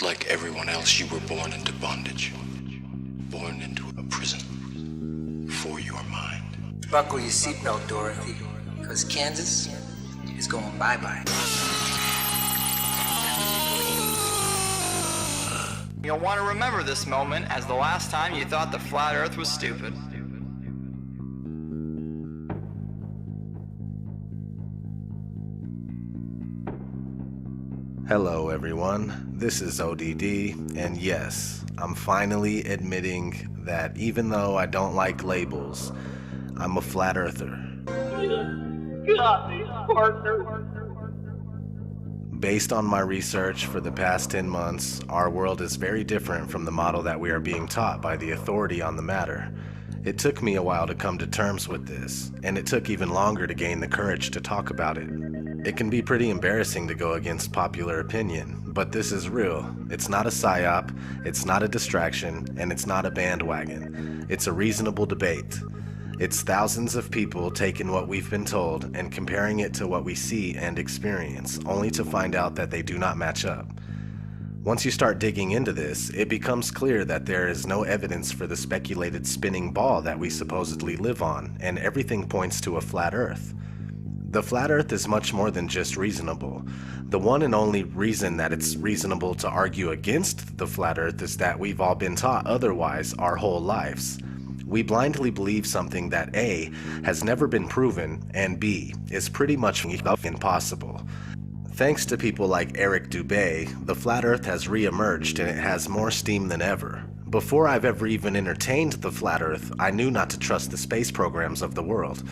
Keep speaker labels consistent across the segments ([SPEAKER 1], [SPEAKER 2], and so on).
[SPEAKER 1] Like everyone else, you were born into bondage. Born into a prison for your mind.
[SPEAKER 2] Buckle your seatbelt, Dorothy, because Kansas is going bye-bye.
[SPEAKER 3] You'll want to remember this moment as the last time you thought the flat earth was stupid.
[SPEAKER 4] Hello everyone, this is ODD, and yes, I'm finally admitting that even though I don't like labels, I'm a flat earther. Based on my research for the past 10 months, our world is very different from the model that we are being taught by the authority on the matter. It took me a while to come to terms with this, and it took even longer to gain the courage to talk about it. It can be pretty embarrassing to go against popular opinion, but this is real. It's not a psyop, it's not a distraction, and it's not a bandwagon. It's a reasonable debate. It's thousands of people taking what we've been told and comparing it to what we see and experience, only to find out that they do not match up. Once you start digging into this, it becomes clear that there is no evidence for the speculated spinning ball that we supposedly live on, and everything points to a flat earth. The flat earth is much more than just reasonable. The one and only reason that it's reasonable to argue against the flat earth is that we've all been taught otherwise our whole lives. We blindly believe something that A, has never been proven, and B, is pretty much impossible. Thanks to people like Eric Dubay, the flat earth has re-emerged and it has more steam than ever. Before I've ever even entertained the flat earth, I knew not to trust the space programs of the world.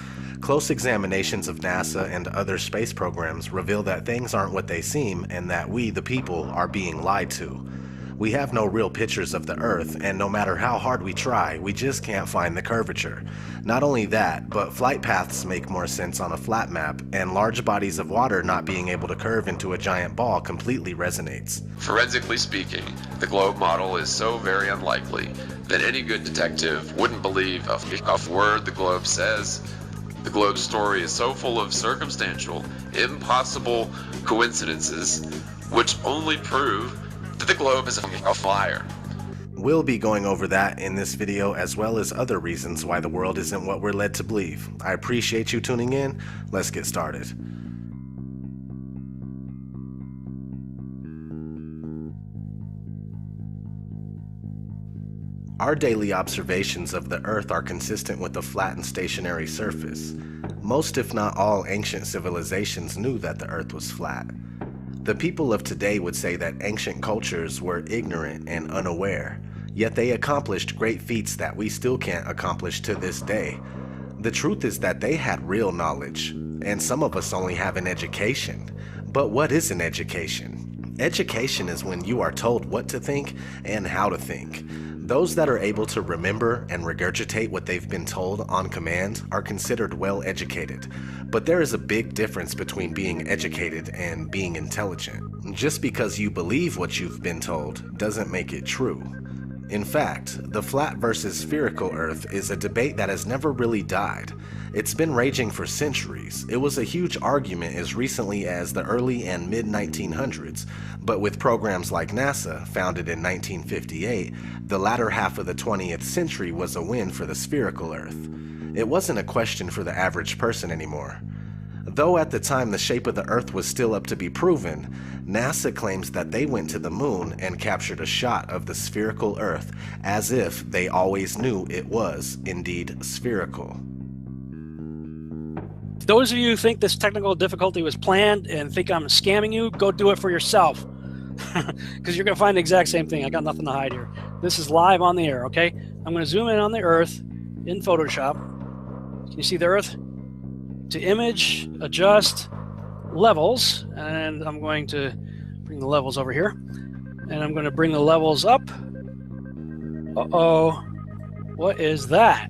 [SPEAKER 4] Close examinations of NASA and other space programs reveal that things aren't what they seem and that we, the people, are being lied to. We have no real pictures of the Earth, and no matter how hard we try, we just can't find the curvature. Not only that, but flight paths make more sense on a flat map, and large bodies of water not being able to curve into a giant ball completely resonates.
[SPEAKER 5] Forensically speaking, the globe model is so very unlikely that any good detective wouldn't believe a word the globe says. The globe story is so full of circumstantial, impossible coincidences, which only prove that the globe is a flyer.
[SPEAKER 4] We'll be going over that in this video, as well as other reasons why the world isn't what we're led to believe. I appreciate you tuning in. Let's get started. Our daily observations of the Earth are consistent with a flat and stationary surface. Most, if not all, ancient civilizations knew that the Earth was flat. The people of today would say that ancient cultures were ignorant and unaware, yet they accomplished great feats that we still can't accomplish to this day. The truth is that they had real knowledge, and some of us only have an education. But what is an education? Education is when you are told what to think and how to think. Those that are able to remember and regurgitate what they've been told on command are considered well educated. But there is a big difference between being educated and being intelligent. Just because you believe what you've been told doesn't make it true. In fact, the flat versus spherical Earth is a debate that has never really died. It's been raging for centuries. It was a huge argument as recently as the early and mid-1900s, but with programs like NASA, founded in 1958, the latter half of the 20th century was a win for the spherical Earth. It wasn't a question for the average person anymore. Though at the time the shape of the Earth was still up to be proven, NASA claims that they went to the moon and captured a shot of the spherical Earth as if they always knew it was indeed spherical.
[SPEAKER 6] Those of you who think this technical difficulty was planned and think I'm scamming you, go do it for yourself. Because you're going to find the exact same thing. I got nothing to hide here. This is live on the air, okay? I'm going to zoom in on the Earth in Photoshop. Can you see the Earth? To image, adjust, levels, and I'm going to bring the levels over here. And I'm going to bring the levels up. Uh-oh. What is that?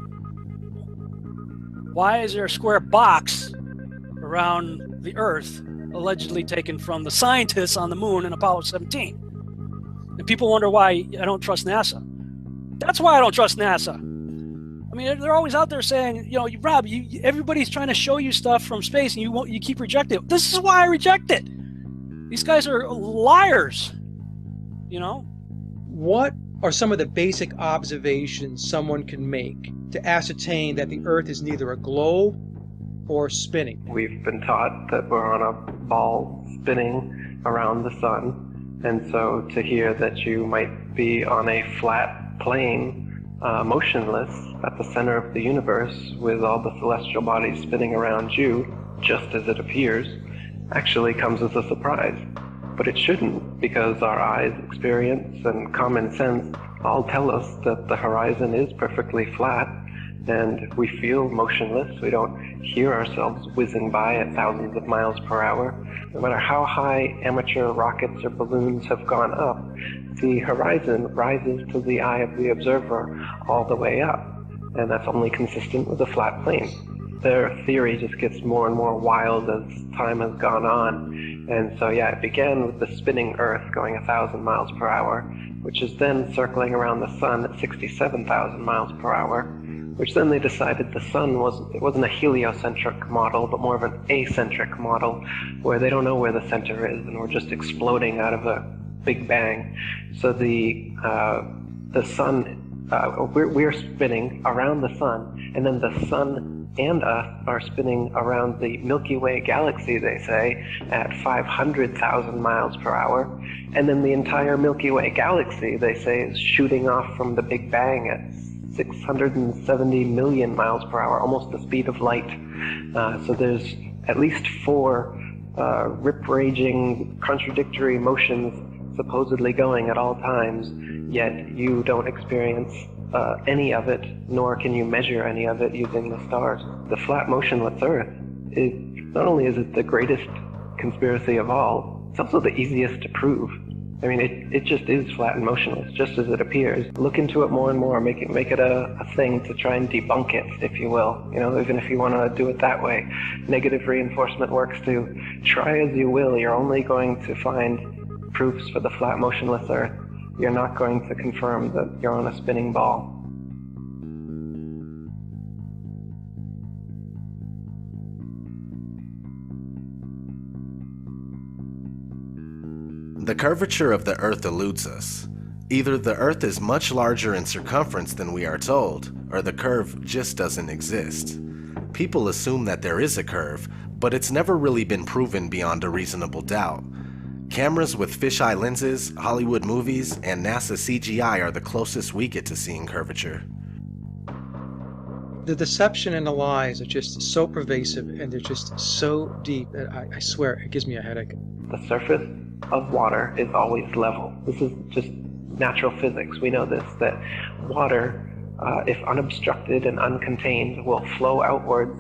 [SPEAKER 6] Why is there a square box around the Earth allegedly taken from the scientists on the moon in Apollo 17? And people wonder why I don't trust NASA. That's why I don't trust NASA. I mean, they're always out there saying, you know, Rob, everybody's trying to show you stuff from space and you keep rejecting it. This is why I reject it. These guys are liars. you know?
[SPEAKER 7] What are some of the basic observations someone can make to ascertain that the Earth is neither a globe or spinning?
[SPEAKER 8] We've been taught that we're on a ball spinning around the sun, and so to hear that you might be on a flat plane, motionless at the center of the universe with all the celestial bodies spinning around you, just as it appears, actually comes as a surprise. But it shouldn't, because our eyes, experience, and common sense all tell us that the horizon is perfectly flat, and we feel motionless. We don't hear ourselves whizzing by at thousands of miles per hour. No matter how high amateur rockets or balloons have gone up, the horizon rises to the eye of the observer all the way up, and that's only consistent with a flat plane. Their theory just gets more and more wild as time has gone on. And so yeah, it began with the spinning Earth going 1,000 miles per hour, which is then circling around the sun at 67,000 miles per hour, which then they decided the sun wasn't a heliocentric model, but more of an acentric model, where they don't know where the center is, and we're just exploding out of a big bang. So the sun, we're spinning around the sun, and then the sun and us are spinning around the Milky Way galaxy, they say, at 500,000 miles per hour. And then the entire Milky Way galaxy, they say, is shooting off from the Big Bang at 670 million miles per hour, almost the speed of light. So there's at least 4 rip-raging, contradictory motions supposedly going at all times, yet you don't experience any of it, nor can you measure any of it using the stars. The flat motionless Earth, not only is it the greatest conspiracy of all, it's also the easiest to prove. I mean, it just is flat and motionless, just as it appears. Look into it more and more, make it a thing to try and debunk it, if you will. You know, even if you want to do it that way. Negative reinforcement works too. Try as you will, you're only going to find proofs for the flat motionless Earth. You're not going to confirm that you're on a spinning ball.
[SPEAKER 4] The curvature of the Earth eludes us. Either the Earth is much larger in circumference than we are told, or the curve just doesn't exist. People assume that there is a curve, but it's never really been proven beyond a reasonable doubt. Cameras with fisheye lenses, Hollywood movies, and NASA CGI are the closest we get to seeing curvature.
[SPEAKER 7] The deception and the lies are just so pervasive, and they're just so deep that I swear it gives me a headache.
[SPEAKER 8] The surface of water is always level. This is just natural physics. We know this, that water, if unobstructed and uncontained, will flow outwards,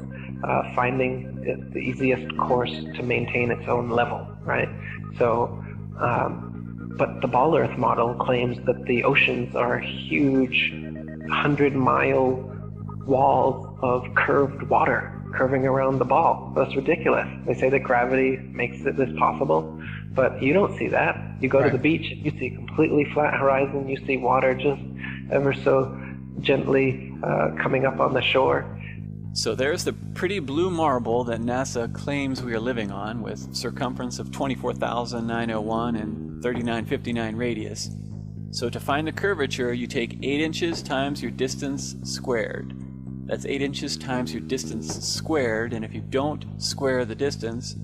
[SPEAKER 8] finding the easiest course to maintain its own level, right? So, but the Ball Earth model claims that the oceans are huge 100-mile walls of curved water curving around the ball. That's ridiculous. They say that gravity makes this possible, but you don't see that. You go to the beach, you see a completely flat horizon, you see water just ever so gently coming up on the shore.
[SPEAKER 9] So there's the pretty blue marble that NASA claims we are living on, with circumference of 24,901 and 3959 radius. So to find the curvature, you take 8 inches times your distance squared. That's 8 inches times your distance squared, and if you don't square the distance,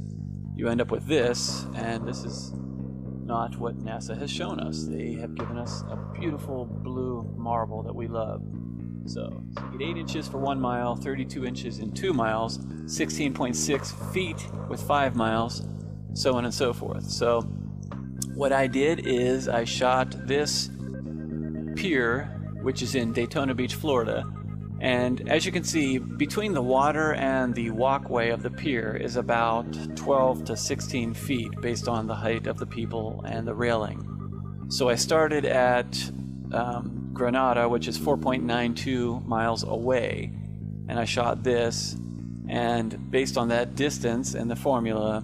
[SPEAKER 9] you end up with this, and this is not what NASA has shown us. They have given us a beautiful blue marble that we love. So you get 8 inches for 1 mile, 32 inches in 2 miles, 16.6 feet with 5 miles, so on and so forth. So what I did is I shot this pier, which is in Daytona Beach, Florida, and as you can see, between the water and the walkway of the pier is about 12 to 16 feet based on the height of the people and the railing. So I started at Granada, which is 4.92 miles away, and I shot this, and based on that distance and the formula,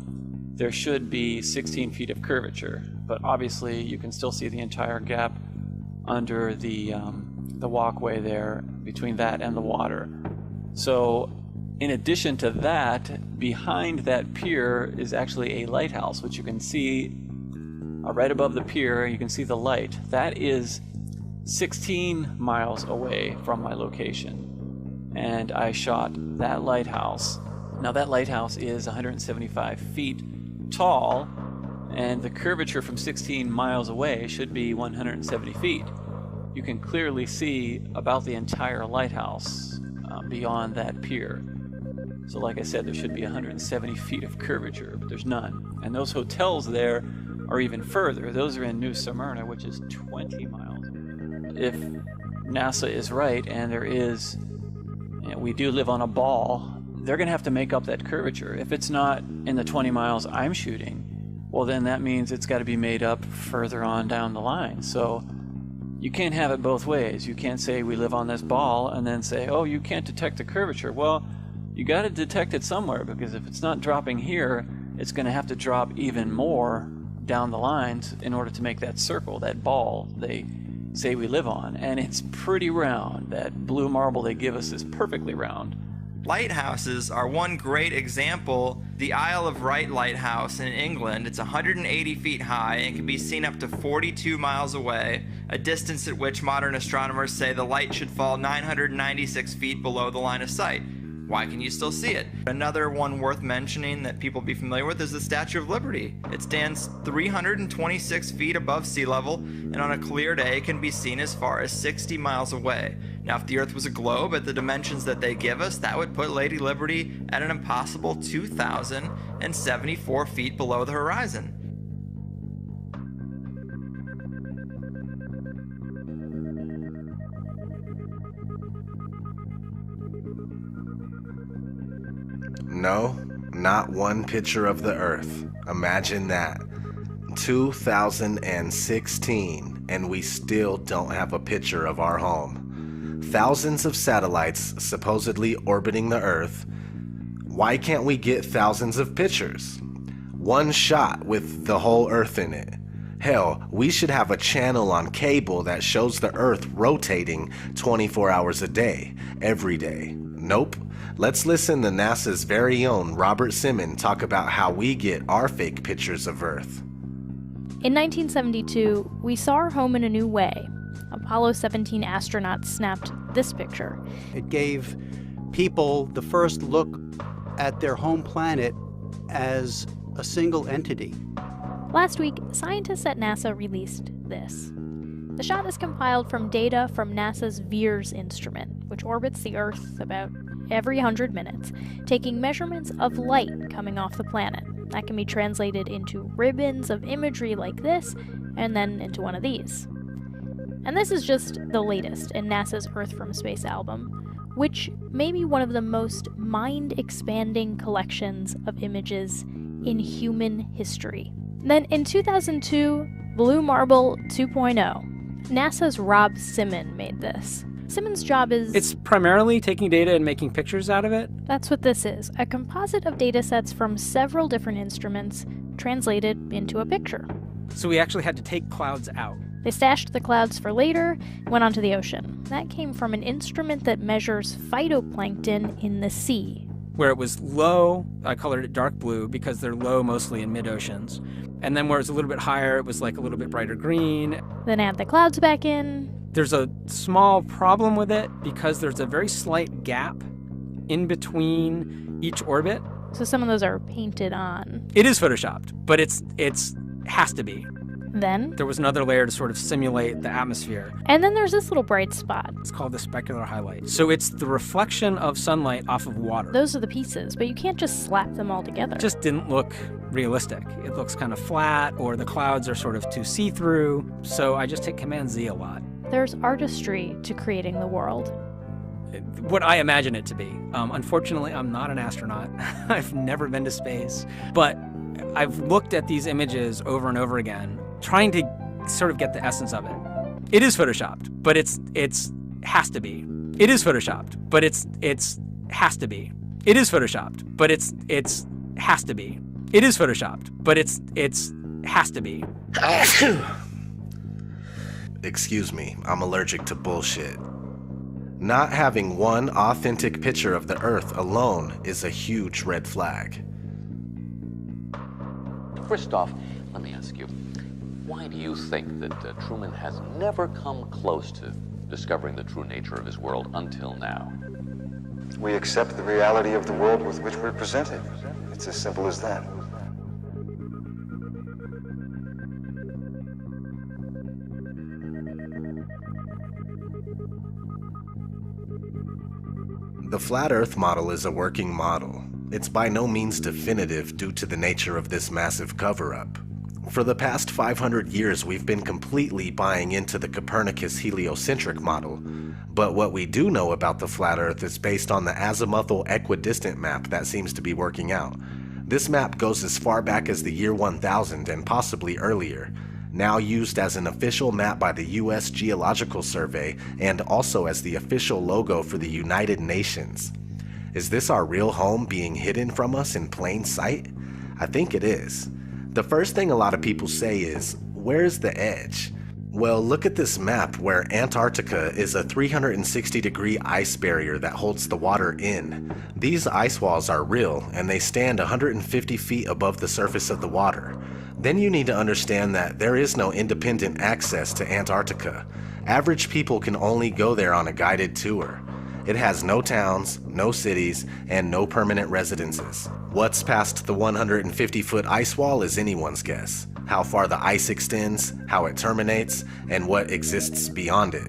[SPEAKER 9] there should be 16 feet of curvature, but obviously you can still see the entire gap under the walkway there between that and the water. So in addition to that, behind that pier is actually a lighthouse, which you can see right above the pier. You can see the light. That is 16 miles away from my location. And I shot that lighthouse. Now that lighthouse is 175 feet tall, and the curvature from 16 miles away should be 170 feet. You can clearly see about the entire lighthouse beyond that pier. So like I said, there should be 170 feet of curvature, but there's none. And those hotels there are even further. Those are in New Smyrna, which is 20 miles. If NASA is right, and there is, we do live on a ball, they're going to have to make up that curvature. If it's not in the 20 miles I'm shooting, well then that means it's got to be made up further on down the line. So you can't have it both ways. You can't say we live on this ball and then say, oh, you can't detect the curvature. Well, you got to detect it somewhere, because if it's not dropping here, it's going to have to drop even more down the lines in order to make that circle, that ball they say we live on. And it's pretty round. That blue marble they give us is perfectly round.
[SPEAKER 3] Lighthouses are one great example. The Isle of Wight Lighthouse in England, it's 180 feet high and can be seen up to 42 miles away, a distance at which modern astronomers say the light should fall 996 feet below the line of sight. Why can you still see it? Another one worth mentioning that people be familiar with is the Statue of Liberty. It stands 326 feet above sea level, and on a clear day can be seen as far as 60 miles away. Now, if the Earth was a globe at the dimensions that they give us, that would put Lady Liberty at an impossible 2,074 feet below the horizon.
[SPEAKER 4] No, not one picture of the Earth. Imagine that. 2016, and we still don't have a picture of our home. Thousands of satellites supposedly orbiting the Earth. Why can't we get thousands of pictures? One shot with the whole Earth in it. Hell, we should have a channel on cable that shows the Earth rotating 24 hours a day, every day. Nope. Let's listen to NASA's very own Robert Simon talk about how we get our fake pictures of Earth.
[SPEAKER 10] In 1972, we saw our home in a new way. Apollo 17 astronauts snapped this picture.
[SPEAKER 11] It gave people the first look at their home planet as a single entity.
[SPEAKER 10] Last week, scientists at NASA released this. The shot is compiled from data from NASA's VEERS instrument, which orbits the Earth about every 100 minutes, taking measurements of light coming off the planet. That can be translated into ribbons of imagery like this, and then into one of these. And this is just the latest in NASA's Earth from Space album, which may be one of the most mind-expanding collections of images in human history. Then in 2002, Blue Marble 2.0, NASA's Rob Simon made this. Simon's job is...
[SPEAKER 6] It's primarily taking data and making pictures out of it.
[SPEAKER 10] That's what this is, a composite of data sets from several different instruments translated into a picture.
[SPEAKER 6] So we actually had to take clouds out.
[SPEAKER 10] They stashed the clouds for later, went onto the ocean. That came from an instrument that measures phytoplankton in the sea.
[SPEAKER 6] Where it was low, I colored it dark blue because they're low mostly in mid-oceans. And then where it was a little bit higher, it was like a little bit brighter green.
[SPEAKER 10] Then add the clouds back in.
[SPEAKER 6] There's a small problem with it because there's a very slight gap in between each orbit.
[SPEAKER 10] So some of those are painted on.
[SPEAKER 6] It is photoshopped, but it's has to be.
[SPEAKER 10] Then
[SPEAKER 6] there was another layer to sort of simulate the atmosphere.
[SPEAKER 10] And then there's this little bright spot.
[SPEAKER 6] It's called the specular highlight. So it's the reflection of sunlight off of water.
[SPEAKER 10] Those are the pieces, but you can't just slap them all together.
[SPEAKER 6] It just didn't look realistic. It looks kind of flat, or the clouds are sort of too see-through. So I just hit Command-Z a lot.
[SPEAKER 10] There's artistry to creating the world.
[SPEAKER 6] What I imagine it to be. Unfortunately, I'm not an astronaut. I've never been to space. But I've looked at these images over and over again, trying to sort of get the essence of it. It is photoshopped, but it's has to be. It is photoshopped, but it's has to be. It is photoshopped, but it's has to be. It is photoshopped, but it's has to be.
[SPEAKER 4] Excuse me, I'm allergic to bullshit. Not having one authentic picture of the Earth alone is a huge red flag.
[SPEAKER 12] First off, let me ask you, Why do you think that Truman has never come close to discovering the true nature of his world until now?
[SPEAKER 13] We accept the reality of the world with which we're presented. It's as simple as that.
[SPEAKER 4] The flat Earth model is a working model. It's by no means definitive due to the nature of this massive cover-up. For the past 500 years, we've been completely buying into the Copernicus heliocentric model, but what we do know about the flat Earth is based on the azimuthal equidistant map that seems to be working out. This map goes as far back as the year 1000 and possibly earlier, now used as an official map by the U.S. Geological Survey and also as the official logo for the United Nations. Is this our real home being hidden from us in plain sight? I think it is. The first thing a lot of people say is, where's the edge? Well, look at this map where Antarctica is a 360-degree ice barrier that holds the water in. These ice walls are real, and they stand 150 feet above the surface of the water. Then you need to understand that there is no independent access to Antarctica. Average people can only go there on a guided tour. It has no towns, no cities, and no permanent residences. What's past the 150-foot ice wall is anyone's guess. How far the ice extends, how it terminates, and what exists beyond it.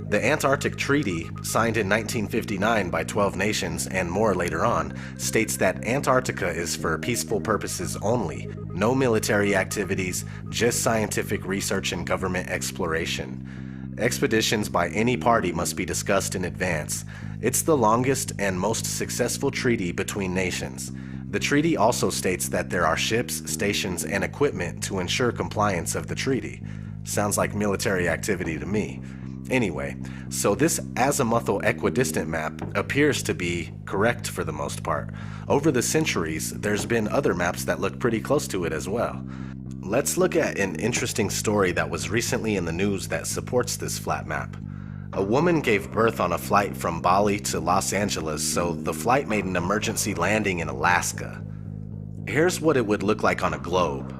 [SPEAKER 4] The Antarctic Treaty, signed in 1959 by 12 nations and more later on, states that Antarctica is for peaceful purposes only. No military activities, just scientific research and government exploration. Expeditions by any party must be discussed in advance. It's the longest and most successful treaty between nations. The treaty also states that there are ships, stations, and equipment to ensure compliance of the treaty. Sounds like military activity to me. Anyway, so this azimuthal equidistant map appears to be correct for the most part. Over the centuries, there's been other maps that look pretty close to it as well. Let's look at an interesting story that was recently in the news that supports this flat map. A woman gave birth on a flight from Bali to Los Angeles, so the flight made an emergency landing in Alaska. Here's what it would look like on a globe.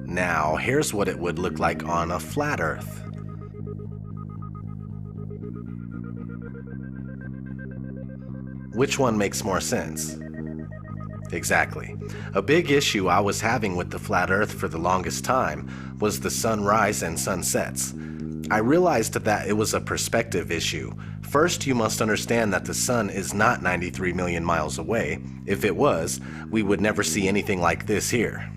[SPEAKER 4] Now, here's what it would look like on a flat Earth. Which one makes more sense? Exactly. A big issue I was having with the flat Earth for the longest time was the sunrise and sunsets. I realized that it was a perspective issue. First, you must understand that the sun is not 93 million miles away. If it was, we would never see anything like this here.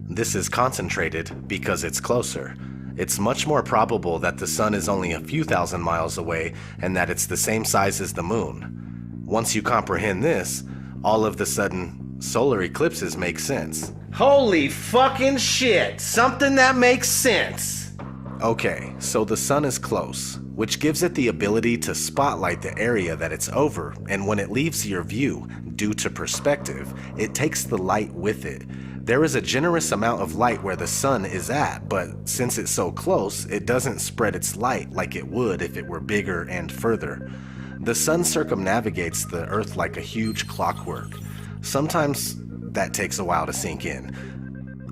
[SPEAKER 4] This is concentrated because it's closer. It's much more probable that the sun is only a few thousand miles away and that it's the same size as the moon. Once you comprehend this, all of the sudden, solar eclipses make sense. Holy fucking shit! Something that makes sense! Okay, so the sun is close, which gives it the ability to spotlight the area that it's over, and when it leaves your view, due to perspective, it takes the light with it. There is a generous amount of light where the sun is at, but since it's so close, it doesn't spread its light like it would if it were bigger and further. The sun circumnavigates the Earth like a huge clockwork. Sometimes that takes a while to sink in.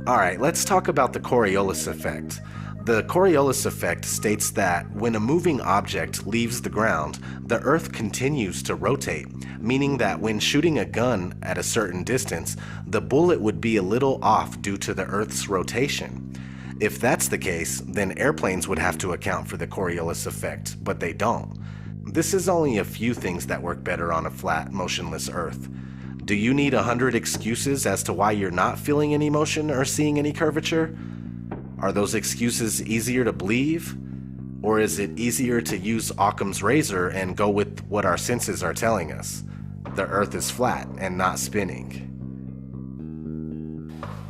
[SPEAKER 4] Alright, let's talk about the Coriolis effect. The Coriolis effect states that when a moving object leaves the ground, the Earth continues to rotate, meaning that when shooting a gun at a certain distance, the bullet would be a little off due to the Earth's rotation. If that's the case, then airplanes would have to account for the Coriolis effect, but they don't. This is only a few things that work better on a flat, motionless Earth. Do you need 100 excuses as to why you're not feeling any motion or seeing any curvature? Are those excuses easier to believe? Or is it easier to use Occam's razor and go with what our senses are telling us? The Earth is flat and not spinning.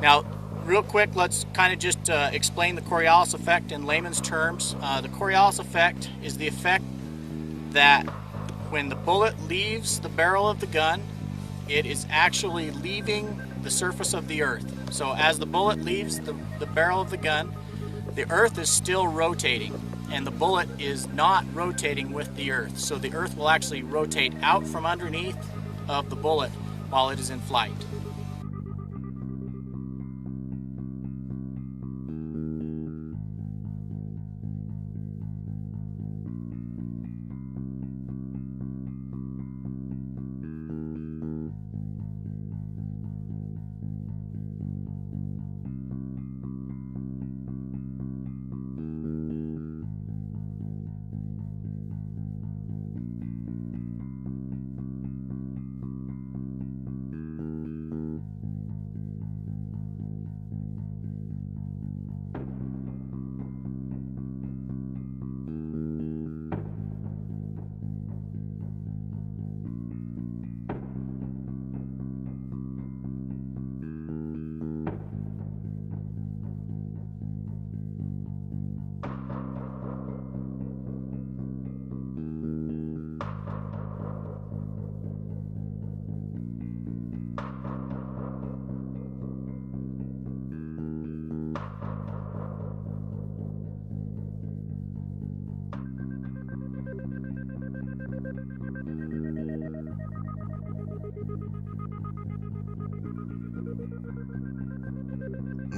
[SPEAKER 14] Now, real quick, let's kind of just explain the Coriolis effect in layman's terms. The Coriolis effect is the effect that when the bullet leaves the barrel of the gun, it is actually leaving the surface of the Earth. So as the bullet leaves the barrel of the gun, the Earth is still rotating. and the bullet is not rotating with the Earth. So the Earth will actually rotate out from underneath of the bullet while it is in flight.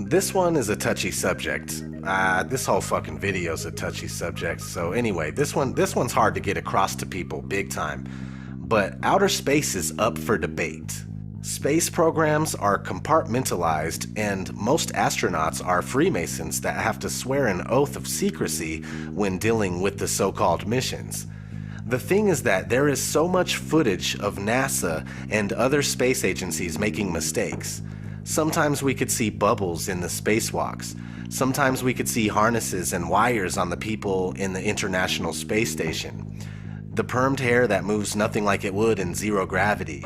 [SPEAKER 4] This one is a touchy subject. This whole fucking video is a touchy subject. So anyway, this one's hard to get across to people big time. But outer space is up for debate. Space programs are compartmentalized, and most astronauts are Freemasons that have to swear an oath of secrecy when dealing with the so-called missions. The thing is that there is so much footage of NASA and other space agencies making mistakes. Sometimes we could see bubbles in the spacewalks. Sometimes we could see harnesses and wires on the people in the International Space Station. The permed hair that moves nothing like it would in zero gravity.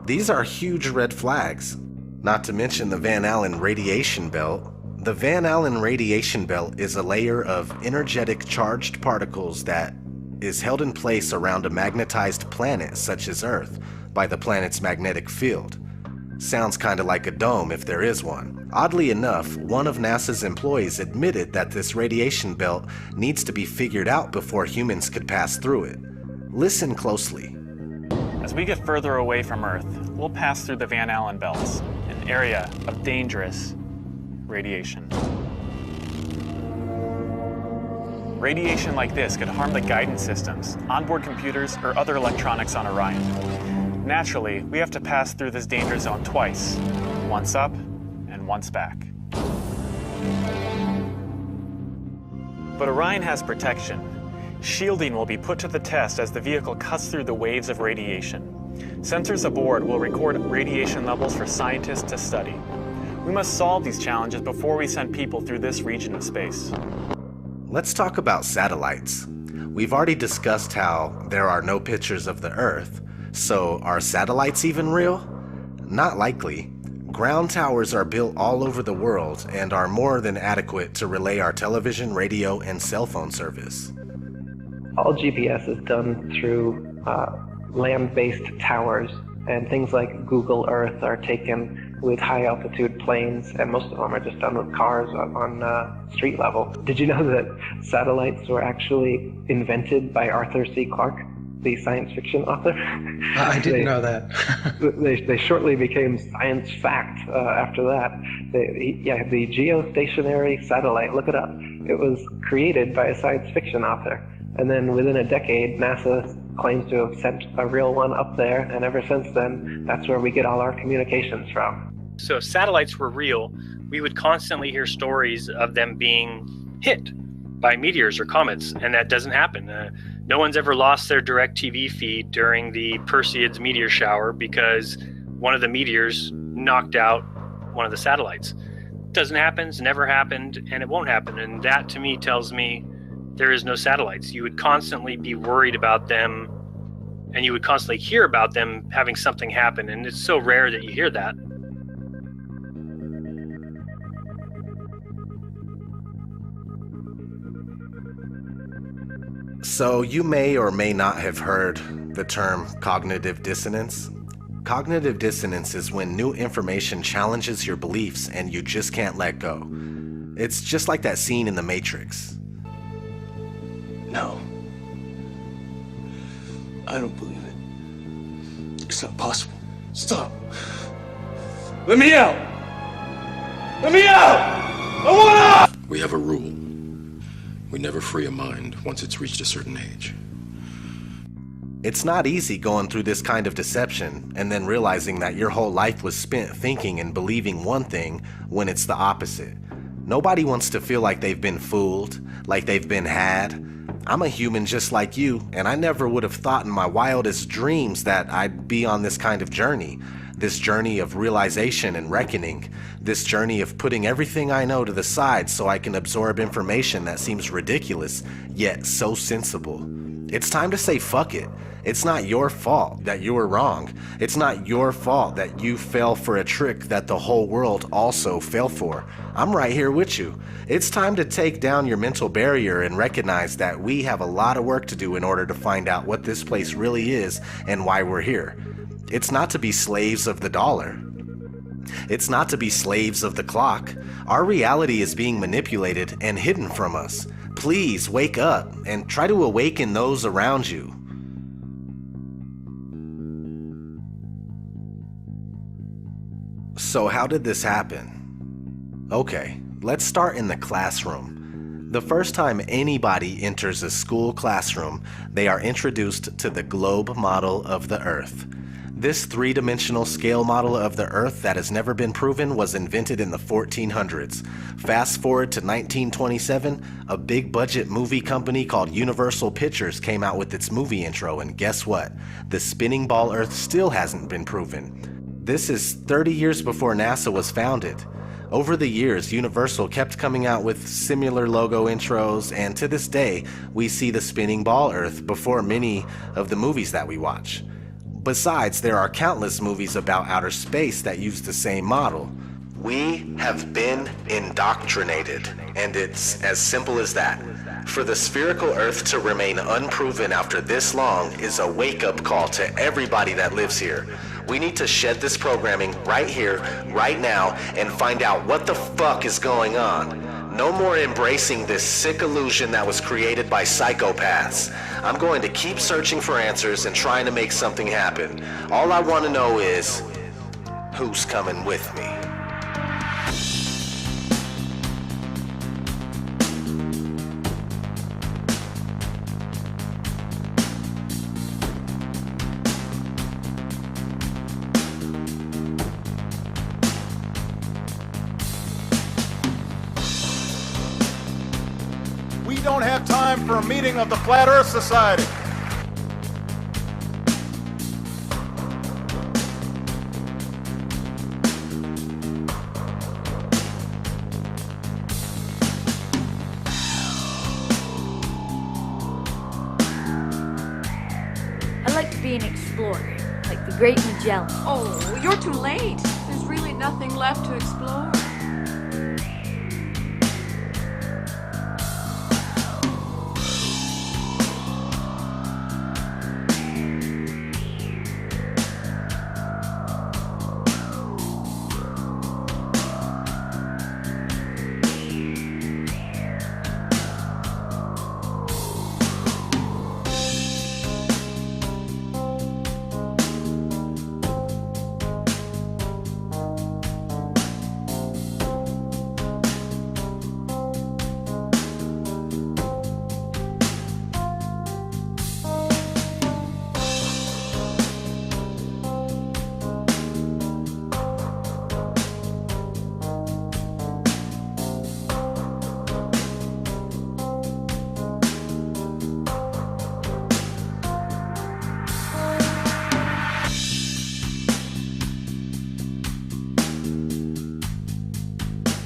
[SPEAKER 4] These are huge red flags. Not to mention the Van Allen radiation belt. The Van Allen radiation belt is a layer of energetic charged particles that is held in place around a magnetized planet such as Earth by the planet's magnetic field. Sounds kinda like a dome if there is one. Oddly enough, one of NASA's employees admitted that this radiation belt needs to be figured out before humans could pass through it. Listen closely.
[SPEAKER 15] As we get further away from Earth, we'll pass through the Van Allen belts, an area of dangerous radiation. Radiation like this could harm the guidance systems, onboard computers, or other electronics on Orion. Naturally, we have to pass through this danger zone twice, once up and once back. But Orion has protection. Shielding will be put to the test as the vehicle cuts through the waves of radiation. Sensors aboard will record radiation levels for scientists to study. We must solve these challenges before we send people through this region of space.
[SPEAKER 4] Let's talk about satellites. We've already discussed how there are no pictures of the Earth. So, are satellites even real? Not likely. Ground towers are built all over the world and are more than adequate to relay our television, radio, and cell phone service.
[SPEAKER 8] All GPS is done through land-based towers, and things like Google Earth are taken with high-altitude planes, and most of them are just done with cars on street level. Did you know that satellites were actually invented by Arthur C. Clarke, the science fiction author?
[SPEAKER 7] I didn't know that.
[SPEAKER 8] they shortly became science fact after that. The geostationary satellite, look it up. It was created by a science fiction author. And then within a decade, NASA claims to have sent a real one up there, and ever since then, that's where we get all our communications from.
[SPEAKER 16] So if satellites were real, we would constantly hear stories of them being hit by meteors or comets, and that doesn't happen. No one's ever lost their direct TV feed during the Perseids meteor shower because one of the meteors knocked out one of the satellites. Doesn't happen, it's never happened, and it won't happen. And that to me tells me there is no satellites. You would constantly be worried about them, and you would constantly hear about them having something happen, and it's so rare that you hear that.
[SPEAKER 4] So you may or may not have heard the term cognitive dissonance. Cognitive dissonance is when new information challenges your beliefs and you just can't let go. It's just like that scene in The Matrix.
[SPEAKER 17] No. I don't believe it. It's not possible. Stop. Let me out! Let me out! I want out!
[SPEAKER 1] We have a rule. We never free a mind once it's reached a certain age.
[SPEAKER 4] It's not easy going through this kind of deception and then realizing that your whole life was spent thinking and believing one thing when it's the opposite. Nobody wants to feel like they've been fooled, like they've been had. I'm a human just like you, and I never would have thought in my wildest dreams that I'd be on this kind of journey. This journey of realization and reckoning. This journey of putting everything I know to the side so I can absorb information that seems ridiculous, yet so sensible. It's time to say fuck it. It's not your fault that you were wrong. It's not your fault that you fell for a trick that the whole world also fell for. I'm right here with you. It's time to take down your mental barrier and recognize that we have a lot of work to do in order to find out what this place really is and why we're here. It's not to be slaves of the dollar. It's not to be slaves of the clock. Our reality is being manipulated and hidden from us. Please wake up and try to awaken those around you. So how did this happen? Okay, let's start in the classroom. The first time anybody enters a school classroom, they are introduced to the globe model of the Earth. This three-dimensional scale model of the Earth that has never been proven was invented in the 1400s. Fast forward to 1927, a big-budget movie company called Universal Pictures came out with its movie intro, and guess what? The spinning ball Earth still hasn't been proven. This is 30 years before NASA was founded. Over the years, Universal kept coming out with similar logo intros, and to this day, we see the spinning ball Earth before many of the movies that we watch. Besides, there are countless movies about outer space that use the same model. We have been indoctrinated, and it's as simple as that. For the spherical Earth to remain unproven after this long is a wake-up call to everybody that lives here. We need to shed this programming right here, right now, and find out what the fuck is going on. No more embracing this sick illusion that was created by psychopaths. I'm going to keep searching for answers and trying to make something happen. All I want to know is, who's coming with me?
[SPEAKER 18] We don't have time for a meeting of the Flat Earth Society.
[SPEAKER 19] I'd like to be an explorer, like the Great Magellan.
[SPEAKER 20] Oh, you're too late. There's really nothing left to explore.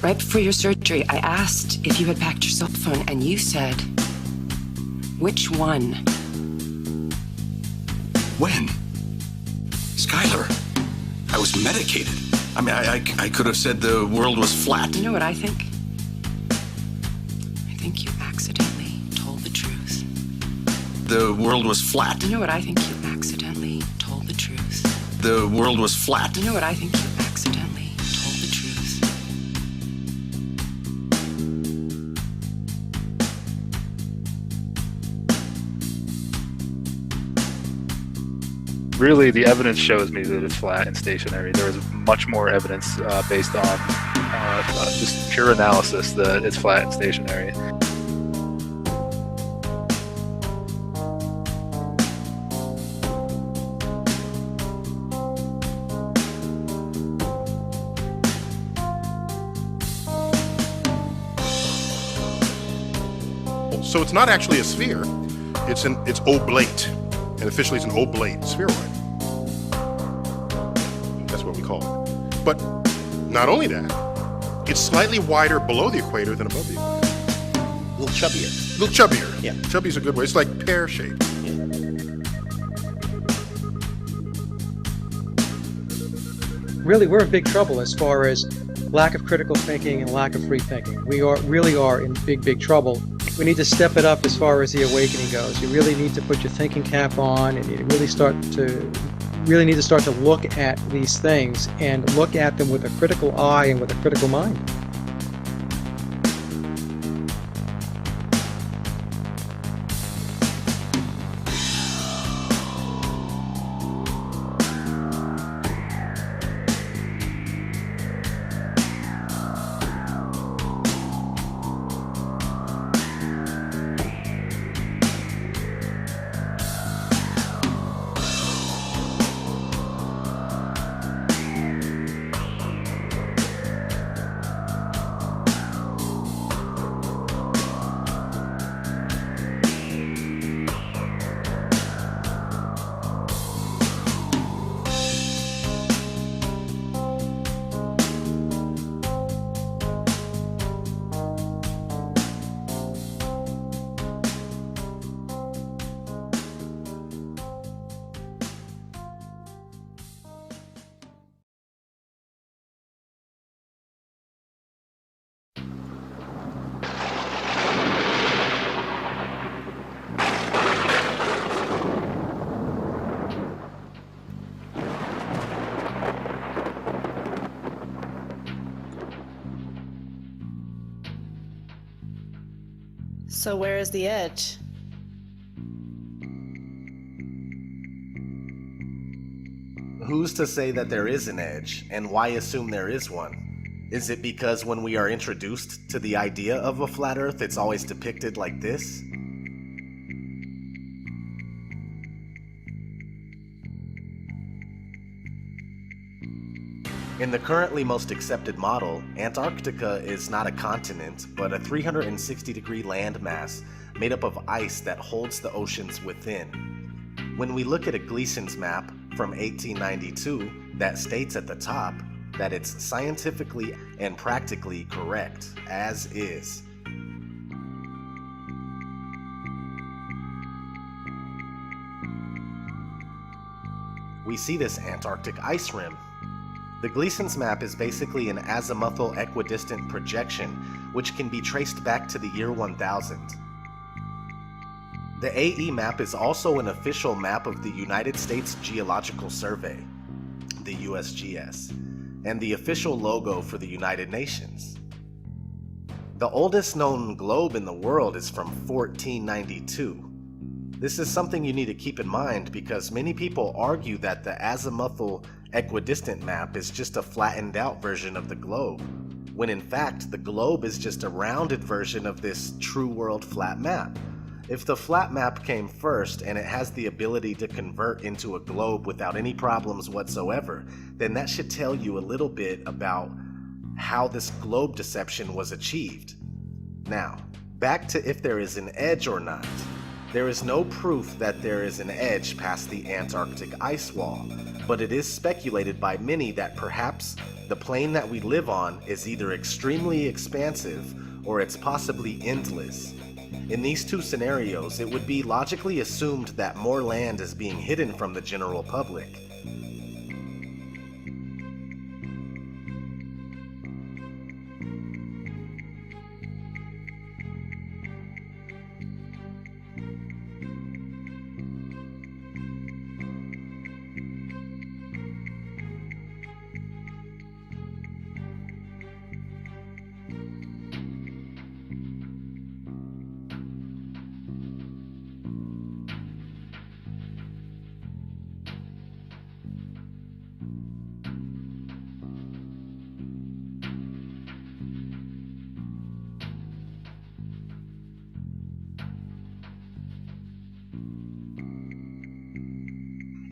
[SPEAKER 21] Right before your surgery, I asked if you had packed your cell phone, and you said, which one?
[SPEAKER 22] When? Skylar, I was medicated. I mean, I could have said the world was flat.
[SPEAKER 21] You know what I think? I think you accidentally told the truth.
[SPEAKER 22] The world was flat.
[SPEAKER 21] You know what I think? You accidentally told the truth.
[SPEAKER 22] The world was flat.
[SPEAKER 21] You know what I think? You accidentally told the truth.
[SPEAKER 2] really the evidence shows me that it's flat and stationary. There is much more evidence based on just pure analysis that it's flat and stationary.
[SPEAKER 5] So it's not actually a sphere. It's oblate, and officially it's an oblate spheroid. That's what we call it. But not only that, it's slightly wider below the equator than above the equator.
[SPEAKER 23] A little chubbier.
[SPEAKER 5] A little chubbier.
[SPEAKER 23] Yeah.
[SPEAKER 5] Chubby is a good way. It's like pear-shaped.
[SPEAKER 7] Really, we're in big trouble as far as lack of critical thinking and lack of free thinking. We really are in big trouble. We need to step it up as far as the awakening goes. You really need to put your thinking cap on, and you really need to start to look at these things and look at them with a critical eye and with a critical mind.
[SPEAKER 24] So where is the edge?
[SPEAKER 4] Who's to say that there is an edge, and why assume there is one? Is it because when we are introduced to the idea of a flat Earth, it's always depicted like this? In the currently most accepted model, Antarctica is not a continent, but a 360-degree landmass made up of ice that holds the oceans within. When we look at a Gleason's map from 1892 that states at the top that it's scientifically and practically correct, as is. We see this Antarctic ice rim. The Gleason's map is basically an azimuthal equidistant projection, which can be traced back to the year 1000. The AE map is also an official map of the United States Geological Survey, the USGS, and the official logo for the United Nations. The oldest known globe in the world is from 1492. This is something you need to keep in mind because many people argue that the azimuthal equidistant map is just a flattened out version of the globe, when in fact the globe is just a rounded version of this true world flat map. If the flat map came first and it has the ability to convert into a globe without any problems whatsoever, then that should tell you a little bit about how this globe deception was achieved. Now, back to if there is an edge or not. There is no proof that there is an edge past the Antarctic ice wall, but it is speculated by many that perhaps the plane that we live on is either extremely expansive or it's possibly endless. In these two scenarios, it would be logically assumed that more land is being hidden from the general public.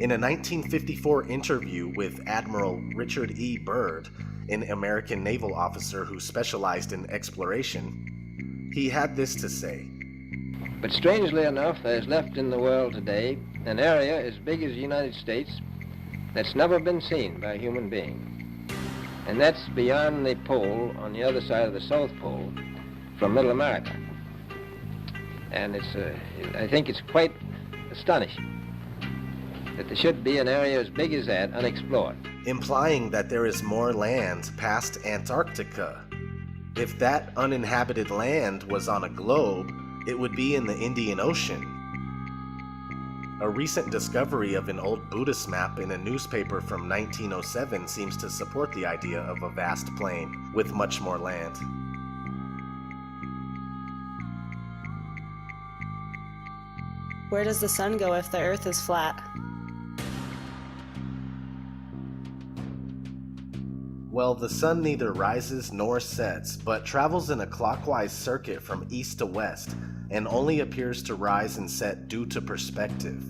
[SPEAKER 4] In a 1954 interview with Admiral Richard E. Byrd, an American naval officer who specialized in exploration, he had this to say.
[SPEAKER 3] But strangely enough, there is left in the world today an area as big as the United States that's never been seen by a human being. And that's beyond the pole on the other side of the South Pole from Middle America. And I think it's quite astonishing that there should be an area as big as that unexplored.
[SPEAKER 4] Implying that there is more land past Antarctica. If that uninhabited land was on a globe, it would be in the Indian Ocean. A recent discovery of an old Buddhist map in a newspaper from 1907 seems to support the idea of a vast plain with much more land.
[SPEAKER 24] Where does the sun go if the Earth is flat?
[SPEAKER 4] Well, the sun neither rises nor sets, but travels in a clockwise circuit from east to west, and only appears to rise and set due to perspective.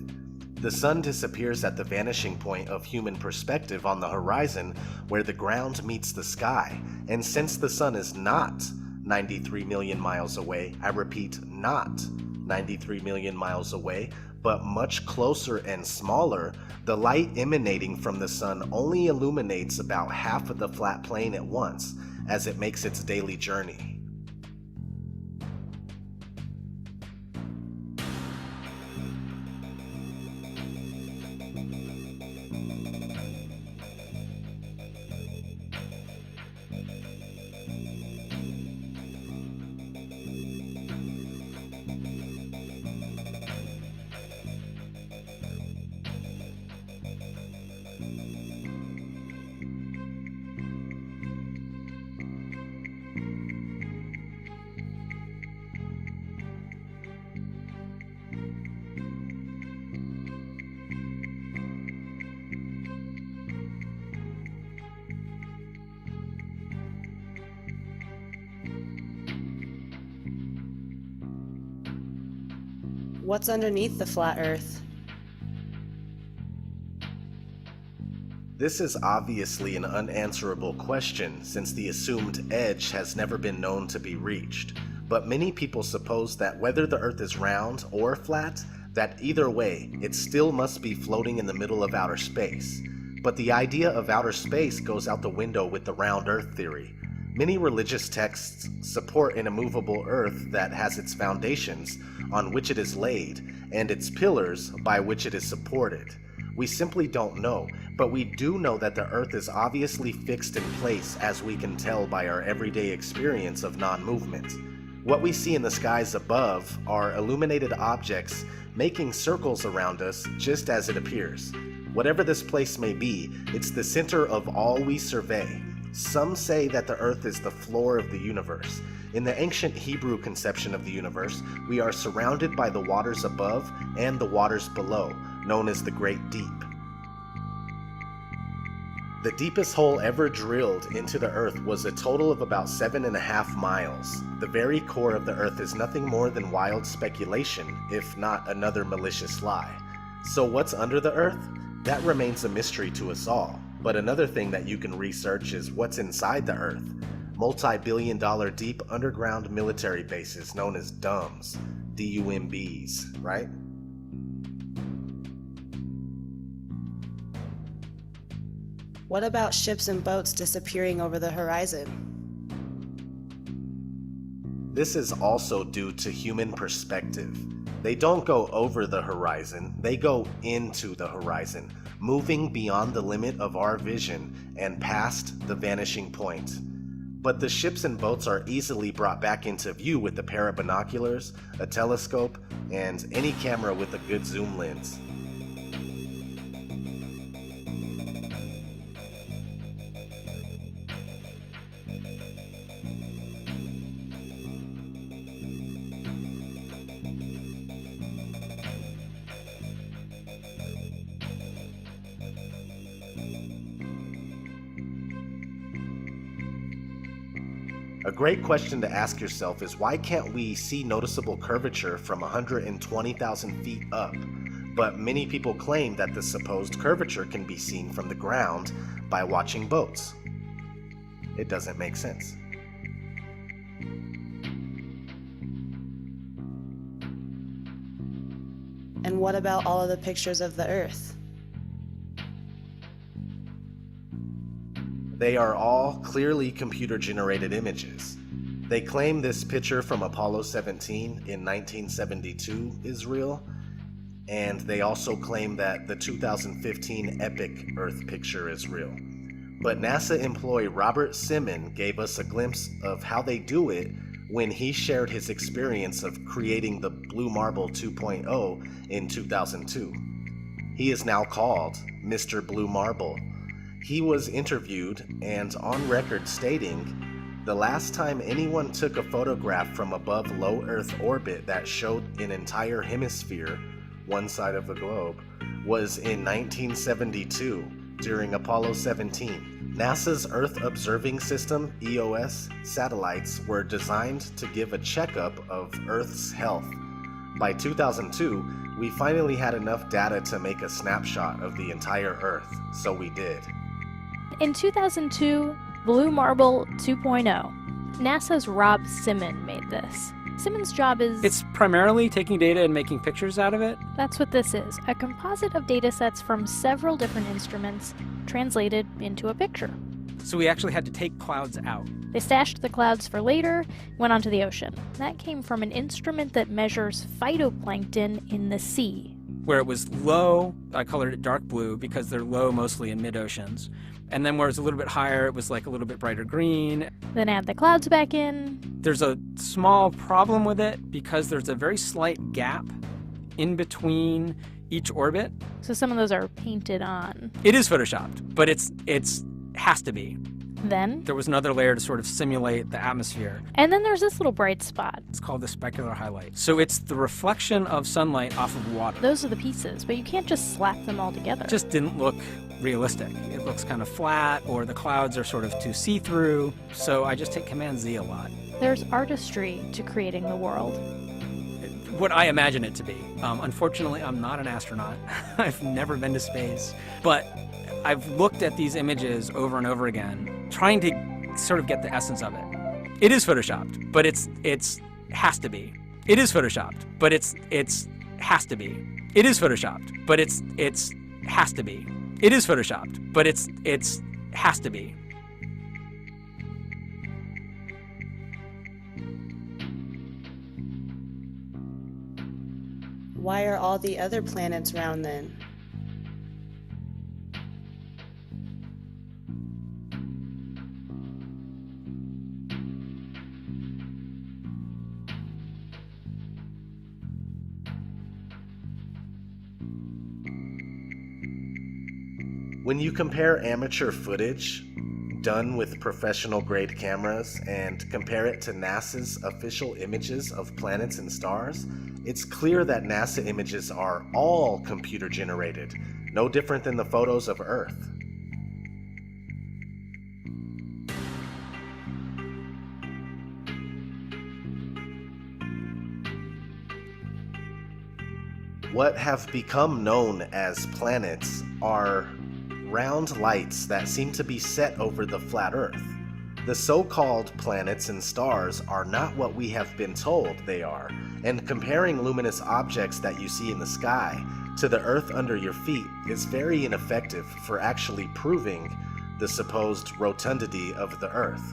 [SPEAKER 4] The sun disappears at the vanishing point of human perspective on the horizon where the ground meets the sky, and since the sun is not 93 million miles away, I repeat, not 93 million miles away, but much closer and smaller, the light emanating from the sun only illuminates about half of the flat plane at once as it makes its daily journey.
[SPEAKER 24] What's underneath the flat Earth?
[SPEAKER 4] This is obviously an unanswerable question since the assumed edge has never been known to be reached, but many people suppose that whether the Earth is round or flat, that either way, it still must be floating in the middle of outer space. But the idea of outer space goes out the window with the round Earth theory. Many religious texts support an immovable Earth that has its foundations on which it is laid, and its pillars by which it is supported. We simply don't know, but we do know that the Earth is obviously fixed in place, as we can tell by our everyday experience of non-movement. What we see in the skies above are illuminated objects making circles around us just as it appears. Whatever this place may be, it's the center of all we survey. Some say that the Earth is the floor of the universe. In the ancient Hebrew conception of the universe, we are surrounded by the waters above and the waters below, known as the Great Deep. The deepest hole ever drilled into the Earth was a total of about 7.5 miles. The very core of the Earth is nothing more than wild speculation, if not another malicious lie. So what's under the Earth? That remains a mystery to us all. But another thing that you can research is what's inside the Earth. Multi-billion-dollar deep underground military bases known as DUMBs, D-U-M-Bs, right?
[SPEAKER 24] What about ships and boats disappearing over the horizon?
[SPEAKER 4] This is also due to human perspective. They don't go over the horizon, they go into the horizon, moving beyond the limit of our vision and past the vanishing point. But the ships and boats are easily brought back into view with a pair of binoculars, a telescope, and any camera with a good zoom lens. A great question to ask yourself is why can't we see noticeable curvature from 120,000 feet up? but many people claim that the supposed curvature can be seen from the ground by watching boats. It doesn't make sense.
[SPEAKER 24] And what about all of the pictures of the Earth?
[SPEAKER 4] They are all clearly computer-generated images. They claim this picture from Apollo 17 in 1972 is real, and they also claim that the 2015 epic Earth picture is real. But NASA employee Robert Simon gave us a glimpse of how they do it when he shared his experience of creating the Blue Marble 2.0 in 2002. He is now called Mr. Blue Marble. He was interviewed and on record stating, "The last time anyone took a photograph from above low Earth orbit that showed an entire hemisphere, one side of the globe, was in 1972 during Apollo 17. NASA's Earth Observing System, EOS, satellites were designed to give a checkup of Earth's health. By 2002, we finally had enough data to make a snapshot of the entire Earth, so we did."
[SPEAKER 9] In 2002, Blue Marble 2.0. NASA's Rob Simon made this. Simon's job is...
[SPEAKER 10] It's primarily taking data and making pictures out of it.
[SPEAKER 9] That's what this is, a composite of data sets from several different instruments translated into a picture.
[SPEAKER 10] So we actually had to take clouds out.
[SPEAKER 9] They stashed the clouds for later, went onto the ocean. That came from an instrument that measures phytoplankton in the sea.
[SPEAKER 10] Where it was low, I colored it dark blue because they're low mostly in mid-oceans. And then where it's a little bit higher, it was like a little bit brighter green.
[SPEAKER 9] Then add the clouds back in.
[SPEAKER 10] There's a small problem with it because there's a very slight gap in between each orbit.
[SPEAKER 9] So some of those are painted on.
[SPEAKER 10] It is photoshopped, but it's has to be.
[SPEAKER 9] Then
[SPEAKER 10] there was another layer to sort of simulate the atmosphere.
[SPEAKER 9] And then there's this little bright spot.
[SPEAKER 10] It's called the specular highlight. So it's the reflection of sunlight off of water.
[SPEAKER 9] Those are the pieces, but you can't just slap them all together.
[SPEAKER 10] It just didn't look realistic. It looks kind of flat, or the clouds are sort of too see-through. So I just take Command Z a lot.
[SPEAKER 9] There's artistry to creating the world.
[SPEAKER 10] What I imagine it to be. Unfortunately, I'm not an astronaut. I've never been to space. But I've looked at these images over and over again, trying to sort of get the essence of it. It is photoshopped, but it's has to be. It is photoshopped, but it's has to be. It is photoshopped, but it's has to be. It is photoshopped, but it's has to be.
[SPEAKER 24] Why are all the other planets round then?
[SPEAKER 4] When you compare amateur footage done with professional grade cameras and compare it to NASA's official images of planets and stars, it's clear that NASA images are all computer generated, no different than the photos of Earth. What have become known as planets are round lights that seem to be set over the flat Earth. The so-called planets and stars are not what we have been told they are, and comparing luminous objects that you see in the sky to the Earth under your feet is very ineffective for actually proving the supposed rotundity of the Earth.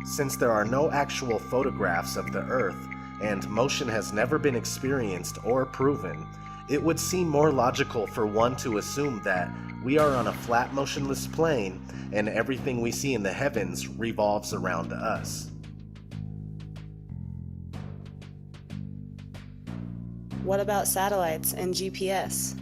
[SPEAKER 4] Since there are no actual photographs of the Earth and motion has never been experienced or proven, it would seem more logical for one to assume that we are on a flat, motionless plane and everything we see in the heavens revolves around us.
[SPEAKER 24] What about satellites and GPS?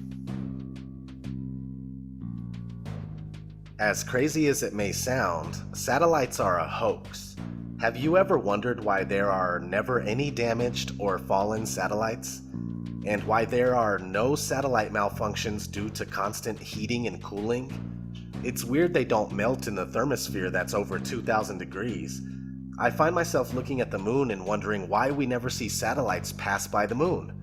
[SPEAKER 4] As crazy as it may sound, satellites are a hoax. Have you ever wondered why there are never any damaged or fallen satellites? And why there are no satellite malfunctions due to constant heating and cooling? It's weird they don't melt in the thermosphere that's over 2,000 degrees. I find myself looking at the moon and wondering why we never see satellites pass by the moon.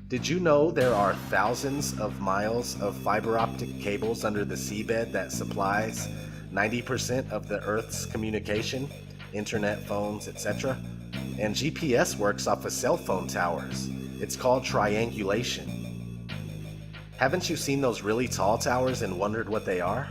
[SPEAKER 4] Did you know there are thousands of miles of fiber optic cables under the seabed that supplies 90% of the Earth's communication, internet, phones, etc.? And GPS works off of cell phone towers. It's called triangulation. Haven't you seen those really tall towers and wondered what they are?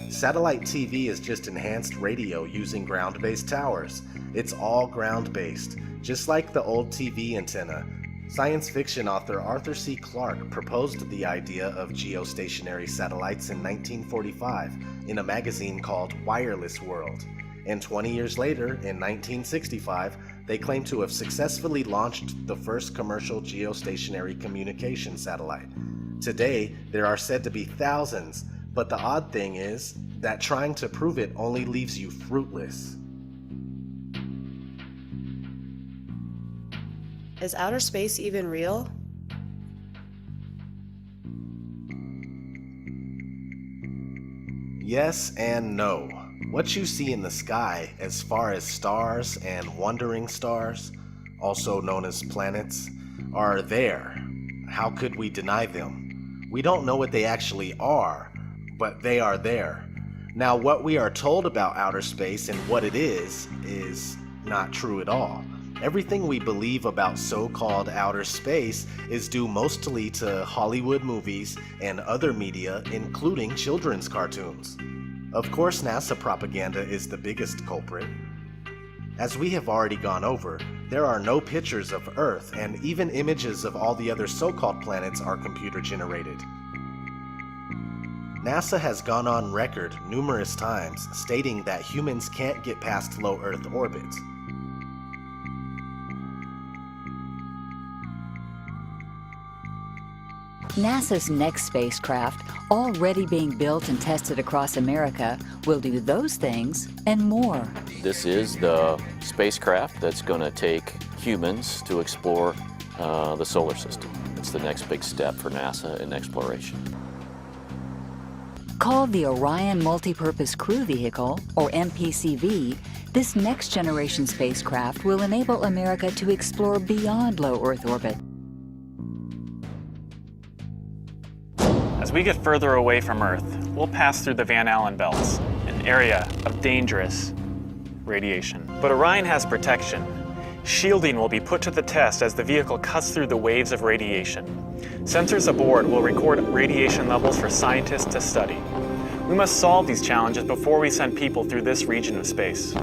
[SPEAKER 4] Satellite TV is just enhanced radio using ground-based towers. It's all ground-based, just like the old TV antenna. Science fiction author Arthur C. Clarke proposed the idea of geostationary satellites in 1945 in a magazine called Wireless World. And 20 years later, in 1965, they claim to have successfully launched the first commercial geostationary communication satellite. Today, there are said to be thousands, but the odd thing is that trying to prove it only leaves you fruitless.
[SPEAKER 24] Is outer space even real?
[SPEAKER 4] Yes and no. What you see in the sky, as far as stars and wandering stars, also known as planets, are there. How could we deny them? We don't know what they actually are, but they are there. Now, what we are told about outer space and what it is not true at all. Everything we believe about so-called outer space is due mostly to Hollywood movies and other media, including children's cartoons. Of course, NASA propaganda is the biggest culprit. As we have already gone over, there are no pictures of Earth, and even images of all the other so-called planets are computer-generated. NASA has gone on record numerous times stating that humans can't get past low Earth orbit.
[SPEAKER 6] NASA's next spacecraft, already being built and tested across America, will do those things and more.
[SPEAKER 11] This is the spacecraft that's going to take humans to explore the solar system. It's the next big step for NASA in exploration.
[SPEAKER 6] Called the Orion Multipurpose Crew Vehicle, or MPCV, this next-generation spacecraft will enable America to explore beyond low Earth orbit.
[SPEAKER 15] As we get further away from Earth, we'll pass through the Van Allen belts, an area of dangerous radiation. But Orion has protection. Shielding will be put to the test as the vehicle cuts through the waves of radiation. Sensors aboard will record radiation levels for scientists to study. We must solve these challenges before we send people through this region of space.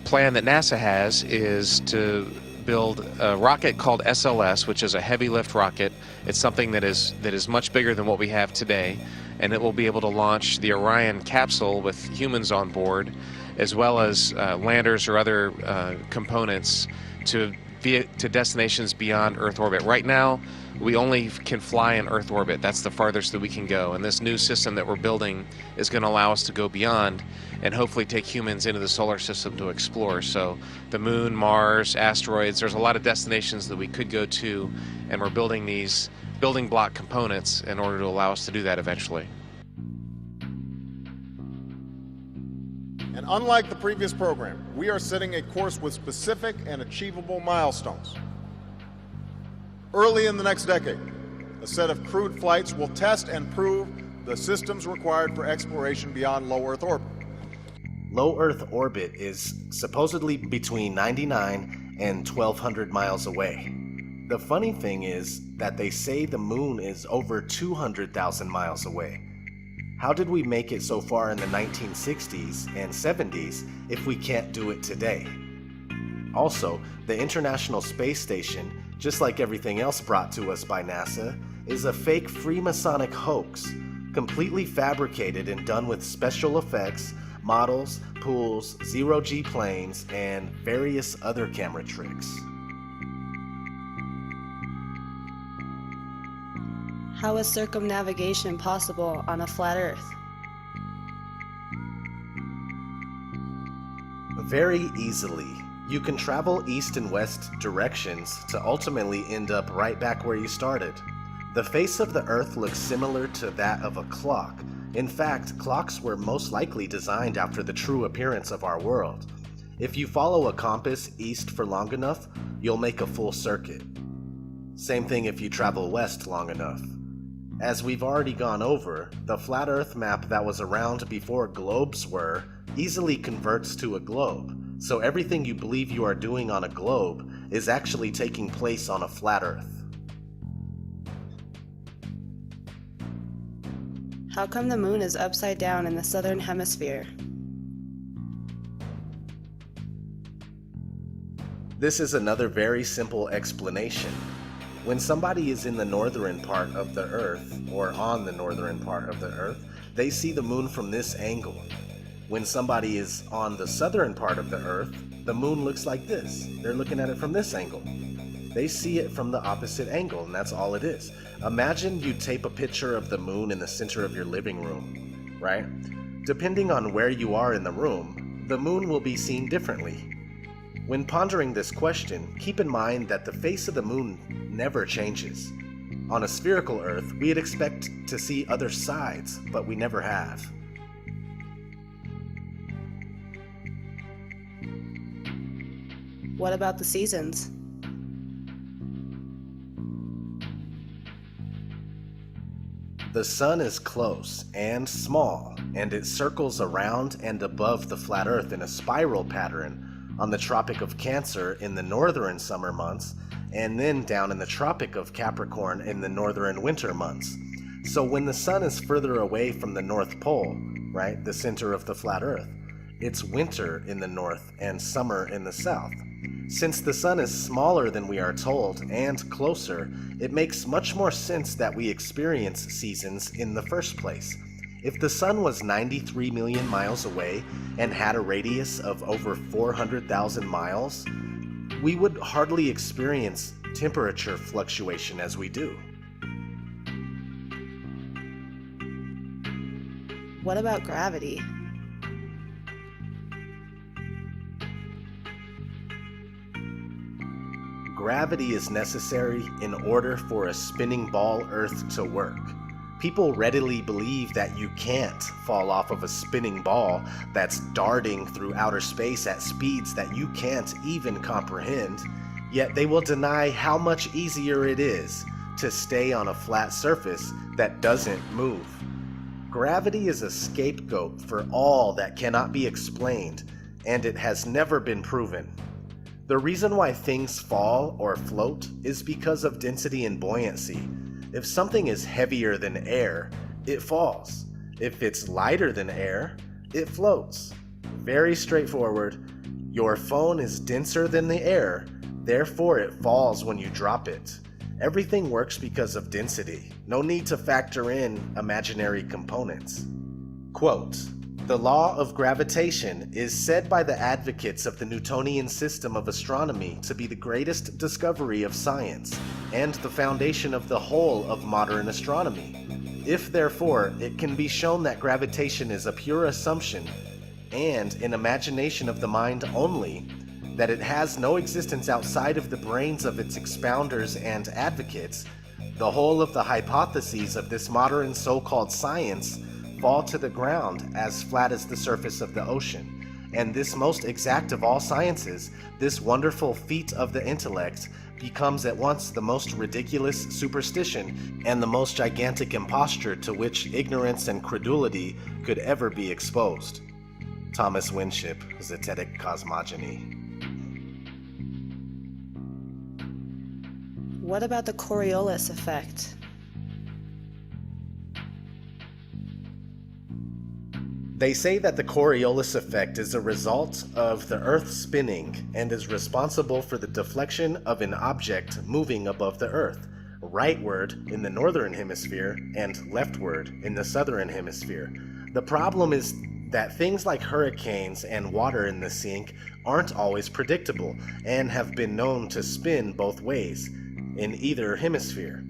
[SPEAKER 12] Plan that NASA has is to build a rocket called SLS, which is a heavy lift rocket. It's something that is much bigger than what we have today, and it will be able to launch the Orion capsule with humans on board, as well as landers or other components to destinations beyond Earth orbit. Right now, we only can fly in Earth orbit. That's the farthest that we can go. And this new system that we're building is going to allow us to go beyond and hopefully take humans into the solar system to explore. So the moon, Mars, asteroids, there's a lot of destinations that we could go to, and we're building these building block components in order to allow us to do that eventually.
[SPEAKER 18] And unlike the previous program, we are setting a course with specific and achievable milestones. Early in the next decade, a set of crewed flights will test and prove the systems required for exploration beyond low Earth orbit.
[SPEAKER 4] Low Earth orbit is supposedly between 99 and 1,200 miles away. The funny thing is that they say the moon is over 200,000 miles away. How did we make it so far in the 1960s and 70s if we can't do it today? Also, the International Space Station, just like everything else brought to us by NASA, is a fake Freemasonic hoax, completely fabricated and done with special effects, models, pools, zero-G planes, and various other camera tricks.
[SPEAKER 24] How is circumnavigation possible on a flat Earth?
[SPEAKER 4] Very easily. You can travel east and west directions to ultimately end up right back where you started. The face of the Earth looks similar to that of a clock. In fact, clocks were most likely designed after the true appearance of our world. If you follow a compass east for long enough, you'll make a full circuit. Same thing if you travel west long enough. As we've already gone over, the flat Earth map that was around before globes were easily converts to a globe, so everything you believe you are doing on a globe is actually taking place on a flat Earth.
[SPEAKER 24] How come the moon is upside down in the southern hemisphere?
[SPEAKER 4] This is another very simple explanation. When somebody is in the northern part of the Earth, or on the northern part of the Earth, they see the moon from this angle. When somebody is on the southern part of the Earth, the moon looks like this. They're looking at it from this angle. They see it from the opposite angle, and that's all it is. Imagine you tape a picture of the moon in the center of your living room, right? Depending on where you are in the room, the moon will be seen differently. When pondering this question, keep in mind that the face of the moon never changes. On a spherical Earth, we'd expect to see other sides, but we never have.
[SPEAKER 24] What about the seasons?
[SPEAKER 4] The sun is close and small, and it circles around and above the flat Earth in a spiral pattern on the Tropic of Cancer in the northern summer months, and then down in the Tropic of Capricorn in the northern winter months. So when the sun is further away from the North Pole, right, the center of the flat Earth, it's winter in the north and summer in the south. Since the sun is smaller than we are told and closer, it makes much more sense that we experience seasons in the first place. If the sun was 93 million miles away and had a radius of over 400,000 miles, we would hardly experience temperature fluctuation as we do.
[SPEAKER 24] What about gravity?
[SPEAKER 4] Gravity is necessary in order for a spinning ball Earth to work. People readily believe that you can't fall off of a spinning ball that's darting through outer space at speeds that you can't even comprehend, yet they will deny how much easier it is to stay on a flat surface that doesn't move. Gravity is a scapegoat for all that cannot be explained, and it has never been proven. The reason why things fall or float is because of density and buoyancy. If something is heavier than air, it falls. If it's lighter than air, it floats. Very straightforward. Your phone is denser than the air, therefore it falls when you drop it. Everything works because of density. No need to factor in imaginary components. Quote, "The law of gravitation is said by the advocates of the Newtonian system of astronomy to be the greatest discovery of science and the foundation of the whole of modern astronomy. If, therefore, it can be shown that gravitation is a pure assumption and an imagination of the mind only, that it has no existence outside of the brains of its expounders and advocates, the whole of the hypotheses of this modern so-called science fall to the ground as flat as the surface of the ocean. And this most exact of all sciences, this wonderful feat of the intellect, becomes at once the most ridiculous superstition and the most gigantic imposture to which ignorance and credulity could ever be exposed." Thomas Winship, Zetetic Cosmogony.
[SPEAKER 24] What about the Coriolis effect?
[SPEAKER 4] They say that the Coriolis effect is a result of the Earth spinning and is responsible for the deflection of an object moving above the Earth, rightward in the northern hemisphere and leftward in the southern hemisphere. The problem is that things like hurricanes and water in the sink aren't always predictable and have been known to spin both ways in either hemisphere.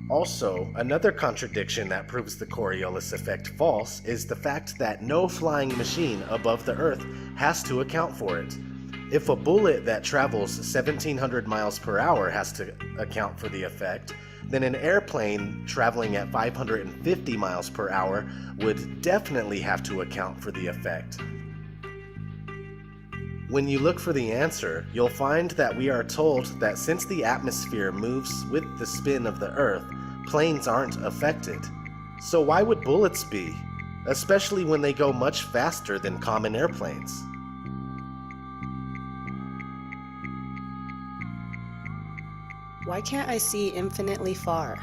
[SPEAKER 4] Also, another contradiction that proves the Coriolis effect false is the fact that no flying machine above the Earth has to account for it. If a bullet that travels 1,700 miles per hour has to account for the effect, then an airplane traveling at 550 miles per hour would definitely have to account for the effect. When you look for the answer, you'll find that we are told that since the atmosphere moves with the spin of the Earth, planes aren't affected. So why would bullets be? Especially when they go much faster than common airplanes.
[SPEAKER 24] Why can't I see infinitely far?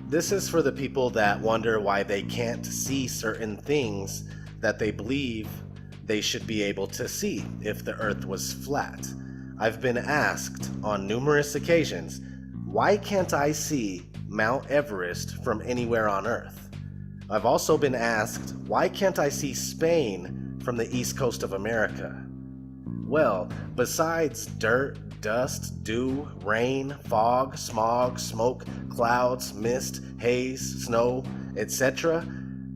[SPEAKER 4] This is for the people that wonder why they can't see certain things that they believe they should be able to see if the Earth was flat. I've been asked on numerous occasions, why can't I see Mount Everest from anywhere on Earth? I've also been asked, why can't I see Spain from the east coast of America? Well, besides dirt, dust, dew, rain, fog, smog, smoke, clouds, mist, haze, snow, etc.,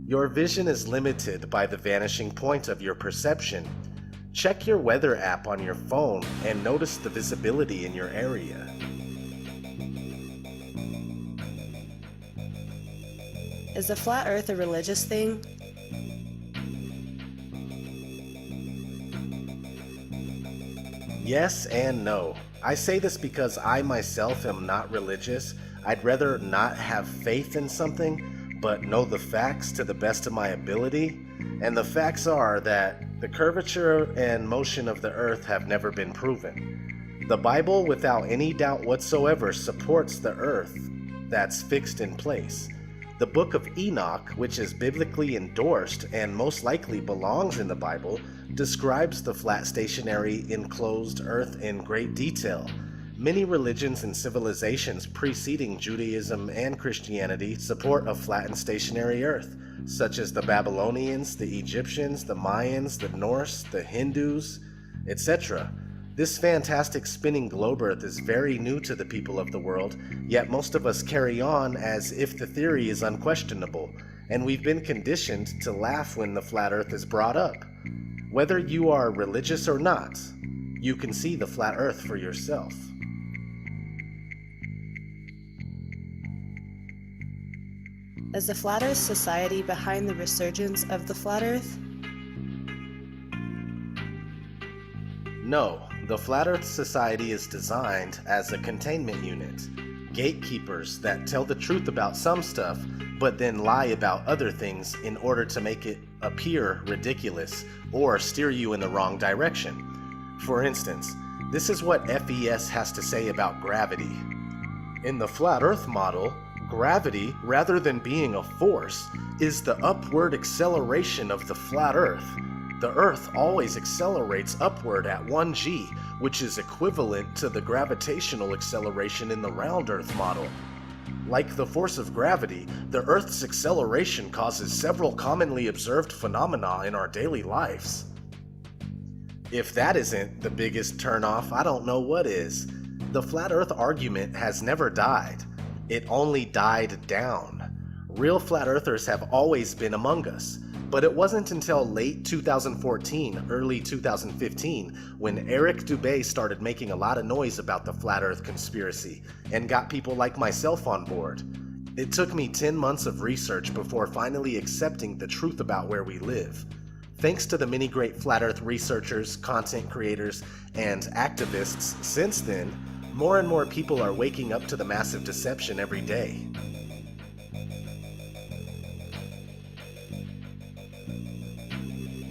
[SPEAKER 4] your vision is limited by the vanishing point of your perception. Check your weather app on your phone and notice the visibility in your area.
[SPEAKER 24] Is the flat earth a religious thing?
[SPEAKER 4] Yes and no. I say this because I myself am not religious. I'd rather not have faith in something, but know the facts to the best of my ability. And the facts are that the curvature and motion of the earth have never been proven. The Bible, without any doubt whatsoever, supports the earth that's fixed in place. The book of Enoch, which is biblically endorsed and most likely belongs in the Bible, describes the flat stationary enclosed earth in great detail. Many religions and civilizations preceding Judaism and Christianity support a flat and stationary earth, such as the Babylonians, the Egyptians, the Mayans, the Norse, the Hindus, etc. This fantastic spinning globe earth is very new to the people of the world, yet most of us carry on as if the theory is unquestionable, and we've been conditioned to laugh when the flat earth is brought up. Whether you are religious or not, you can see the flat earth for yourself.
[SPEAKER 24] Is the Flat Earth Society behind the resurgence of the flat earth?
[SPEAKER 4] No, the Flat Earth Society is designed as a containment unit. Gatekeepers that tell the truth about some stuff, but then lie about other things in order to make it appear ridiculous or steer you in the wrong direction. For instance, this is what FES has to say about gravity. In the Flat Earth model, gravity, rather than being a force, is the upward acceleration of the flat Earth. The Earth always accelerates upward at 1g, which is equivalent to the gravitational acceleration in the round Earth model. Like the force of gravity, the Earth's acceleration causes several commonly observed phenomena in our daily lives. If that isn't the biggest turnoff, I don't know what is. The flat Earth argument has never died. It only died down. Real flat earthers have always been among us, but it wasn't until late 2014, early 2015, when Eric Dubé started making a lot of noise about the flat earth conspiracy and got people like myself on board. It took me 10 months of research before finally accepting the truth about where we live. Thanks to the many great flat earth researchers, content creators, and activists since then, more and more people are waking up to the massive deception every day.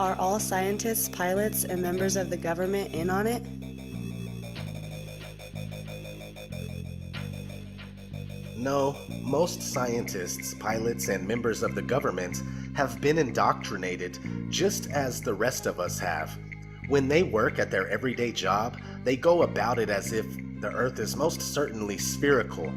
[SPEAKER 24] Are all scientists, pilots, and members of the government in on it?
[SPEAKER 4] No, most scientists, pilots, and members of the government have been indoctrinated just as the rest of us have. When they work at their everyday job, they go about it as if the Earth is most certainly spherical.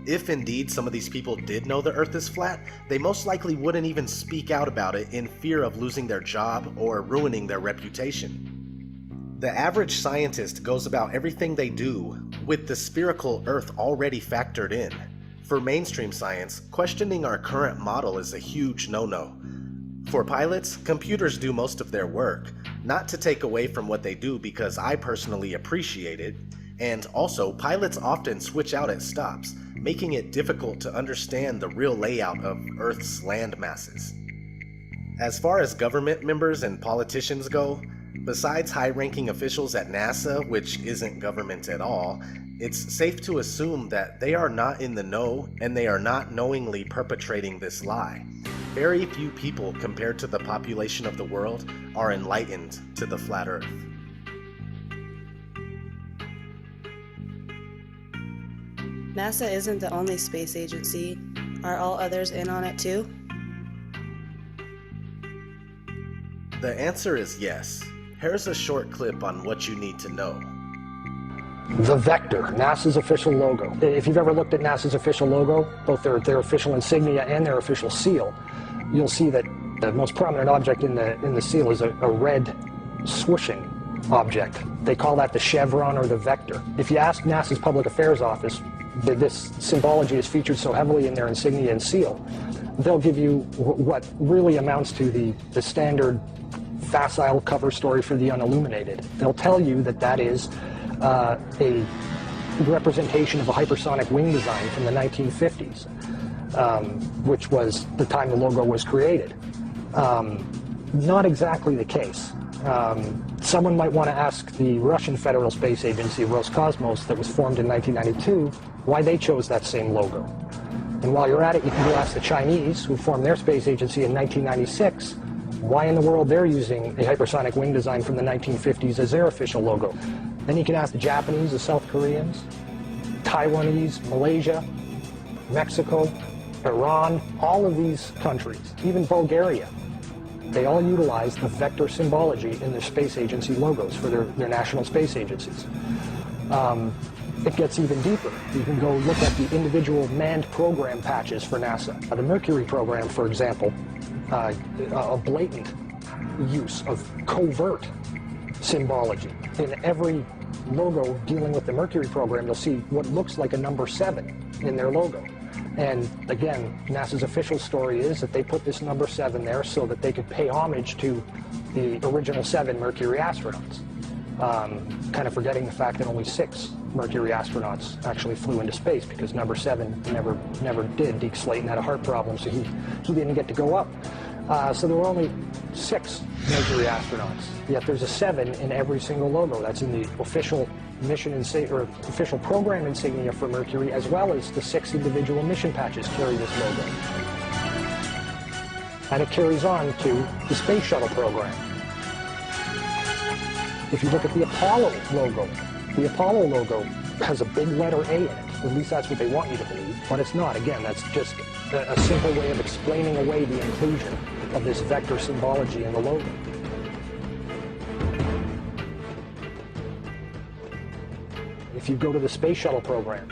[SPEAKER 4] If indeed some of these people did know the Earth is flat, they most likely wouldn't even speak out about it in fear of losing their job or ruining their reputation. The average scientist goes about everything they do with the spherical Earth already factored in. For mainstream science, questioning our current model is a huge no-no. For pilots, computers do most of their work, not to take away from what they do because I personally appreciate it, and also pilots often switch out at stops, making it difficult to understand the real layout of Earth's land masses. As far as government members and politicians go, besides high-ranking officials at NASA, which isn't government at all, it's safe to assume that they are not in the know and they are not knowingly perpetrating this lie. Very few people compared to the population of the world are enlightened to the flat Earth.
[SPEAKER 24] NASA isn't the only space agency. Are all others in on it too?
[SPEAKER 4] The answer is yes. Here's a short clip on what you need to know.
[SPEAKER 8] The Vector, NASA's official logo. If you've ever looked at NASA's official logo, both their official insignia and their official seal, you'll see that the most prominent object in the seal is a red swooshing object. They call that the chevron or the vector. If you ask NASA's Public Affairs Office, this symbology is featured so heavily in their insignia and seal, they'll give you what really amounts to the standard facile cover story for the unilluminated. They'll tell you that that is a representation of a hypersonic wing design from the 1950s, which was the time the logo was created. Not exactly the case. Someone might want to ask the Russian Federal Space Agency, Roscosmos, that was formed in 1992, why they chose that same logo. And while you're at it, you can go ask the Chinese, who formed their space agency in 1996, why in the world they're using a hypersonic wing design from the 1950s as their official logo. Then you can ask the Japanese, the South Koreans, Taiwanese, Malaysia, Mexico, Iran, all of these countries, even Bulgaria. They all utilize the vector symbology in their space agency logos for their national space agencies. It gets even deeper. You can go look at the individual manned program patches for NASA. The Mercury program, for example, a blatant use of covert symbology. In every logo dealing with the Mercury program, you'll see what looks like a number 7 in their logo. And again, NASA's official story is that they put this number 7 there so that they could pay homage to the original 7 Mercury astronauts. Kind of forgetting the fact that only 6 Mercury astronauts actually flew into space because number 7 never did. Deke Slayton had a heart problem, so he didn't get to go up. So there were only 6 Mercury astronauts, yet there's a 7 in every single logo. That's in the official mission or official program insignia for Mercury, as well as the 6 individual mission patches carry this logo. And it carries on to the Space Shuttle program. If you look at the Apollo logo has a big letter A in it. At least that's what they want you to believe, but it's not. Again, that's just a simple way of explaining away the inclusion of this vector symbology in the logo. If you go to the Space Shuttle program,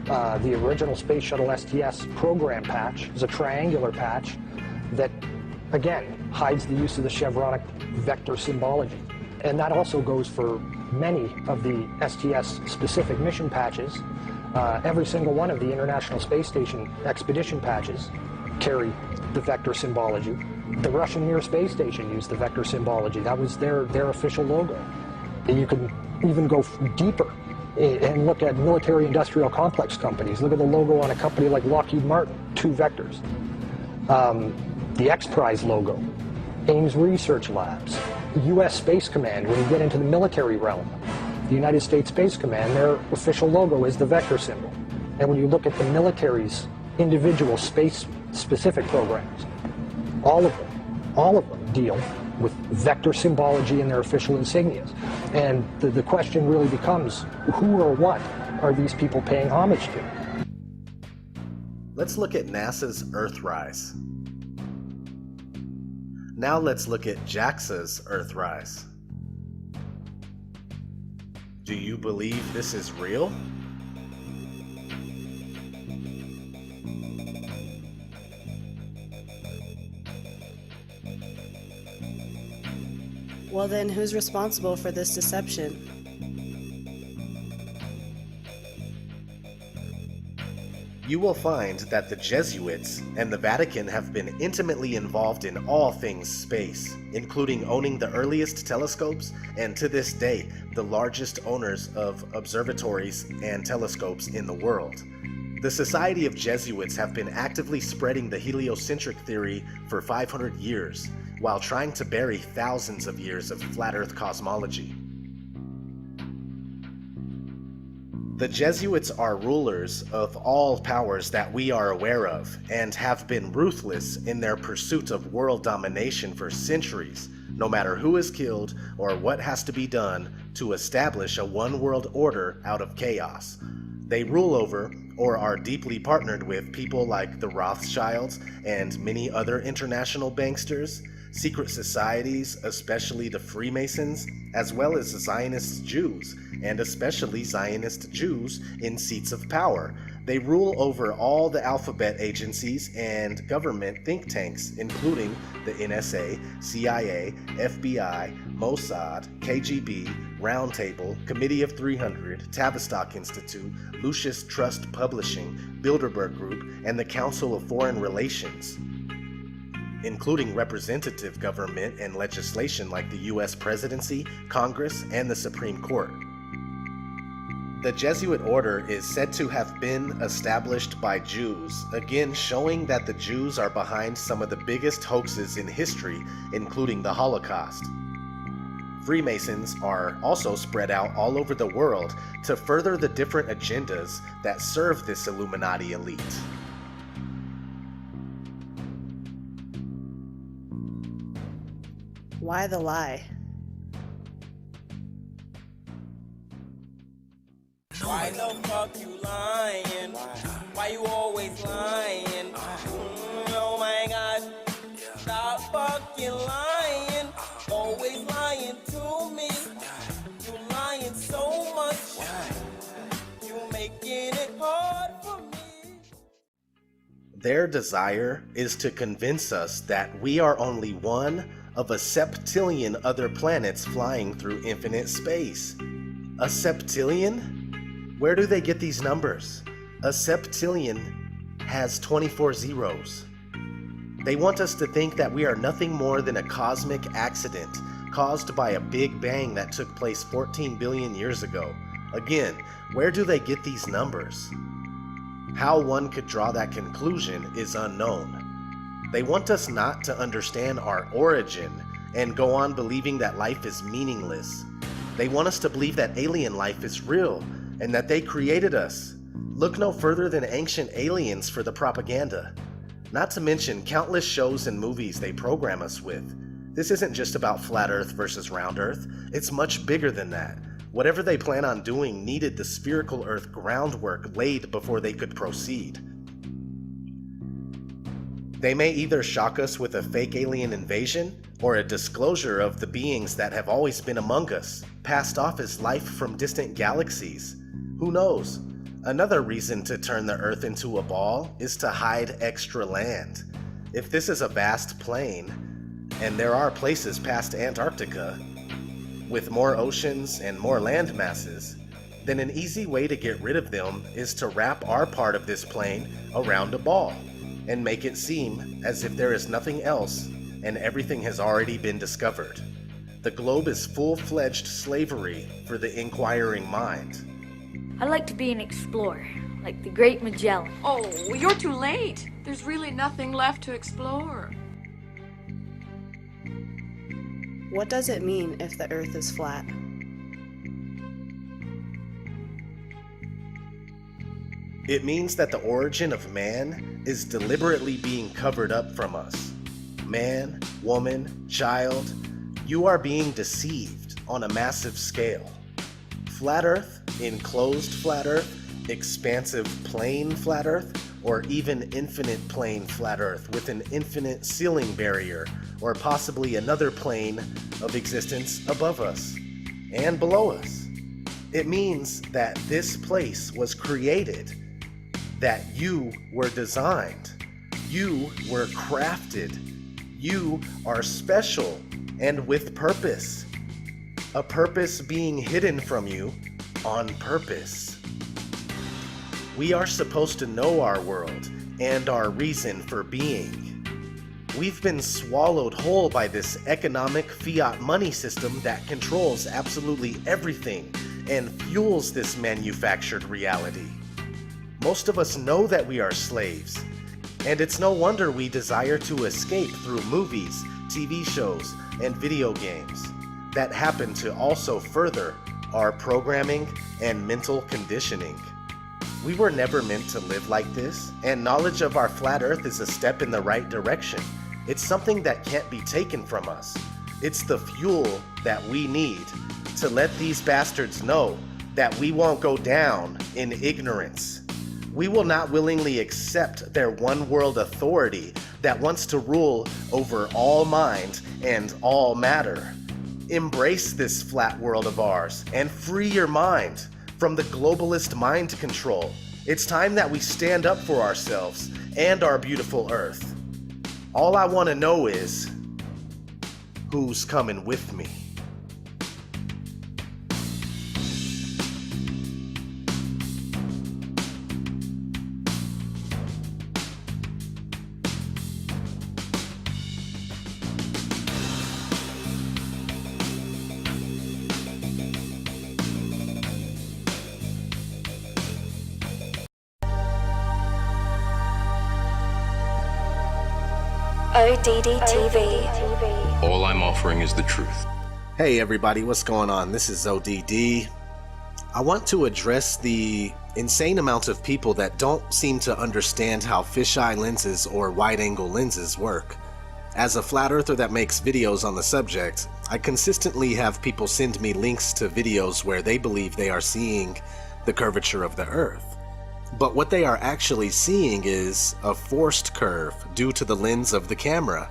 [SPEAKER 8] the original Space Shuttle STS program patch is a triangular patch that, again, hides the use of the chevronic vector symbology. And that also goes for many of the STS-specific mission patches. Every single one of the International Space Station expedition patches carry the vector symbology. The Russian Mir space station used the vector symbology. That was their official logo. And you can even go deeper and look at military-industrial complex companies. Look at the logo on a company like Lockheed Martin, 2 vectors. The X-Prize logo, Ames Research Labs, U.S. Space Command. When you get into the military realm, the United States Space Command, their official logo is the vector symbol. And when you look at the military's individual space-specific programs, all of them deal with vector symbology in their official insignias. And the question really becomes, who or what are these people paying homage to?
[SPEAKER 4] Let's look at NASA's Earthrise. Now let's look at JAXA's Earthrise. Do you believe this is real?
[SPEAKER 24] Well then, who's responsible for this deception?
[SPEAKER 4] You will find that the Jesuits and the Vatican have been intimately involved in all things space, including owning the earliest telescopes and, to this day, the largest owners of observatories and telescopes in the world. The Society of Jesuits have been actively spreading the heliocentric theory for 500 years, while trying to bury thousands of years of flat Earth cosmology. The Jesuits are rulers of all powers that we are aware of, and have been ruthless in their pursuit of world domination for centuries, no matter who is killed or what has to be done to establish a one-world order out of chaos. They rule over, or are deeply partnered with, people like the Rothschilds and many other international banksters, secret societies, especially the Freemasons, as well as Zionist Jews, and especially Zionist Jews in seats of power. They rule over all the alphabet agencies and government think tanks, including the NSA, CIA, FBI, Mossad, KGB, Roundtable, Committee of 300, Tavistock Institute, Lucius Trust Publishing, Bilderberg Group, and the Council of Foreign Relations, including representative government and legislation like the US Presidency, Congress, and the Supreme Court. The Jesuit order is said to have been established by Jews, again showing that the Jews are behind some of the biggest hoaxes in history, including the Holocaust. Freemasons are also spread out all over the world to further the different agendas that serve this Illuminati elite.
[SPEAKER 24] Why the lie?
[SPEAKER 13] Why the fuck you lying? Why you always lying? Oh my god. Stop fucking lying. Always lying to me. You lying so much. You making it hard for me.
[SPEAKER 4] Their desire is to convince us that we are only one of a septillion other planets flying through infinite space. A septillion? Where do they get these numbers? A septillion has 24 zeros. They want us to think that we are nothing more than a cosmic accident caused by a big bang that took place 14 billion years ago. Again, where do they get these numbers? How one could draw that conclusion is unknown. They want us not to understand our origin and go on believing that life is meaningless. They want us to believe that alien life is real and that they created us. Look no further than Ancient Aliens for the propaganda. Not to mention countless shows and movies they program us with. This isn't just about flat Earth versus round Earth, it's much bigger than that. Whatever they plan on doing needed the spherical Earth groundwork laid before they could proceed. They may either shock us with a fake alien invasion, or a disclosure of the beings that have always been among us, passed off as life from distant galaxies. Who knows? Another reason to turn the Earth into a ball is to hide extra land. If this is a vast plain, and there are places past Antarctica, with more oceans and more land masses, then an easy way to get rid of them is to wrap our part of this plain around a ball, and make it seem as if there is nothing else and everything has already been discovered. The globe is full-fledged slavery for the inquiring mind.
[SPEAKER 19] I'd like to be an explorer, like the great Magellan.
[SPEAKER 20] Oh, well, you're too late. There's really nothing left to explore.
[SPEAKER 24] What does it mean if the Earth is flat?
[SPEAKER 4] It means that the origin of man is deliberately being covered up from us. Man, woman, child, you are being deceived on a massive scale. Flat Earth, enclosed flat Earth, expansive plane flat Earth, or even infinite plane flat Earth with an infinite ceiling barrier, or possibly another plane of existence above us and below us. It means that this place was created, that you were designed, you were crafted, you are special and with purpose. A purpose being hidden from you on purpose. We are supposed to know our world and our reason for being. We've been swallowed whole by this economic fiat money system that controls absolutely everything and fuels this manufactured reality. Most of us know that we are slaves, and it's no wonder we desire to escape through movies, TV shows, and video games that happen to also further our programming and mental conditioning. We were never meant to live like this, and knowledge of our flat Earth is a step in the right direction. It's something that can't be taken from us. It's the fuel that we need to let these bastards know that we won't go down in ignorance. We will not willingly accept their one world authority that wants to rule over all mind and all matter. Embrace this flat world of ours and free your mind from the globalist mind control. It's time that we stand up for ourselves and our beautiful Earth. All I want to know is, who's coming with me?
[SPEAKER 14] ODD TV.
[SPEAKER 1] All I'm offering is the truth.
[SPEAKER 4] Hey everybody, what's going on? This is ODD. I want to address the insane amount of people that don't seem to understand how fisheye lenses or wide-angle lenses work. As a flat earther that makes videos on the subject, I consistently have people send me links to videos where they believe they are seeing the curvature of the Earth. But what they are actually seeing is a forced curve due to the lens of the camera.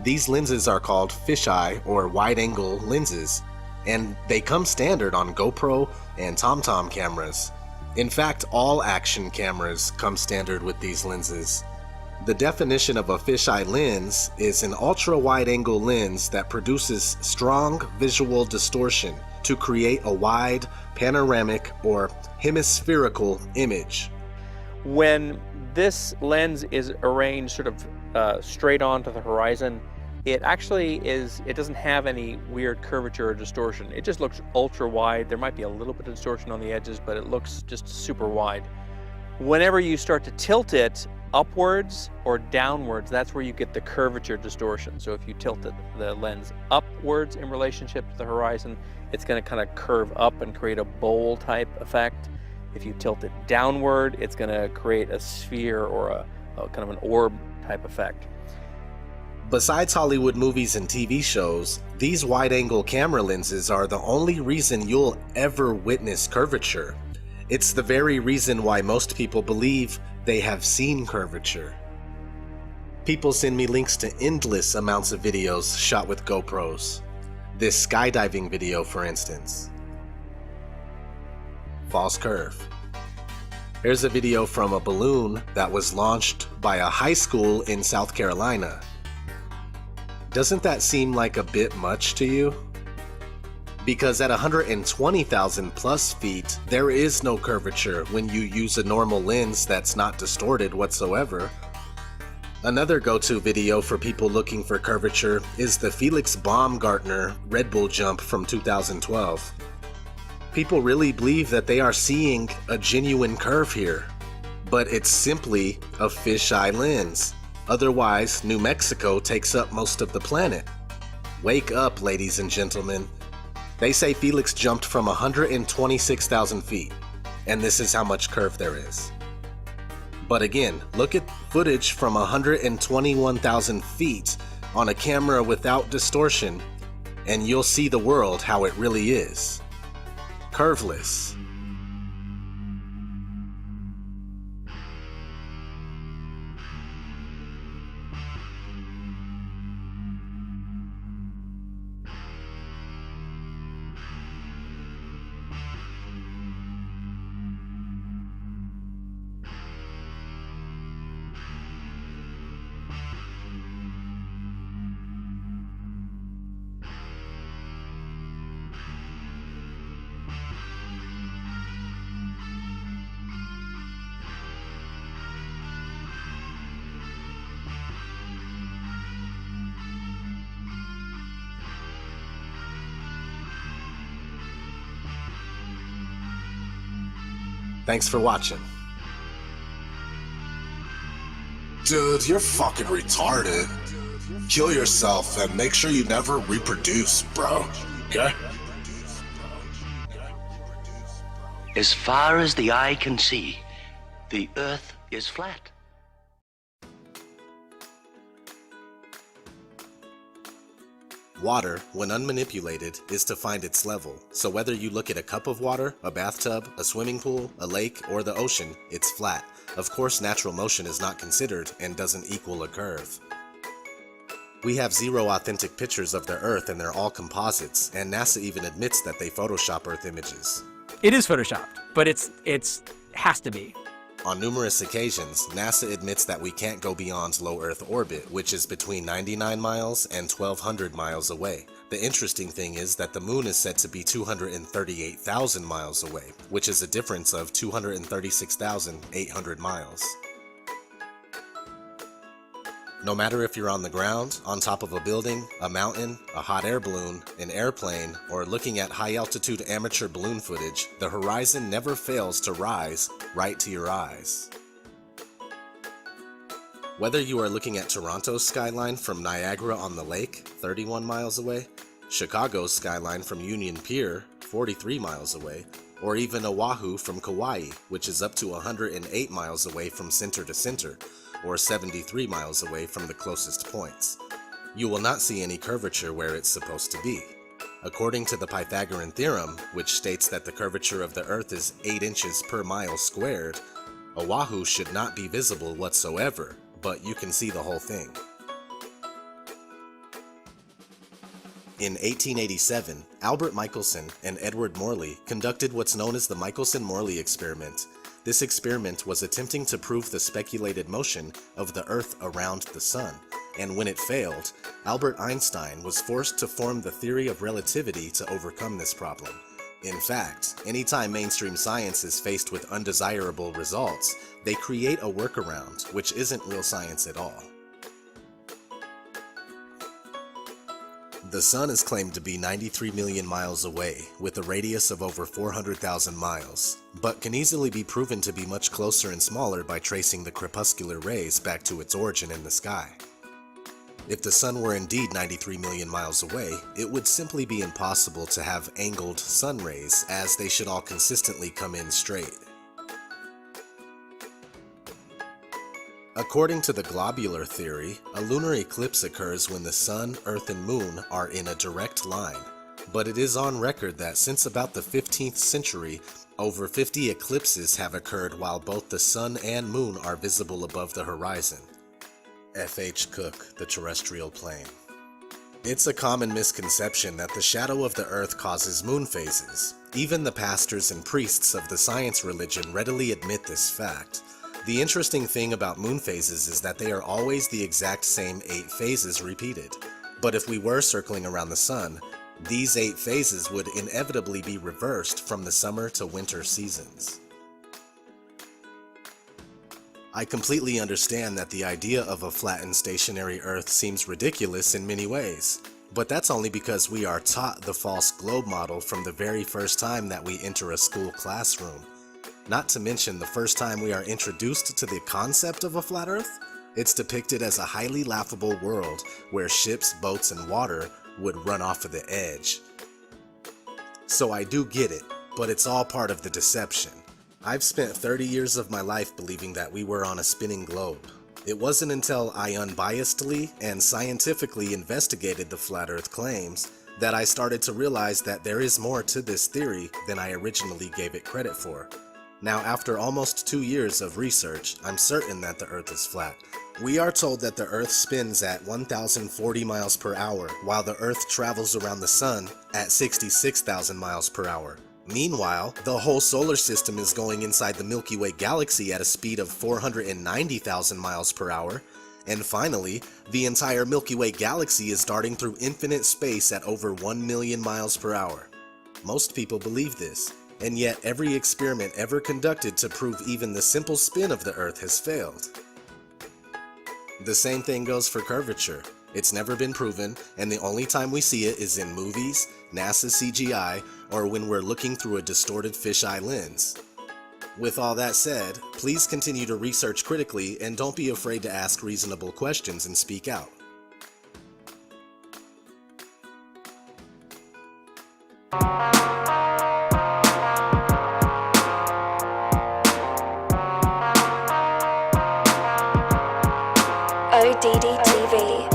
[SPEAKER 4] These lenses are called fisheye or wide-angle lenses, and they come standard on GoPro and TomTom cameras. In fact, all action cameras come standard with these lenses. The definition of a fisheye lens is an ultra-wide-angle lens that produces strong visual distortion to create a wide, panoramic, or hemispherical image.
[SPEAKER 16] When this lens is arranged sort of straight onto the horizon, it doesn't have any weird curvature or distortion. It just looks ultra wide. There might be a little bit of distortion on the edges, but it looks just super wide. Whenever you start to tilt it upwards or downwards, that's where you get the curvature distortion. So if you tilt the lens upwards in relationship to the horizon, it's going to kind of curve up and create a bowl type effect. If you tilt it downward, it's going to create a sphere or a kind of an orb type effect.
[SPEAKER 4] Besides Hollywood movies and TV shows, these wide-angle camera lenses are the only reason you'll ever witness curvature. It's the very reason why most people believe they have seen curvature. People send me links to endless amounts of videos shot with GoPros. This skydiving video, for instance. False curve. Here's a video from a balloon that was launched by a high school in South Carolina. Doesn't that seem like a bit much to you? Because at 120,000 plus feet, there is no curvature when you use a normal lens that's not distorted whatsoever. Another go-to video for people looking for curvature is the Felix Baumgartner Red Bull jump from 2012. People really believe that they are seeing a genuine curve here, but it's simply a fisheye lens. Otherwise, New Mexico takes up most of the planet. Wake up, ladies and gentlemen. They say Felix jumped from 126,000 feet, and this is how much curve there is. But again, look at footage from 121,000 feet on a camera without distortion, and you'll see the world how it really is. Curveless. Thanks for watching.
[SPEAKER 22] Dude, you're fucking retarded. kill yourself and make sure you never reproduce, bro. Okay?
[SPEAKER 2] As far as the eye can see, the Earth is flat.
[SPEAKER 4] Water, when unmanipulated, is to find its level, so whether you look at a cup of water, a bathtub, a swimming pool, a lake, or the ocean, it's flat. Of course, natural motion is not considered and doesn't equal a curve. We have 0 authentic pictures of the Earth and they're all composites, and NASA even admits that they Photoshop Earth images.
[SPEAKER 10] It is Photoshopped, but it's has to be.
[SPEAKER 4] On numerous occasions, NASA admits that we can't go beyond low Earth orbit, which is between 99 miles and 1,200 miles away. The interesting thing is that the moon is said to be 238,000 miles away, which is a difference of 236,800 miles. No matter if you're on the ground, on top of a building, a mountain, a hot air balloon, an airplane, or looking at high-altitude amateur balloon footage, the horizon never fails to rise right to your eyes. Whether you are looking at Toronto's skyline from Niagara-on-the-Lake, 31 miles away, Chicago's skyline from Union Pier, 43 miles away, or even Oahu from Kauai, which is up to 108 miles away from center to center, or 73 miles away from the closest points. You will not see any curvature where it's supposed to be. According to the Pythagorean theorem, which states that the curvature of the Earth is 8 inches per mile squared, Oahu should not be visible whatsoever, but you can see the whole thing. In 1887, Albert Michelson and Edward Morley conducted what's known as the Michelson-Morley experiment. This experiment was attempting to prove the speculated motion of the Earth around the Sun, and when it failed, Albert Einstein was forced to form the theory of relativity to overcome this problem. In fact, anytime mainstream science is faced with undesirable results, they create a workaround, which isn't real science at all. The Sun is claimed to be 93 million miles away, with a radius of over 400,000 miles, but can easily be proven to be much closer and smaller by tracing the crepuscular rays back to its origin in the sky. If the Sun were indeed 93 million miles away, it would simply be impossible to have angled sun rays, as they should all consistently come in straight. According to the globular theory, a lunar eclipse occurs when the Sun, Earth, and Moon are in a direct line. But it is on record that since about the 15th century, over 50 eclipses have occurred while both the Sun and Moon are visible above the horizon. F.H. Cook, The Terrestrial Plane. It's a common misconception that the shadow of the Earth causes moon phases. Even the pastors and priests of the science religion readily admit this fact. The interesting thing about moon phases is that they are always the exact same 8 phases repeated. But if we were circling around the Sun, these 8 phases would inevitably be reversed from the summer to winter seasons. I completely understand that the idea of a flattened stationary Earth seems ridiculous in many ways, but that's only because we are taught the false globe model from the very first time that we enter a school classroom. Not to mention the first time we are introduced to the concept of a flat Earth, it's depicted as a highly laughable world where ships, boats, and water would run off of the edge. So I do get it, but it's all part of the deception. I've spent 30 years of my life believing that we were on a spinning globe. It wasn't until I unbiasedly and scientifically investigated the flat Earth claims that I started to realize that there is more to this theory than I originally gave it credit for. Now, after almost 2 years of research, I'm certain that the Earth is flat. We are told that the Earth spins at 1,040 miles per hour, while the Earth travels around the Sun at 66,000 miles per hour. Meanwhile, the whole solar system is going inside the Milky Way galaxy at a speed of 490,000 miles per hour. And finally, the entire Milky Way galaxy is darting through infinite space at over 1 million miles per hour. Most people believe this. And yet every experiment ever conducted to prove even the simple spin of the Earth has failed. The same thing goes for curvature. It's never been proven, and the only time we see it is in movies, NASA CGI, or when we're looking through a distorted fisheye lens. With all that said, please continue to research critically and don't be afraid to ask reasonable questions and speak out.
[SPEAKER 14] ODD TV.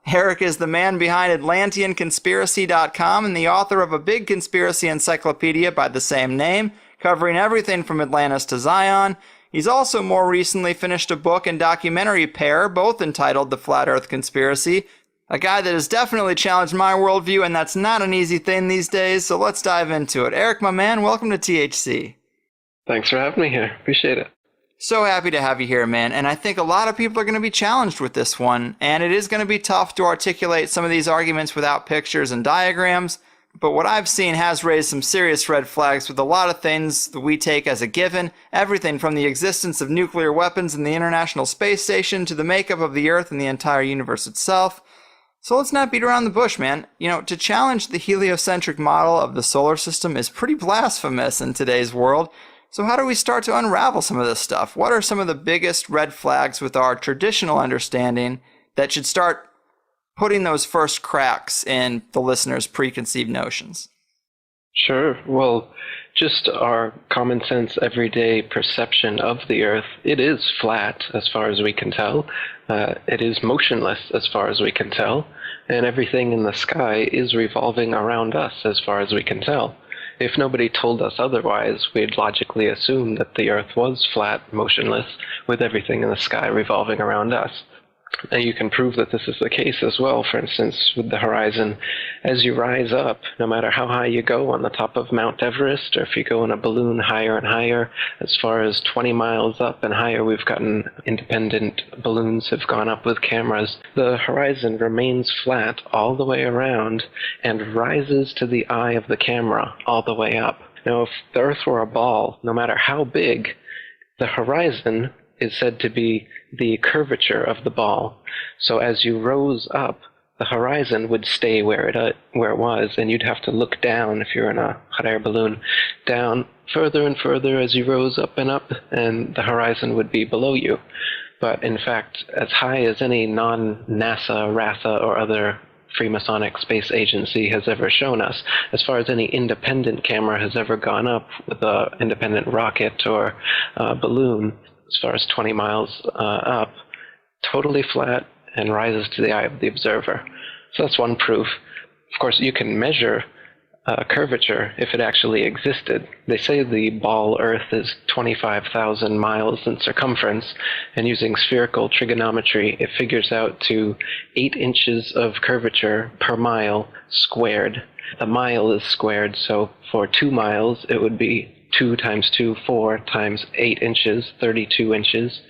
[SPEAKER 5] Eric is the man behind AtlanteanConspiracy.com and the author of a big conspiracy encyclopedia by the same name, covering everything from Atlantis to Zion. He's also more recently finished a book and documentary pair, both entitled The Flat Earth Conspiracy, a guy that has definitely challenged my worldview, and that's not an easy thing these days, so let's dive into it. Eric, my man, welcome to THC.
[SPEAKER 17] Thanks for having me here. Appreciate it.
[SPEAKER 5] So happy to have you here, man, and I think a lot of people are going to be challenged with this one, and it is going to be tough to articulate some of these arguments without pictures and diagrams, but what I've seen has raised some serious red flags with a lot of things that we take as a given, everything from the existence of nuclear weapons in the International Space Station to the makeup of the Earth and the entire universe itself. So let's not beat around the bush, man. You know, to challenge the heliocentric model of the solar system is pretty blasphemous in today's world. So how do we start to unravel some of this stuff? What are some of the biggest red flags with our traditional understanding that should start putting those first cracks in the listener's preconceived notions?
[SPEAKER 17] Sure. Well, just our common sense everyday perception of the Earth, it is flat as far as we can tell. It is motionless as far as we can tell. And everything in the sky is revolving around us as far as we can tell. If nobody told us otherwise, we'd logically assume that the Earth was flat, motionless, with everything in the sky revolving around us. And you can prove that this is the case as well, for instance, with the horizon. As you rise up, no matter how high you go on the top of Mount Everest, or if you go in a balloon higher and higher, as far as 20 miles up and higher, we've gotten independent balloons have gone up with cameras. The horizon remains flat all the way around and rises to the eye of the camera all the way up. Now, if the Earth were a ball, no matter how big, the horizon is said to be the curvature of the ball. So as you rose up, the horizon would stay where it was, and you'd have to look down if you're in a hot air balloon, down further and further as you rose up, and the horizon would be below you. But in fact, as high as any non-NASA, RASA, or other Freemasonic space agency has ever shown us, as far as any independent camera has ever gone up with an independent rocket or balloon, as far as 20 miles up, totally flat and rises to the eye of the observer. So that's one proof. Of course, you can measure curvature if it actually existed. They say the ball Earth is 25,000 miles in circumference, and using spherical trigonometry, it figures out to 8 inches of curvature per mile squared. The mile is squared, so for 2 miles, it would be 2 times 2, 4 times 8 inches, 32 inches.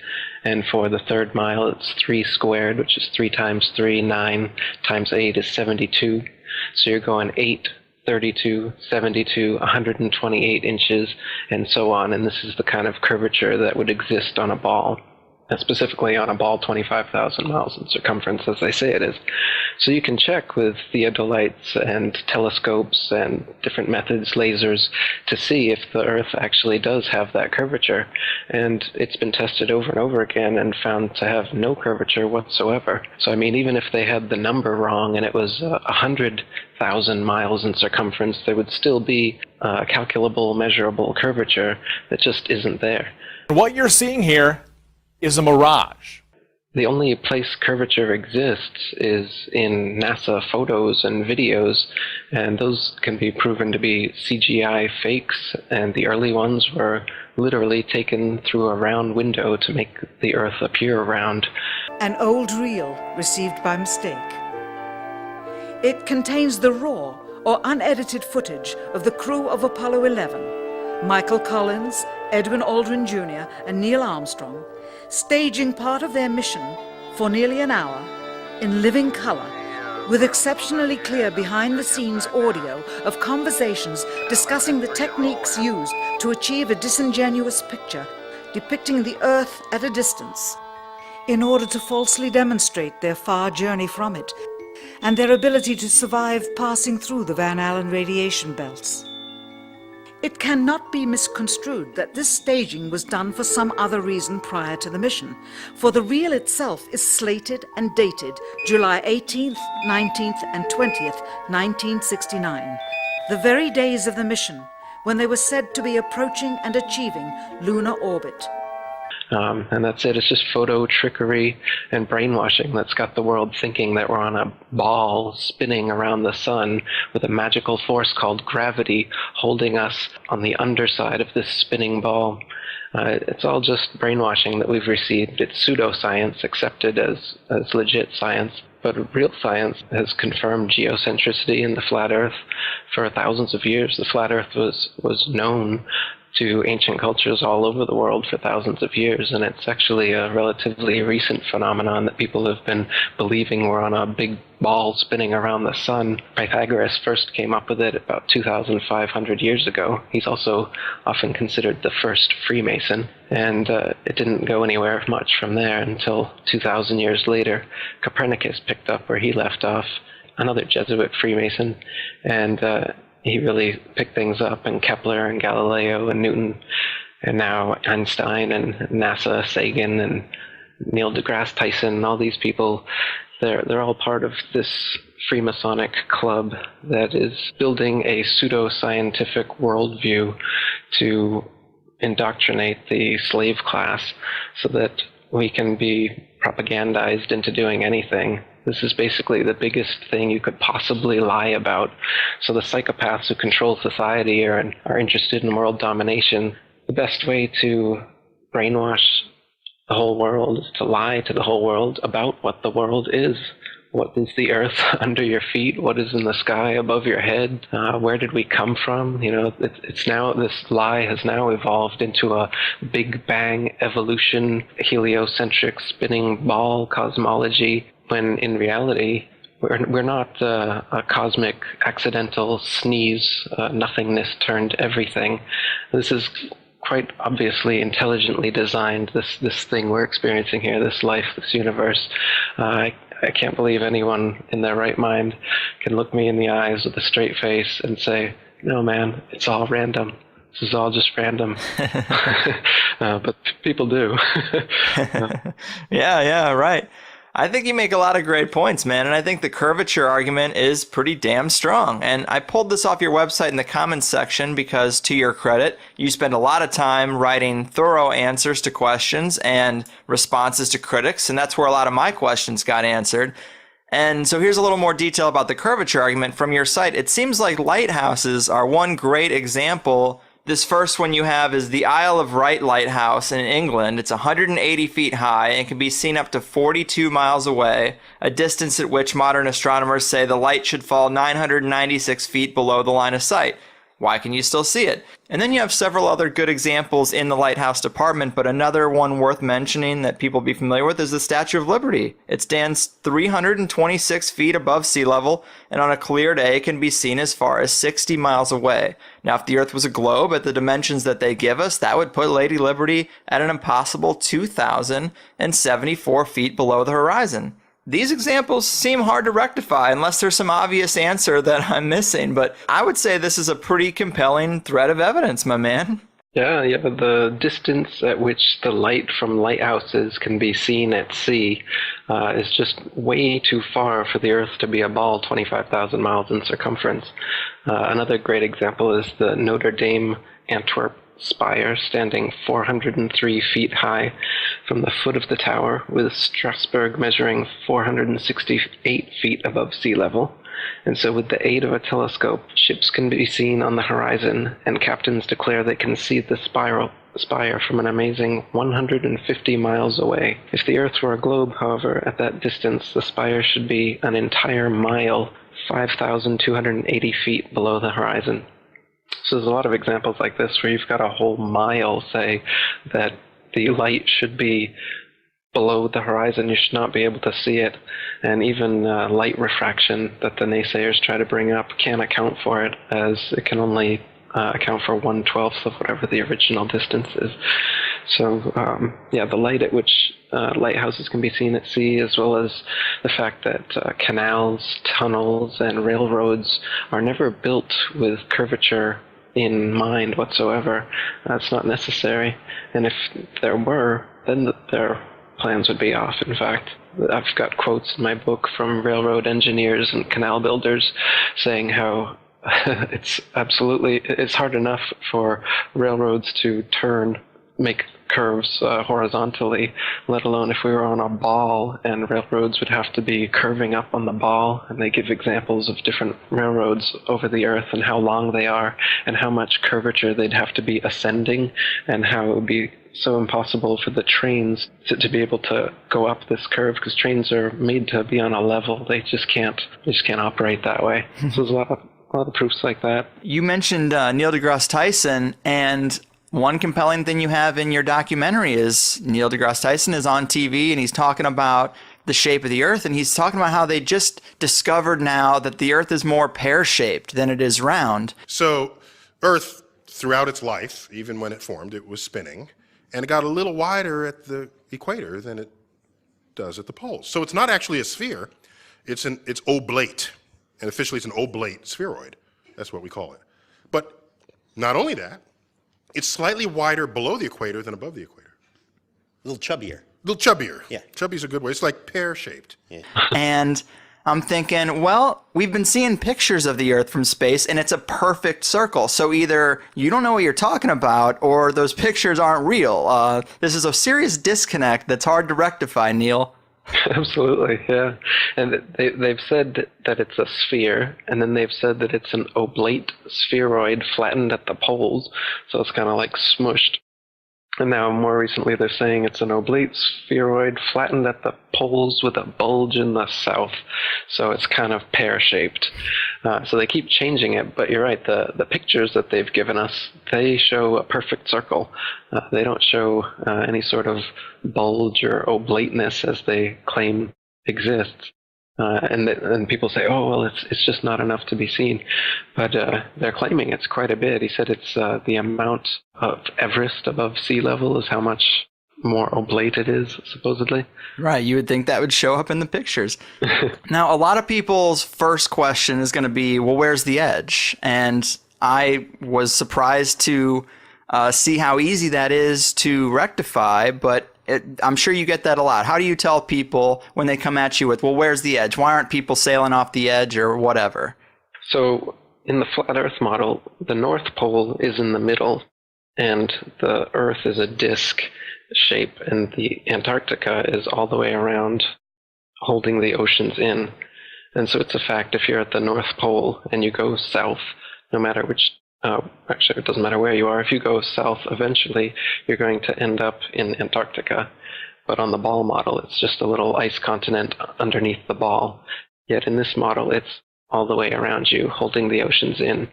[SPEAKER 17] And for the third mile, it's 3 squared, which is 3 times 3, 9 times 8 is 72. So you're going 8, 32, 72, 128 inches, and so on. And this is the kind of curvature that would exist on a ball. And specifically on a ball 25,000 miles in circumference, as they say it is. So you can check with theodolites and telescopes and different methods, lasers, to see if the Earth actually does have that curvature. And it's been tested over and over again and found to have no curvature whatsoever. So I mean, even if they had the number wrong and it was 100,000 miles in circumference, there would still be a calculable, measurable curvature that just isn't there.
[SPEAKER 21] What you're seeing here is a mirage.
[SPEAKER 17] The only place curvature exists is in NASA photos and videos, and those can be proven to be CGI fakes, and the early ones were literally taken through a round window to make the Earth appear round.
[SPEAKER 23] An old reel received by mistake. It contains the raw or unedited footage of the crew of Apollo 11, Michael Collins, Edwin Aldrin Jr., and Neil Armstrong, staging part of their mission for nearly an hour in living color, with exceptionally clear behind-the-scenes audio of conversations discussing the techniques used to achieve a disingenuous picture depicting the Earth at a distance. in order to falsely demonstrate their far journey from it and their ability to survive passing through the Van Allen radiation belts. It cannot be misconstrued that this staging was done for some other reason prior to the mission, for the reel itself is slated and dated July 18th, 19th, and 20th, 1969, the very days of the mission when they were said to be approaching and achieving lunar orbit.
[SPEAKER 17] And that's it. It's just photo trickery and brainwashing that's got the world thinking that we're on a ball spinning around the sun with a magical force called gravity holding us on the underside of this spinning ball. It's all just brainwashing that we've received. It's pseudoscience accepted as legit science. But real science has confirmed geocentricity in the flat Earth for thousands of years. The flat Earth was known to ancient cultures all over the world for thousands of years, and it's actually a relatively recent phenomenon that people have been believing we're on a big ball spinning around the sun. Pythagoras first came up with it about 2,500 years ago. He's also often considered the first Freemason, and it didn't go anywhere much from there until 2,000 years later. Copernicus picked up where he left off, another Jesuit Freemason, and he really picked things up, and Kepler and Galileo and Newton, and now Einstein and NASA, Sagan and Neil deGrasse Tyson, all these people, they're all part of this Freemasonic club that is building a pseudo-scientific worldview to indoctrinate the slave class so that we can be propagandized into doing anything. This is basically the biggest thing you could possibly lie about. So the psychopaths who control society are interested in world domination. The best way to brainwash the whole world is to lie to the whole world about what the world is. What is the earth under your feet? What is in the sky above your head? Where did we come from? You know, it's now, this lie has now evolved into a Big Bang evolution, heliocentric spinning ball cosmology, when in reality, we're not a cosmic accidental sneeze, nothingness turned everything. This is quite obviously intelligently designed, this thing we're experiencing here, this life, this universe. I can't believe anyone in their right mind can look me in the eyes with a straight face and say, no man, it's all random. This is all just random. But people do.
[SPEAKER 5] Yeah, right. I think you make a lot of great points, man, and I think the curvature argument is pretty damn strong. And I pulled this off your website in the comments section because, to your credit, you spend a lot of time writing thorough answers to questions and responses to critics, and that's where a lot of my questions got answered. And so here's a little more detail about the curvature argument from your site. It seems like lighthouses are one great example. This first one you have is the Isle of Wight Lighthouse in England. It's 180 feet high and can be seen up to 42 miles away, a distance at which modern astronomers say the light should fall 996 feet below the line of sight. Why can you still see it? And then you have several other good examples in the lighthouse department, but another one worth mentioning that people be familiar with is the Statue of Liberty. It stands 326 feet above sea level, and on a clear day can be seen as far as 60 miles away. Now, if the Earth was a globe at the dimensions that they give us, that would put Lady Liberty at an impossible 2,074 feet below the horizon. These examples seem hard to rectify unless there's some obvious answer that I'm missing, but I would say this is a pretty compelling thread of evidence, my man.
[SPEAKER 17] Yeah, the distance at which the light from lighthouses can be seen at sea is just way too far for the Earth to be a ball 25,000 miles in circumference. Another great example is the Notre Dame Antwerp spire, standing 403 feet high from the foot of the tower, with Strasbourg measuring 468 feet above sea level. And so with the aid of a telescope, ships can be seen on the horizon, and captains declare they can see the spire from an amazing 150 miles away. If the Earth were a globe, however, at that distance, the spire should be an entire mile, 5,280 feet below the horizon. So there's a lot of examples like this where you've got a whole mile, say, that the light should be below the horizon. You should not be able to see it. And even light refraction that the naysayers try to bring up can't account for it, as it can only account for 1/12 of whatever the original distance is. So, yeah, the light at which lighthouses can be seen at sea, as well as the fact that canals, tunnels, and railroads are never built with curvature in mind whatsoever. That's not necessary. And if there were, then their plans would be off, in fact. I've got quotes in my book from railroad engineers and canal builders saying how it's hard enough for railroads to make curves horizontally, let alone if we were on a ball and railroads would have to be curving up on the ball. And they give examples of different railroads over the earth and how long they are and how much curvature they'd have to be ascending, and how it would be so impossible for the trains to be able to go up this curve, because trains are made to be on a level. They just can't operate that way. So there's a lot of proofs like that.
[SPEAKER 5] You mentioned Neil deGrasse Tyson, and one compelling thing you have in your documentary is Neil deGrasse Tyson is on TV and he's talking about the shape of the Earth, and he's talking about how they just discovered now that the Earth is more pear-shaped than it is round.
[SPEAKER 3] So Earth, throughout its life, even when it formed, it was spinning, and it got a little wider at the equator than it does at the poles. So it's not actually a sphere, it's oblate, and officially it's an oblate spheroid. That's what we call it. But not only that, it's slightly wider below the equator than above the equator.
[SPEAKER 7] A little chubbier.
[SPEAKER 3] A little chubbier.
[SPEAKER 7] Yeah.
[SPEAKER 3] Chubby's a good way. It's like pear-shaped.
[SPEAKER 7] Yeah.
[SPEAKER 5] And I'm thinking, well, we've been seeing pictures of the Earth from space, and it's a perfect circle. So either you don't know what you're talking about, or those pictures aren't real. This is a serious disconnect that's hard to rectify, Neil.
[SPEAKER 17] Absolutely, yeah. And they've said that it's a sphere, and then they've said that it's an oblate spheroid flattened at the poles, so it's kind of like smushed. And now more recently they're saying it's an oblate spheroid flattened at the poles with a bulge in the south, so it's kind of pear-shaped. So they keep changing it, but you're right, the pictures that they've given us, they show a perfect circle. They don't show any sort of bulge or oblateness as they claim exists. And people say, oh, well, it's just not enough to be seen. But they're claiming it's quite a bit. He said it's the amount of Everest above sea level is how much more oblate it is, supposedly.
[SPEAKER 5] Right, you would think that would show up in the pictures. Now, a lot of people's first question is going to be, well, where's the edge? And I was surprised to see how easy that is to rectify, but I'm sure you get that a lot. How do you tell people when they come at you with, well, where's the edge? Why aren't people sailing off the edge or whatever?
[SPEAKER 17] So in the flat Earth model, the North Pole is in the middle, and the Earth is a disk shape, and the Antarctica is all the way around, holding the oceans in. And so it's a fact, if you're at the North Pole and you go south, no matter which actually, it doesn't matter where you are. If you go south, eventually you're going to end up in Antarctica. But on the ball model, it's just a little ice continent underneath the ball. Yet in this model, it's all the way around you, holding the oceans in.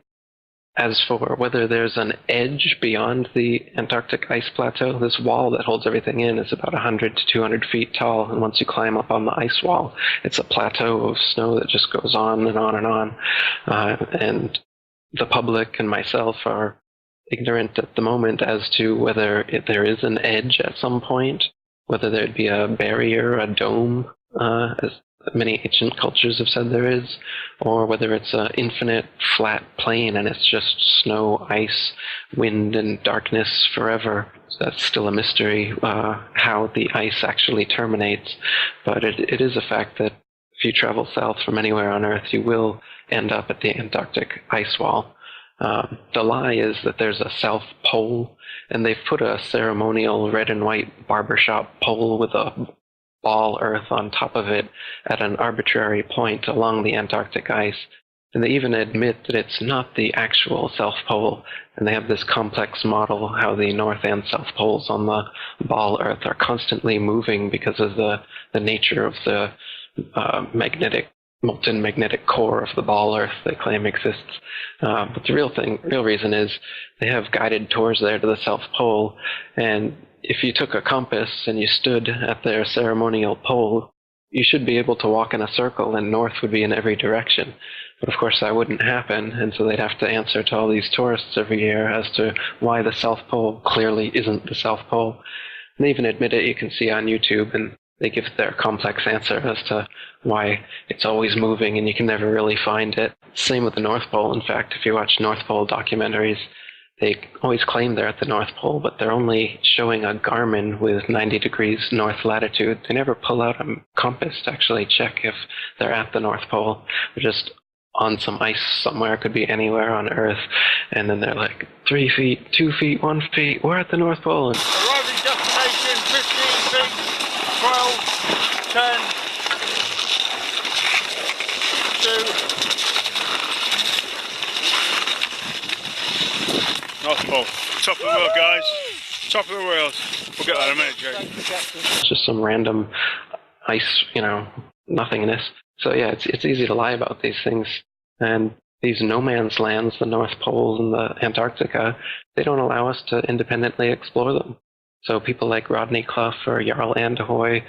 [SPEAKER 17] As for whether there's an edge beyond the Antarctic ice plateau, this wall that holds everything in is about 100 to 200 feet tall. And once you climb up on the ice wall, it's a plateau of snow that just goes on and on and on. And the public and myself are ignorant at the moment as to whether there is an edge at some point, whether there'd be a barrier, a dome, as many ancient cultures have said there is, or whether it's an infinite flat plain and it's just snow, ice, wind, and darkness forever. So that's still a mystery, how the ice actually terminates. But it is a fact that if you travel south from anywhere on Earth, you will end up at the Antarctic ice wall. The lie is that there's a South Pole, and they've put a ceremonial red and white barbershop pole with a ball Earth on top of it at an arbitrary point along the Antarctic ice. And they even admit that it's not the actual South Pole, and they have this complex model how the North and South Poles on the ball Earth are constantly moving because of the nature of the molten magnetic core of the ball Earth they claim exists. But the real reason is they have guided tours there to the South Pole, and if you took a compass and you stood at their ceremonial pole, you should be able to walk in a circle and north would be in every direction. But of course that wouldn't happen, and so they'd have to answer to all these tourists every year as to why the South Pole clearly isn't the South Pole. And they even admit it. You can see on YouTube, and they give their complex answer as to why it's always moving and you can never really find it. Same with the North Pole. In fact, if you watch North Pole documentaries, they always claim they're at the North Pole, but they're only showing a Garmin with 90 degrees north latitude. They never pull out a compass to actually check if they're at the North Pole. They're just on some ice somewhere, could be anywhere on Earth, and then they're like 3 feet, 2 feet, 1 feet, we're at the North Pole. And
[SPEAKER 6] arriving destination 15 feet, 12, 10, 2. North Pole. Top of the world, guys. Top of the world. We'll get that in a minute, Jake.
[SPEAKER 17] It's just some random ice, nothingness. So yeah, it's easy to lie about these things. And these no man's lands, the North Pole and the Antarctica, they don't allow us to independently explore them. So people like Rodney Clough or Jarl Anderhoy,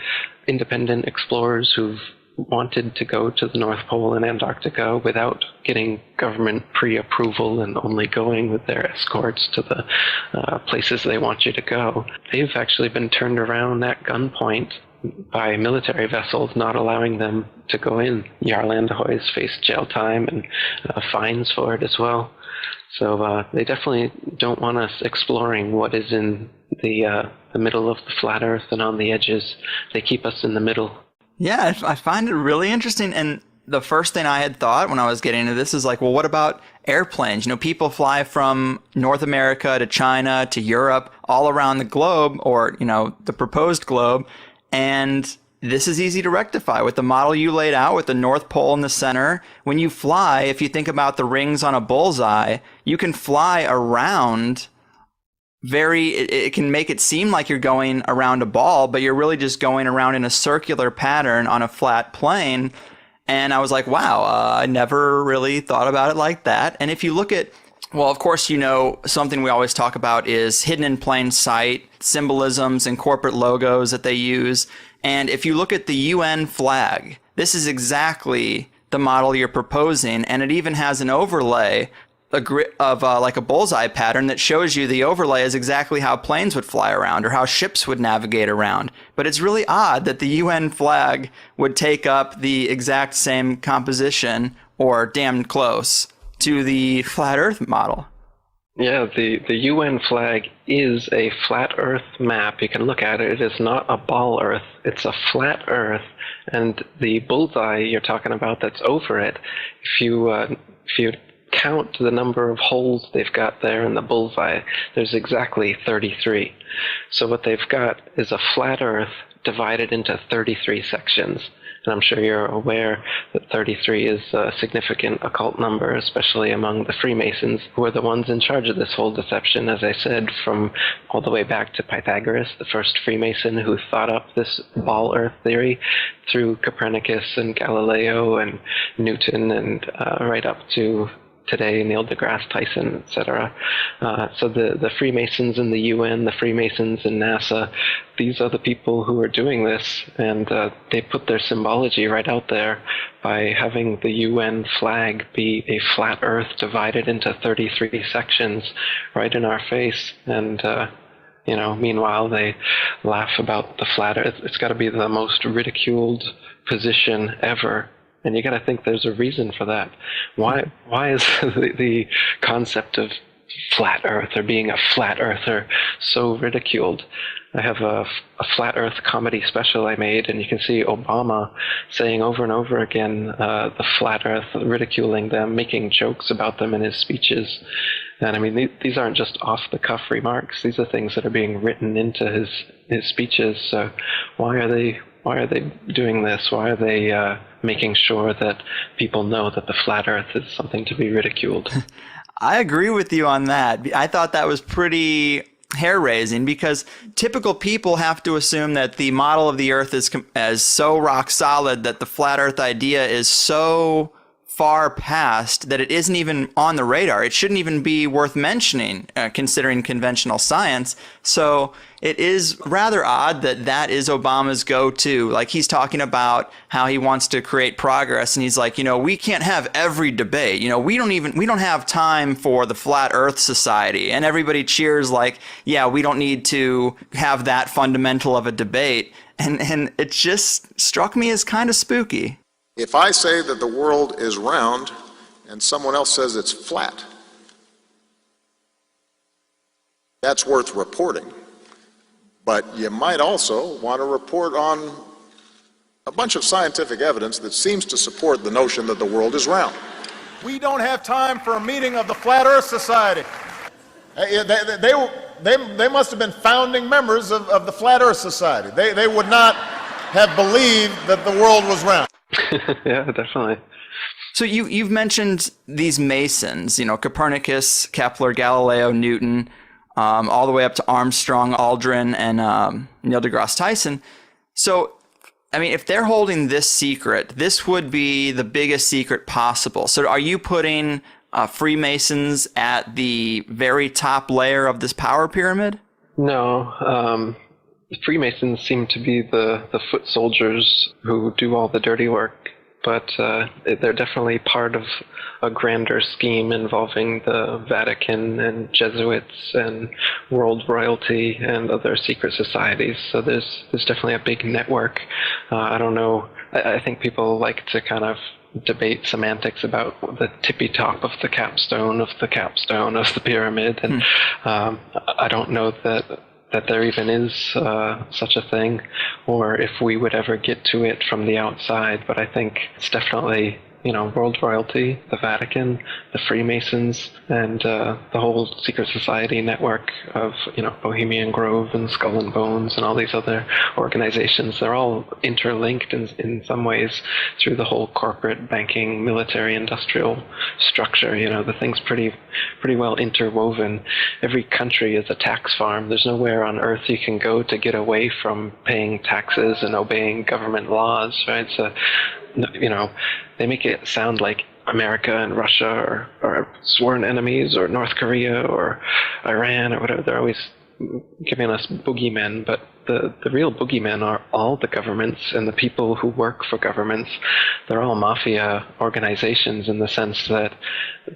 [SPEAKER 17] independent explorers who've wanted to go to the North Pole and Antarctica without getting government pre-approval and only going with their escorts to the places they want you to go, they've actually been turned around at gunpoint by military vessels, not allowing them to go in. Jarl Anderhoy's faced jail time and fines for it as well. So they definitely don't want us exploring what is in the middle of the flat Earth and on the edges. They keep us in the middle.
[SPEAKER 5] Yeah, I find it really interesting. And the first thing I had thought when I was getting into this is like, well, what about airplanes? People fly from North America to China to Europe, all around the globe, or, the proposed globe. And this is easy to rectify with the model you laid out with the North Pole in the center. When you fly, if you think about the rings on a bullseye, you can fly around it can make it seem like you're going around a ball, but you're really just going around in a circular pattern on a flat plane. And I was like, wow, I never really thought about it like that. And if you look at, well, of course, something we always talk about is hidden in plain sight, symbolisms and corporate logos that they use. And if you look at the UN flag, this is exactly the model you're proposing. And it even has an overlay of like a bullseye pattern that shows you the overlay is exactly how planes would fly around or how ships would navigate around. But it's really odd that the UN flag would take up the exact same composition or damn close to the flat Earth model.
[SPEAKER 17] Yeah, the UN flag is a flat Earth map. You can look at it. It is not a ball Earth. It's a flat Earth. And the bullseye you're talking about that's over it, if you count the number of holes they've got there in the bullseye, there's exactly 33. So what they've got is a flat Earth divided into 33 sections. And I'm sure you're aware that 33 is a significant occult number, especially among the Freemasons, who are the ones in charge of this whole deception, as I said, from all the way back to Pythagoras, the first Freemason who thought up this ball Earth theory, through Copernicus and Galileo and Newton and right up to today, Neil deGrasse Tyson, etc. So the Freemasons in the UN, the Freemasons in NASA, these are the people who are doing this, and they put their symbology right out there by having the UN flag be a flat Earth divided into 33 sections right in our face. And meanwhile they laugh about the flat Earth. It's got to be the most ridiculed position ever. And you got to think there's a reason for that. Why is the concept of flat Earth or being a flat earther so ridiculed? I have a flat Earth comedy special I made, and you can see Obama saying over and over again the flat Earth, ridiculing them, making jokes about them in his speeches. And I mean, these aren't just off-the-cuff remarks. These are things that are being written into his speeches. So why are they doing this? Why are they making sure that people know that the flat Earth is something to be ridiculed?
[SPEAKER 5] I agree with you on that. I thought that was pretty hair-raising because typical people have to assume that the model of the Earth is so rock solid that the flat Earth idea is so far past that it isn't even on the radar. It shouldn't even be worth mentioning, considering conventional science. So it is rather odd that that is Obama's go-to. Like, he's talking about how he wants to create progress, and he's like, we can't have every debate. We don't have time for the Flat Earth Society. And everybody cheers like, yeah, we don't need to have that fundamental of a debate. And it just struck me as kind of spooky.
[SPEAKER 18] If I say that the world is round and someone else says it's flat, that's worth reporting. But you might also want to report on a bunch of scientific evidence that seems to support the notion that the world is round.
[SPEAKER 9] We don't have time for a meeting of the Flat Earth Society. They must have been founding members of the Flat Earth Society. They would not have believed that the world was round.
[SPEAKER 17] Yeah, definitely.
[SPEAKER 5] So you've mentioned these Masons, Copernicus, Kepler, Galileo, Newton, all the way up to Armstrong, Aldrin, and Neil deGrasse Tyson. So, I mean, if they're holding this secret, this would be the biggest secret possible. So are you putting Freemasons at the very top layer of this power pyramid?
[SPEAKER 17] No. The Freemasons seem to be the foot soldiers who do all the dirty work, but they're definitely part of a grander scheme involving the Vatican and Jesuits and world royalty and other secret societies. So there's definitely a big network. I don't know. I think people like to kind of debate semantics about the tippy top of the capstone of the pyramid, and I don't know that there even is such a thing, or if we would ever get to it from the outside. But I think it's definitely, world royalty, the Vatican, the Freemasons, and the whole secret society network of, Bohemian Grove and Skull and Bones and all these other organizations. They're all interlinked in some ways through the whole corporate, banking, military, industrial structure. The thing's pretty well interwoven. Every country is a tax farm. There's nowhere on earth you can go to get away from paying taxes and obeying government laws, right? So, they make it sound like America and Russia are sworn enemies, or North Korea or Iran or whatever. They're always giving us boogeymen, but the real boogeymen are all the governments and the people who work for governments. They're all mafia organizations in the sense that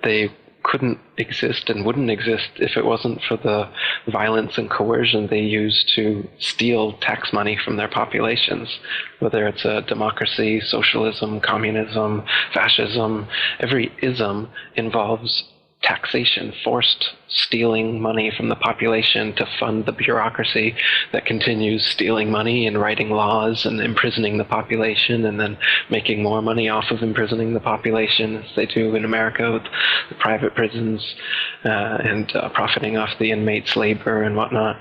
[SPEAKER 17] they couldn't exist and wouldn't exist if it wasn't for the violence and coercion they use to steal tax money from their populations. Whether it's a democracy, socialism, communism, fascism, every ism involves taxation, forced stealing money from the population to fund the bureaucracy that continues stealing money and writing laws and imprisoning the population, and then making more money off of imprisoning the population, as they do in America with the private prisons, and profiting off the inmates' labor and whatnot.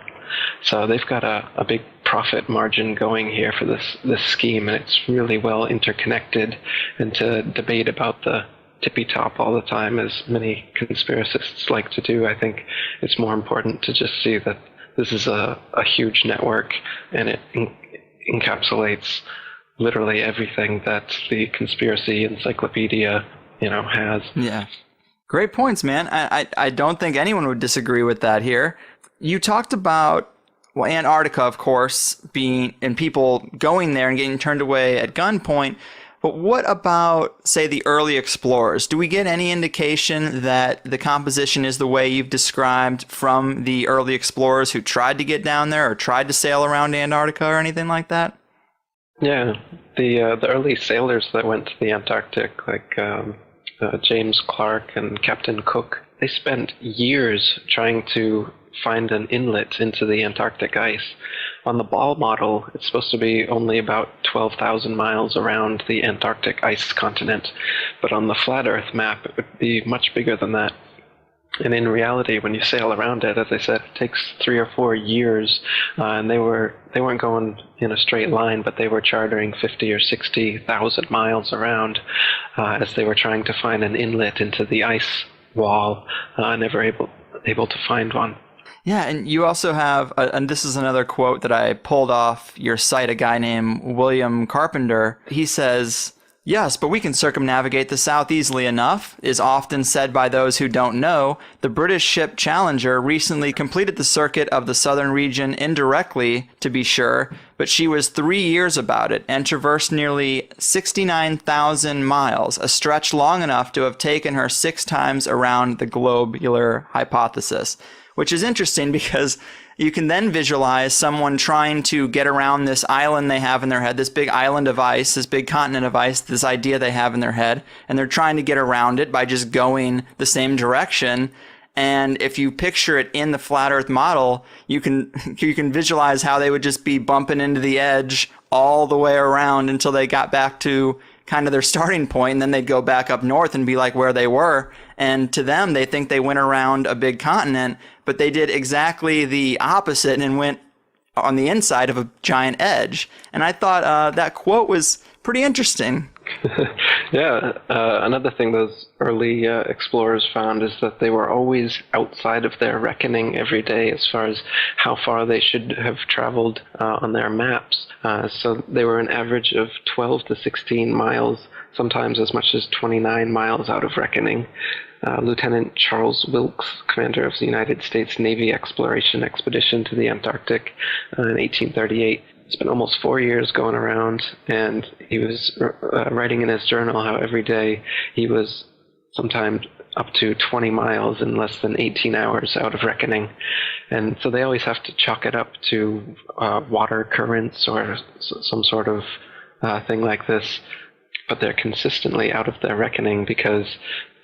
[SPEAKER 17] So they've got a big profit margin going here for this scheme, and it's really well interconnected. And to debate about the tippy top all the time, as many conspiracists like to do, I think it's more important to just see that this is a huge network, and it encapsulates literally everything that the conspiracy encyclopedia, has.
[SPEAKER 5] Yeah. Great points, man. I don't think anyone would disagree with that here. You talked about Antarctica, of course, being, and people going there and getting turned away at gunpoint. But what about, say, the early explorers? Do we get any indication that the composition is the way you've described from the early explorers who tried to get down there or tried to sail around Antarctica or anything like that?
[SPEAKER 17] Yeah, the early sailors that went to the Antarctic, like James Clark and Captain Cook, they spent years trying to find an inlet into the Antarctic ice. On the Ball model, it's supposed to be only about 12,000 miles around the Antarctic ice continent, but on the flat Earth map, it would be much bigger than that. And in reality, when you sail around it, as I said, it takes 3 or 4 years, and they weren't going in a straight line, but they were chartering 50 or 60,000 miles around as they were trying to find an inlet into the ice wall, never able to find one.
[SPEAKER 5] Yeah, and you also have, and this is another quote that I pulled off your site, a guy named William Carpenter. He says, Yes, but we can circumnavigate the South easily enough, is often said by those who don't know. The British ship Challenger recently completed the circuit of the southern region indirectly, to be sure, but she was 3 years about it and traversed nearly 69,000 miles, a stretch long enough to have taken her 6 times around the globular hypothesis, which is interesting because you can then visualize someone trying to get around this island they have in their head, this big island of ice, this big continent of ice, this idea they have in their head, and they're trying to get around it by just going the same direction. And if you picture it in the flat Earth model, you can visualize how they would just be bumping into the edge all the way around until they got back to kind of their starting point, and then they'd go back up north and be like where they were. And to them, they think they went around a big continent, but they did exactly the opposite and went on the inside of a giant edge. And I thought that quote was pretty interesting.
[SPEAKER 17] Yeah, another thing those early explorers found is that they were always outside of their reckoning every day as far as how far they should have traveled on their maps. So they were an average of 12 to 16 miles, sometimes as much as 29 miles out of reckoning. Lieutenant Charles Wilkes, commander of the United States Navy exploration expedition to the Antarctic in 1838, spent almost 4 years going around, and he was writing in his journal how every day he was sometimes up to 20 miles in less than 18 hours out of reckoning. And so they always have to chalk it up to water currents or some sort of thing like this, but they're consistently out of their reckoning because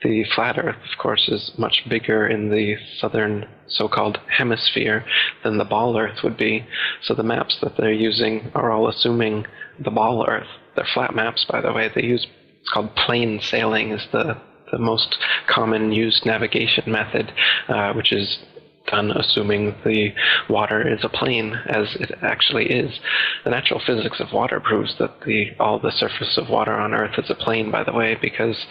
[SPEAKER 17] the flat Earth, of course, is much bigger in the southern so-called hemisphere than the ball Earth would be. So the maps that they're using are all assuming the ball Earth. They're flat maps, by the way. They use, it's called plain sailing, is the most common used navigation method, which is done assuming the water is a plane, as it actually is. The natural physics of water proves that all the surface of water on Earth is a plane, by the way, because,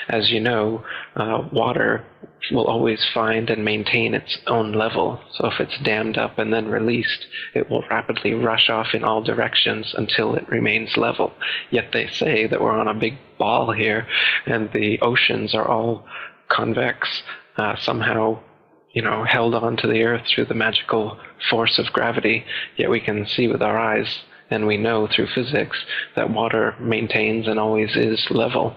[SPEAKER 17] as you know, water will always find and maintain its own level. So if it's dammed up and then released, it will rapidly rush off in all directions until it remains level. Yet they say that we're on a big ball here, and the oceans are all convex, somehow held on to the Earth through the magical force of gravity, yet we can see with our eyes, and we know through physics, that water maintains and always is level.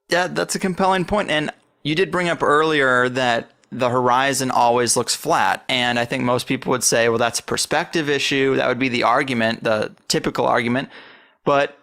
[SPEAKER 5] Yeah, that's a compelling point. And you did bring up earlier that the horizon always looks flat, and I think most people would say, well, that's a perspective issue. That would be the argument, the typical argument. But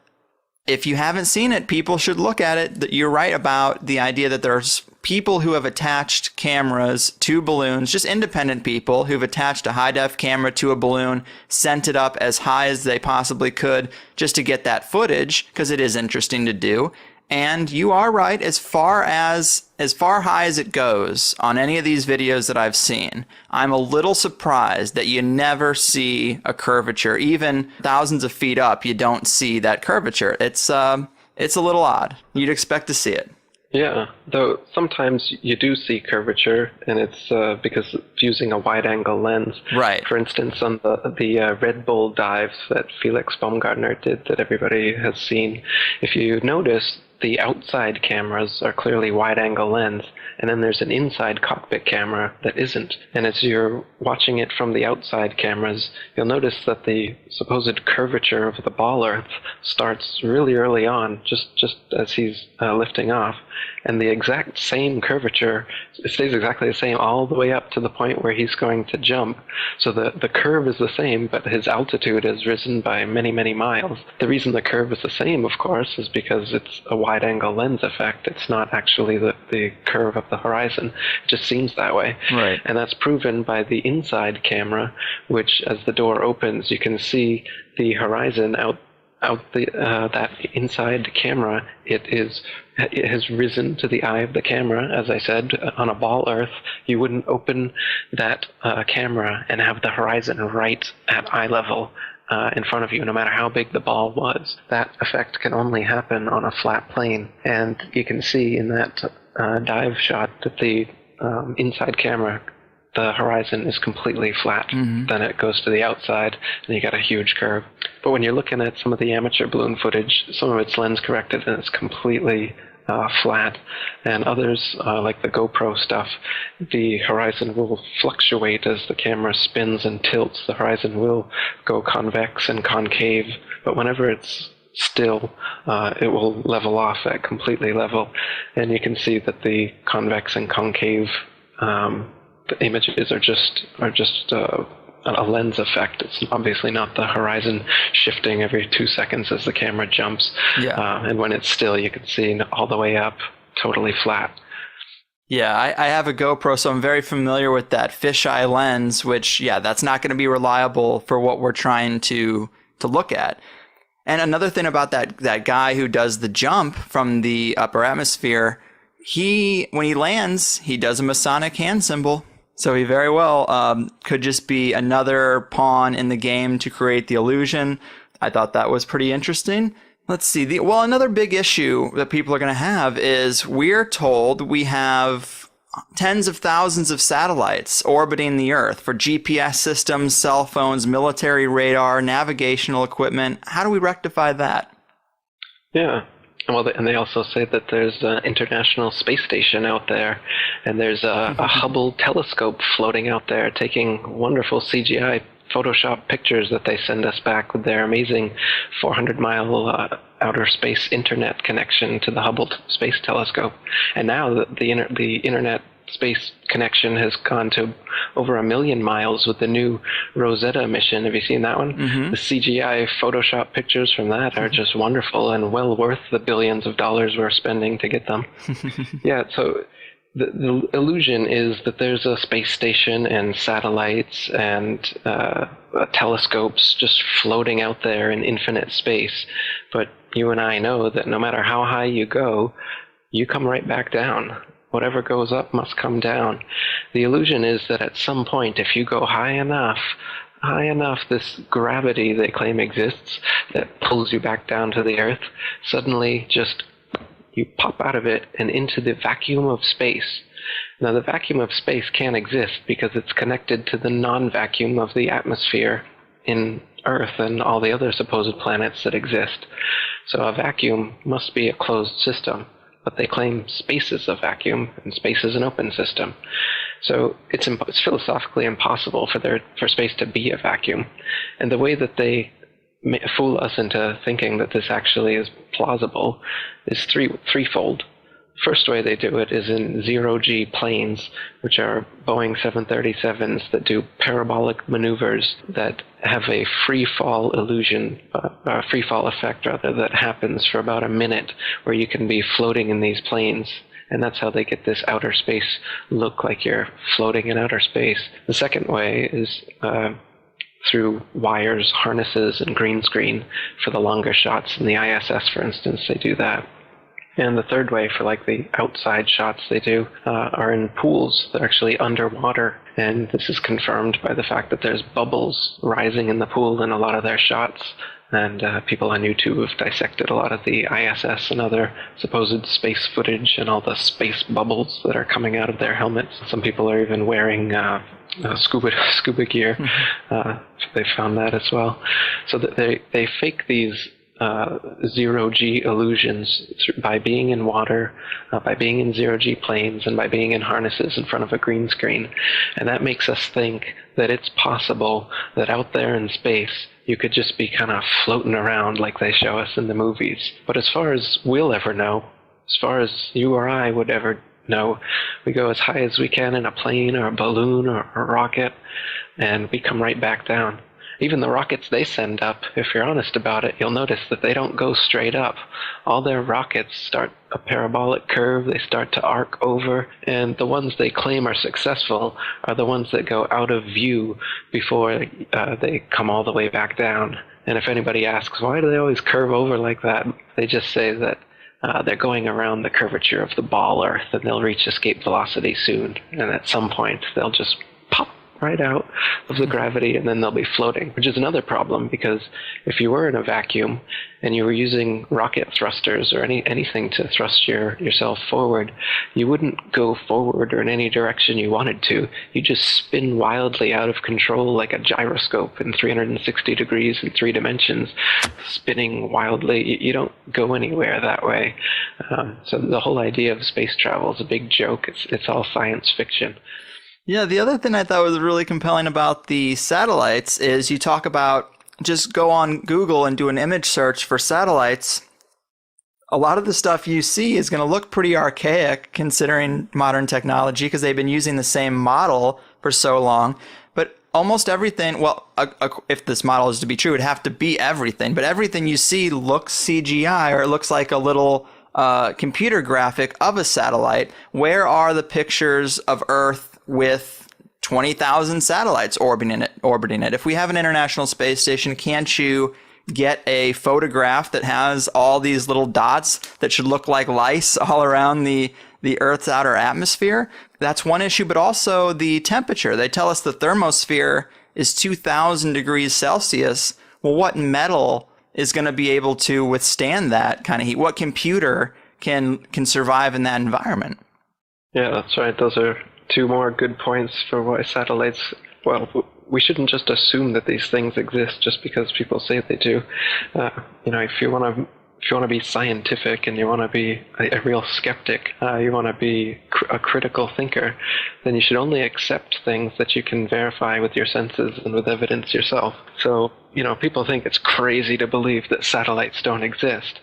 [SPEAKER 5] if you haven't seen it, people should look at it. That you're right about the idea that there's people who have attached cameras to balloons, just independent people who've attached a high-def camera to a balloon, sent it up as high as they possibly could just to get that footage, because it is interesting to do. And you are right, as far high as it goes on any of these videos that I've seen, I'm a little surprised that you never see a curvature. Even thousands of feet up, you don't see that curvature. It's a little odd. You'd expect to see it.
[SPEAKER 17] Yeah, though sometimes you do see curvature, and it's because it's using a wide-angle lens.
[SPEAKER 5] Right.
[SPEAKER 17] For instance, on the Red Bull dives that Felix Baumgartner did that everybody has seen, if you notice, the outside cameras are clearly wide-angle lens, and then there's an inside cockpit camera that isn't. And as you're watching it from the outside cameras, you'll notice that the supposed curvature of the ball Earth starts really early on, just as he's lifting off. And the exact same curvature, it stays exactly the same all the way up to the point where he's going to jump. So the curve is the same, but his altitude has risen by many, many miles. The reason the curve is the same, of course, is because it's a wide-angle lens effect. It's not actually the curve of the horizon. It just seems that way.
[SPEAKER 5] Right.
[SPEAKER 17] And that's proven by the inside camera, which, as the door opens, you can see the horizon out that inside camera. It has risen to the eye of the camera. As I said, on a ball Earth, you wouldn't open that camera and have the horizon right at eye level in front of you, no matter how big the ball was. That effect can only happen on a flat plane, and you can see in that dive shot that the inside camera the horizon is completely flat. Then it goes to the outside, and you get a huge curve. But when you're looking at some of the amateur balloon footage, some of it's lens corrected, and it's completely flat. And others, like the GoPro stuff, the horizon will fluctuate as the camera spins and tilts. The horizon will go convex and concave, but whenever it's still, it will level off at completely level. And you can see that the convex and concave the images are just a lens effect. It's obviously not the horizon shifting every 2 seconds as the camera jumps. And when it's still, you can see all the way up, totally flat.
[SPEAKER 5] Yeah, I have a GoPro, so I'm very familiar with that fisheye lens, which, that's not going to be reliable for what we're trying to look at. And another thing about that guy who does the jump from the upper atmosphere, when he lands, he does a Masonic hand symbol. So he very well could just be another pawn in the game to create the illusion. I thought that was pretty interesting. Let's see. Another big issue that people are going to have is we're told we have tens of thousands of satellites orbiting the Earth for GPS systems, cell phones, military radar, navigational equipment. How do we rectify that?
[SPEAKER 17] Yeah. Well, and they also say that there's an International Space Station out there, and there's a Hubble telescope floating out there taking wonderful CGI Photoshop pictures that they send us back with their amazing 400-mile outer space internet connection to the Hubble Space Telescope. And now the internet space connection has gone to over 1 million miles with the new Rosetta mission. Have you seen that one? The CGI Photoshop pictures from that are just wonderful and well worth the billions of dollars we're spending to get them. So the illusion is that there's a space station and satellites and telescopes just floating out there in infinite space. But you and I know that no matter how high you go, you come right back down. Whatever goes up must come down. The illusion is that at some point, if you go high enough, this gravity they claim exists that pulls you back down to the Earth, suddenly just you pop out of it and into the vacuum of space. Now, the vacuum of space can't exist because it's connected to the non-vacuum of the atmosphere in Earth and all the other supposed planets that exist. So a vacuum must be a closed system. But they claim space is a vacuum and space is an open system. So it's philosophically impossible for space to be a vacuum. And the way that they fool us into thinking that this actually is plausible is threefold. First way they do it is in zero-G planes, which are Boeing 737s that do parabolic maneuvers that have a free-fall illusion, a free-fall effect rather, that happens for about a minute, where you can be floating in these planes. And that's how they get this outer space look, like you're floating in outer space. The second way is through wires, harnesses, and green screen for the longer shots. In the ISS, for instance, they do that. And the third way, for like the outside shots they do, are in pools. They're actually underwater. And this is confirmed by the fact that there's bubbles rising in the pool in a lot of their shots. And people on YouTube have dissected a lot of the ISS and other supposed space footage and all the space bubbles that are coming out of their helmets. Some people are even wearing scuba gear. They found that as well. So that they fake these zero-G illusions by being in water, by being in zero-G planes, and by being in harnesses in front of a green screen. And that makes us think that it's possible that out there in space you could just be kind of floating around like they show us in the movies. But as far as we'll ever know, as far as you or I would ever know, we go as high as we can in a plane or a balloon or a rocket, and we come right back down. Even the rockets they send up, if you're honest about it, you'll notice that they don't go straight up. All their rockets start a parabolic curve, they start to arc over, and the ones they claim are successful are the ones that go out of view before they come all the way back down. And if anybody asks, why do they always curve over like that? They just say that they're going around the curvature of the ball Earth, and they'll reach escape velocity soon. And at some point, they'll just pop right out of the gravity, and then they'll be floating, which is another problem, because if you were in a vacuum and you were using rocket thrusters or anything to thrust yourself forward, you wouldn't go forward or in any direction you wanted to. You just spin wildly out of control like a gyroscope in 360 degrees in 3 dimensions, spinning wildly. You don't go anywhere that way. So the whole idea of space travel is a big joke. It's all science fiction.
[SPEAKER 5] Yeah, the other thing I thought was really compelling about the satellites is you talk about just go on Google and do an image search for satellites. A lot of the stuff you see is going to look pretty archaic considering modern technology because they've been using the same model for so long. But almost everything, well, if this model is to be true, it'd have to be everything. But everything you see looks CGI, or it looks like a little computer graphic of a satellite. Where are the pictures of Earth with 20,000 satellites orbiting it? If we have an International Space Station, can't you get a photograph that has all these little dots that should look like lice all around the Earth's outer atmosphere? That's one issue, but also the temperature. They tell us the thermosphere is 2,000 degrees Celsius. Well, what metal is going to be able to withstand that kind of heat? What computer can survive in that environment?
[SPEAKER 17] Yeah, that's right. Those are 2 more good points for why satellites, well, we shouldn't just assume that these things exist just because people say they do. If you want to be scientific and you want to be a real skeptic, you want to be a critical thinker, then you should only accept things that you can verify with your senses and with evidence yourself. So, people think it's crazy to believe that satellites don't exist.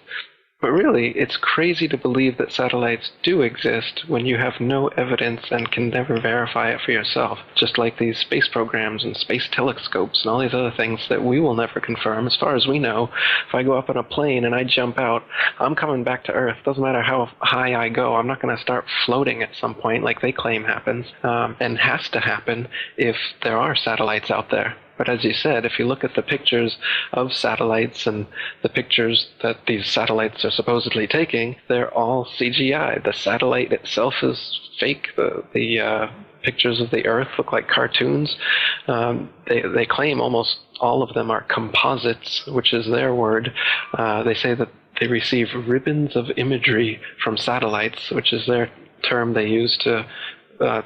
[SPEAKER 17] But really, it's crazy to believe that satellites do exist when you have no evidence and can never verify it for yourself. Just like these space programs and space telescopes and all these other things that we will never confirm. As far as we know, if I go up on a plane and I jump out, I'm coming back to Earth. Doesn't matter how high I go. I'm not going to start floating at some point like they claim happens, and has to happen if there are satellites out there. But as you said, if you look at the pictures of satellites and the pictures that these satellites are supposedly taking, they're all CGI. The satellite itself is fake. The pictures of the Earth look like cartoons. They claim almost all of them are composites, which is their word. They say that they receive ribbons of imagery from satellites, which is their term they use to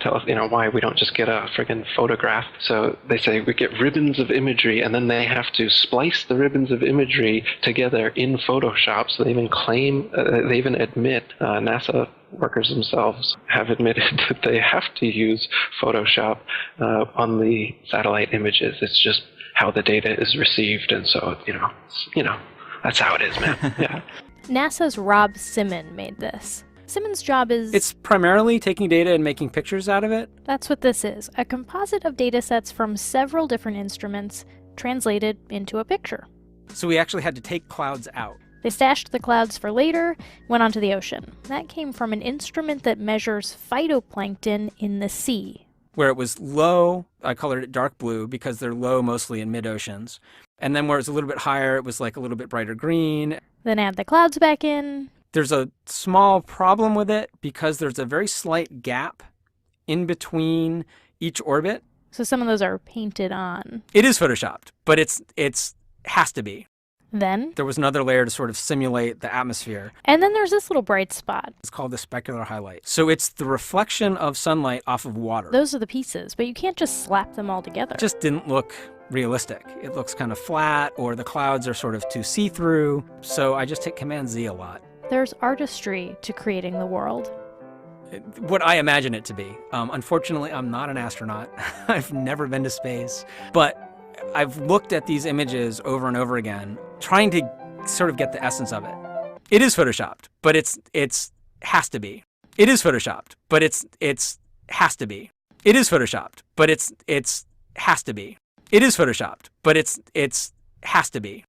[SPEAKER 17] tell us, why we don't just get a friggin' photograph. So they say we get ribbons of imagery, and then they have to splice the ribbons of imagery together in Photoshop. So they even claim, they even admit, NASA workers themselves have admitted that they have to use Photoshop on the satellite images. It's just how the data is received, and so that's how it is, man. Yeah.
[SPEAKER 8] NASA's Rob Simon made this. Simon's job is...
[SPEAKER 10] It's primarily taking data and making pictures out of it.
[SPEAKER 8] That's what this is, a composite of data sets from several different instruments translated into a picture.
[SPEAKER 10] So we actually had to take clouds out.
[SPEAKER 8] They stashed the clouds for later, went onto the ocean. That came from an instrument that measures phytoplankton in the sea.
[SPEAKER 10] Where it was low, I colored it dark blue because they're low mostly in mid-oceans. And then where it was a little bit higher, it was like a little bit brighter green.
[SPEAKER 8] Then add the clouds back in.
[SPEAKER 10] There's a small problem with it because there's a very slight gap in between each orbit.
[SPEAKER 8] So some of those are painted on.
[SPEAKER 10] It is photoshopped, but it's has to be.
[SPEAKER 8] Then
[SPEAKER 10] there was another layer to sort of simulate the atmosphere.
[SPEAKER 8] And then there's this little bright spot.
[SPEAKER 10] It's called the specular highlight. So it's the reflection of sunlight off of water.
[SPEAKER 8] Those are the pieces, but you can't just slap them all together.
[SPEAKER 10] It just didn't look realistic. It looks kind of flat, or the clouds are sort of too see-through. So I just hit Command-Z a lot.
[SPEAKER 8] There's artistry to creating the world.
[SPEAKER 10] What I imagine it to be. Unfortunately, I'm not an astronaut. I've never been to space. But I've looked at these images over and over again, trying to sort of get the essence of it. It is photoshopped, but it's has to be. It is photoshopped, but it's has to be. It is photoshopped, but it's has to be. It is photoshopped, but it's has to be.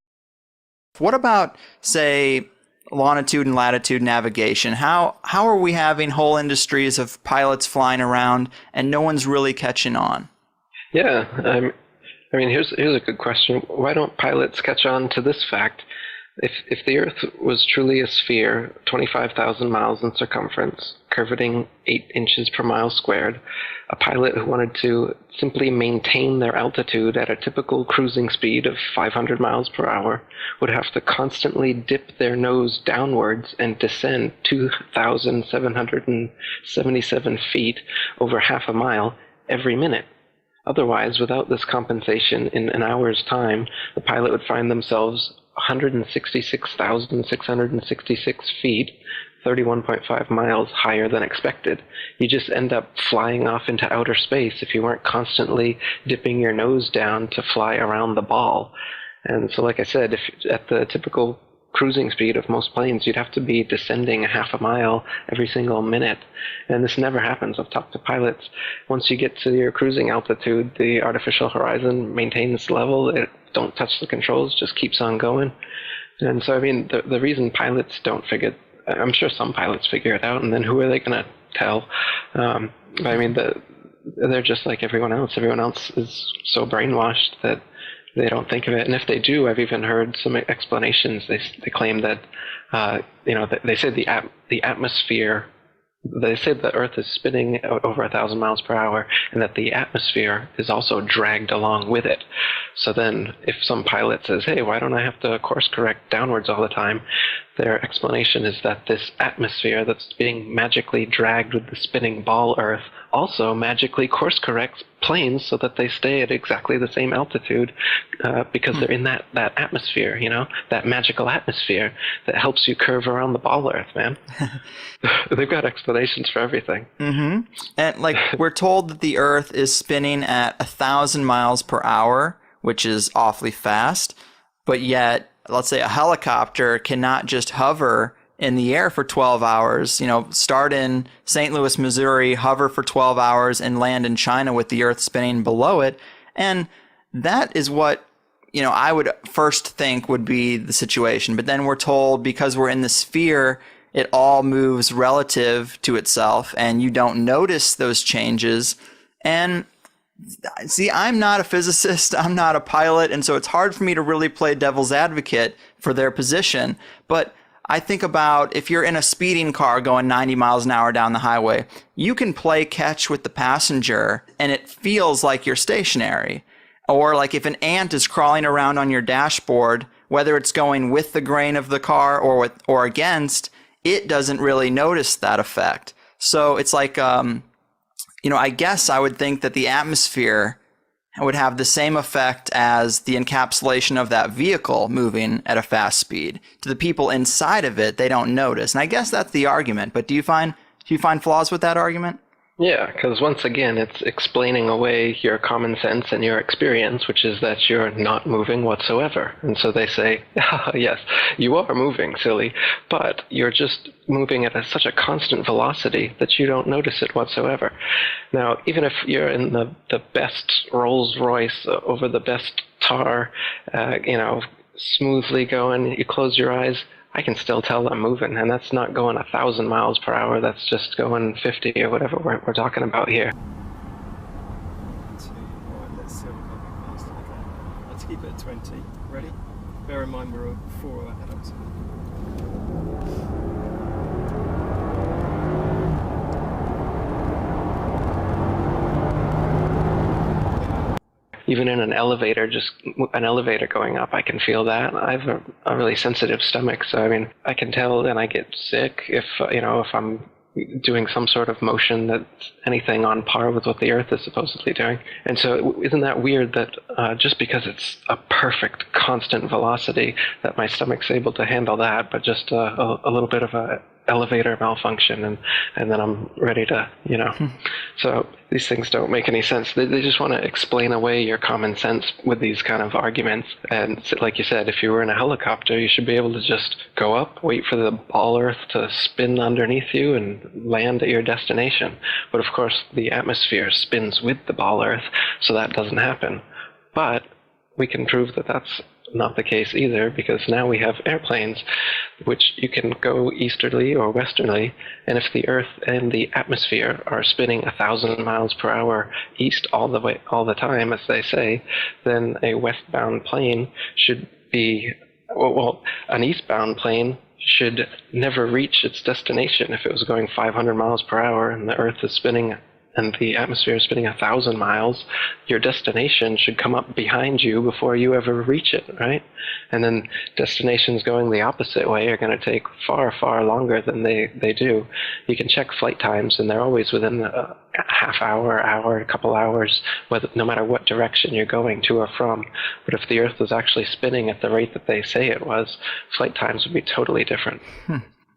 [SPEAKER 5] What about, say, longitude and latitude navigation? How are we having whole industries of pilots flying around and no one's really catching on?
[SPEAKER 17] Yeah, I mean, here's a good question. Why don't pilots catch on to this fact? If the Earth was truly a sphere, 25,000 miles in circumference, curvating 8 inches per mile squared, a pilot who wanted to simply maintain their altitude at a typical cruising speed of 500 miles per hour would have to constantly dip their nose downwards and descend 2,777 feet over half a mile every minute. Otherwise, without this compensation, in an hour's time, the pilot would find themselves 166,666 feet, 31.5 miles higher than expected. You just end up flying off into outer space if you weren't constantly dipping your nose down to fly around the ball. And so, like I said, if at the typical cruising speed of most planes, you'd have to be descending half a mile every single minute. And this never happens. I've talked to pilots. Once you get to your cruising altitude, the artificial horizon maintains level. It don't touch the controls, just keeps on going. And so, I mean, the reason pilots don't figure, I'm sure some pilots figure it out, and then who are they going to tell? I mean, they're just like everyone else. Everyone else is so brainwashed that they don't think of it. And if they do, I've even heard some explanations. They claim that, they say the atmosphere, they say the Earth is spinning over 1,000 miles per hour, and that the atmosphere is also dragged along with it. So then if some pilot says, hey, why don't I have to course correct downwards all the time? Their explanation is that this atmosphere that's being magically dragged with the spinning ball Earth also magically course corrects planes so that they stay at exactly the same altitude because they're in that atmosphere, that magical atmosphere that helps you curve around the ball Earth, man. They've got explanations for everything.
[SPEAKER 5] Mm-hmm. And we're told that the Earth is spinning at 1,000 miles per hour, which is awfully fast, but yet, let's say a helicopter cannot just hover in the air for 12 hours, start in St. Louis, Missouri, hover for 12 hours and land in China with the Earth spinning below it. And that is what, I would first think would be the situation. But then we're told because we're in the sphere, it all moves relative to itself and you don't notice those changes. And see, I'm not a physicist, I'm not a pilot, and so it's hard for me to really play devil's advocate for their position. But I think about if you're in a speeding car going 90 miles an hour down the highway, you can play catch with the passenger and it feels like you're stationary. Or like if an ant is crawling around on your dashboard, whether it's going with the grain of the car or against, it doesn't really notice that effect. So it's like, I guess I would think that the atmosphere would have the same effect as the encapsulation of that vehicle moving at a fast speed. To the people inside of it, they don't notice. And I guess that's the argument. But do you find flaws with that argument?
[SPEAKER 17] Yeah, because once again, it's explaining away your common sense and your experience, which is that you're not moving whatsoever. And so they say, yes, you are moving, silly, but you're just moving at such a constant velocity that you don't notice it whatsoever. Now, even if you're in the best Rolls Royce over the best tar, smoothly going, you close your eyes, I can still tell I'm moving, and that's not going 1,000 miles per hour, that's just going 50 or whatever we're talking about here.
[SPEAKER 11] Let's keep it at 20. Ready? Bear in mind we're 4 ahead of us.
[SPEAKER 17] Even in an elevator, just an elevator going up, I can feel that. I have a really sensitive stomach, so I mean, I can tell and I get sick if I'm doing some sort of motion that's anything on par with what the Earth is supposedly doing. And so isn't that weird that just because it's a perfect constant velocity that my stomach's able to handle that, but just a little bit of a elevator malfunction and then I'm ready to, So these things don't make any sense. They just want to explain away your common sense with these kind of arguments. And like you said, if you were in a helicopter, you should be able to just go up, wait for the ball Earth to spin underneath you and land at your destination. But of course, the atmosphere spins with the ball Earth, so that doesn't happen. But we can prove that that's not the case either, because now we have airplanes which you can go easterly or westerly, and if the Earth and the atmosphere are spinning 1,000 miles per hour east all the time, as they say, then a westbound plane should be Well, an eastbound plane should never reach its destination if it was going 500 miles per hour and the Earth is spinning and the atmosphere is spinning 1,000 miles. Your destination should come up behind you before you ever reach it, right? And then destinations going the opposite way are going to take far, far longer than they do. You can check flight times, and they're always within a half hour, a couple hours, no matter what direction you're going to or from. But if the Earth was actually spinning at the rate that they say it was, flight times would be totally different.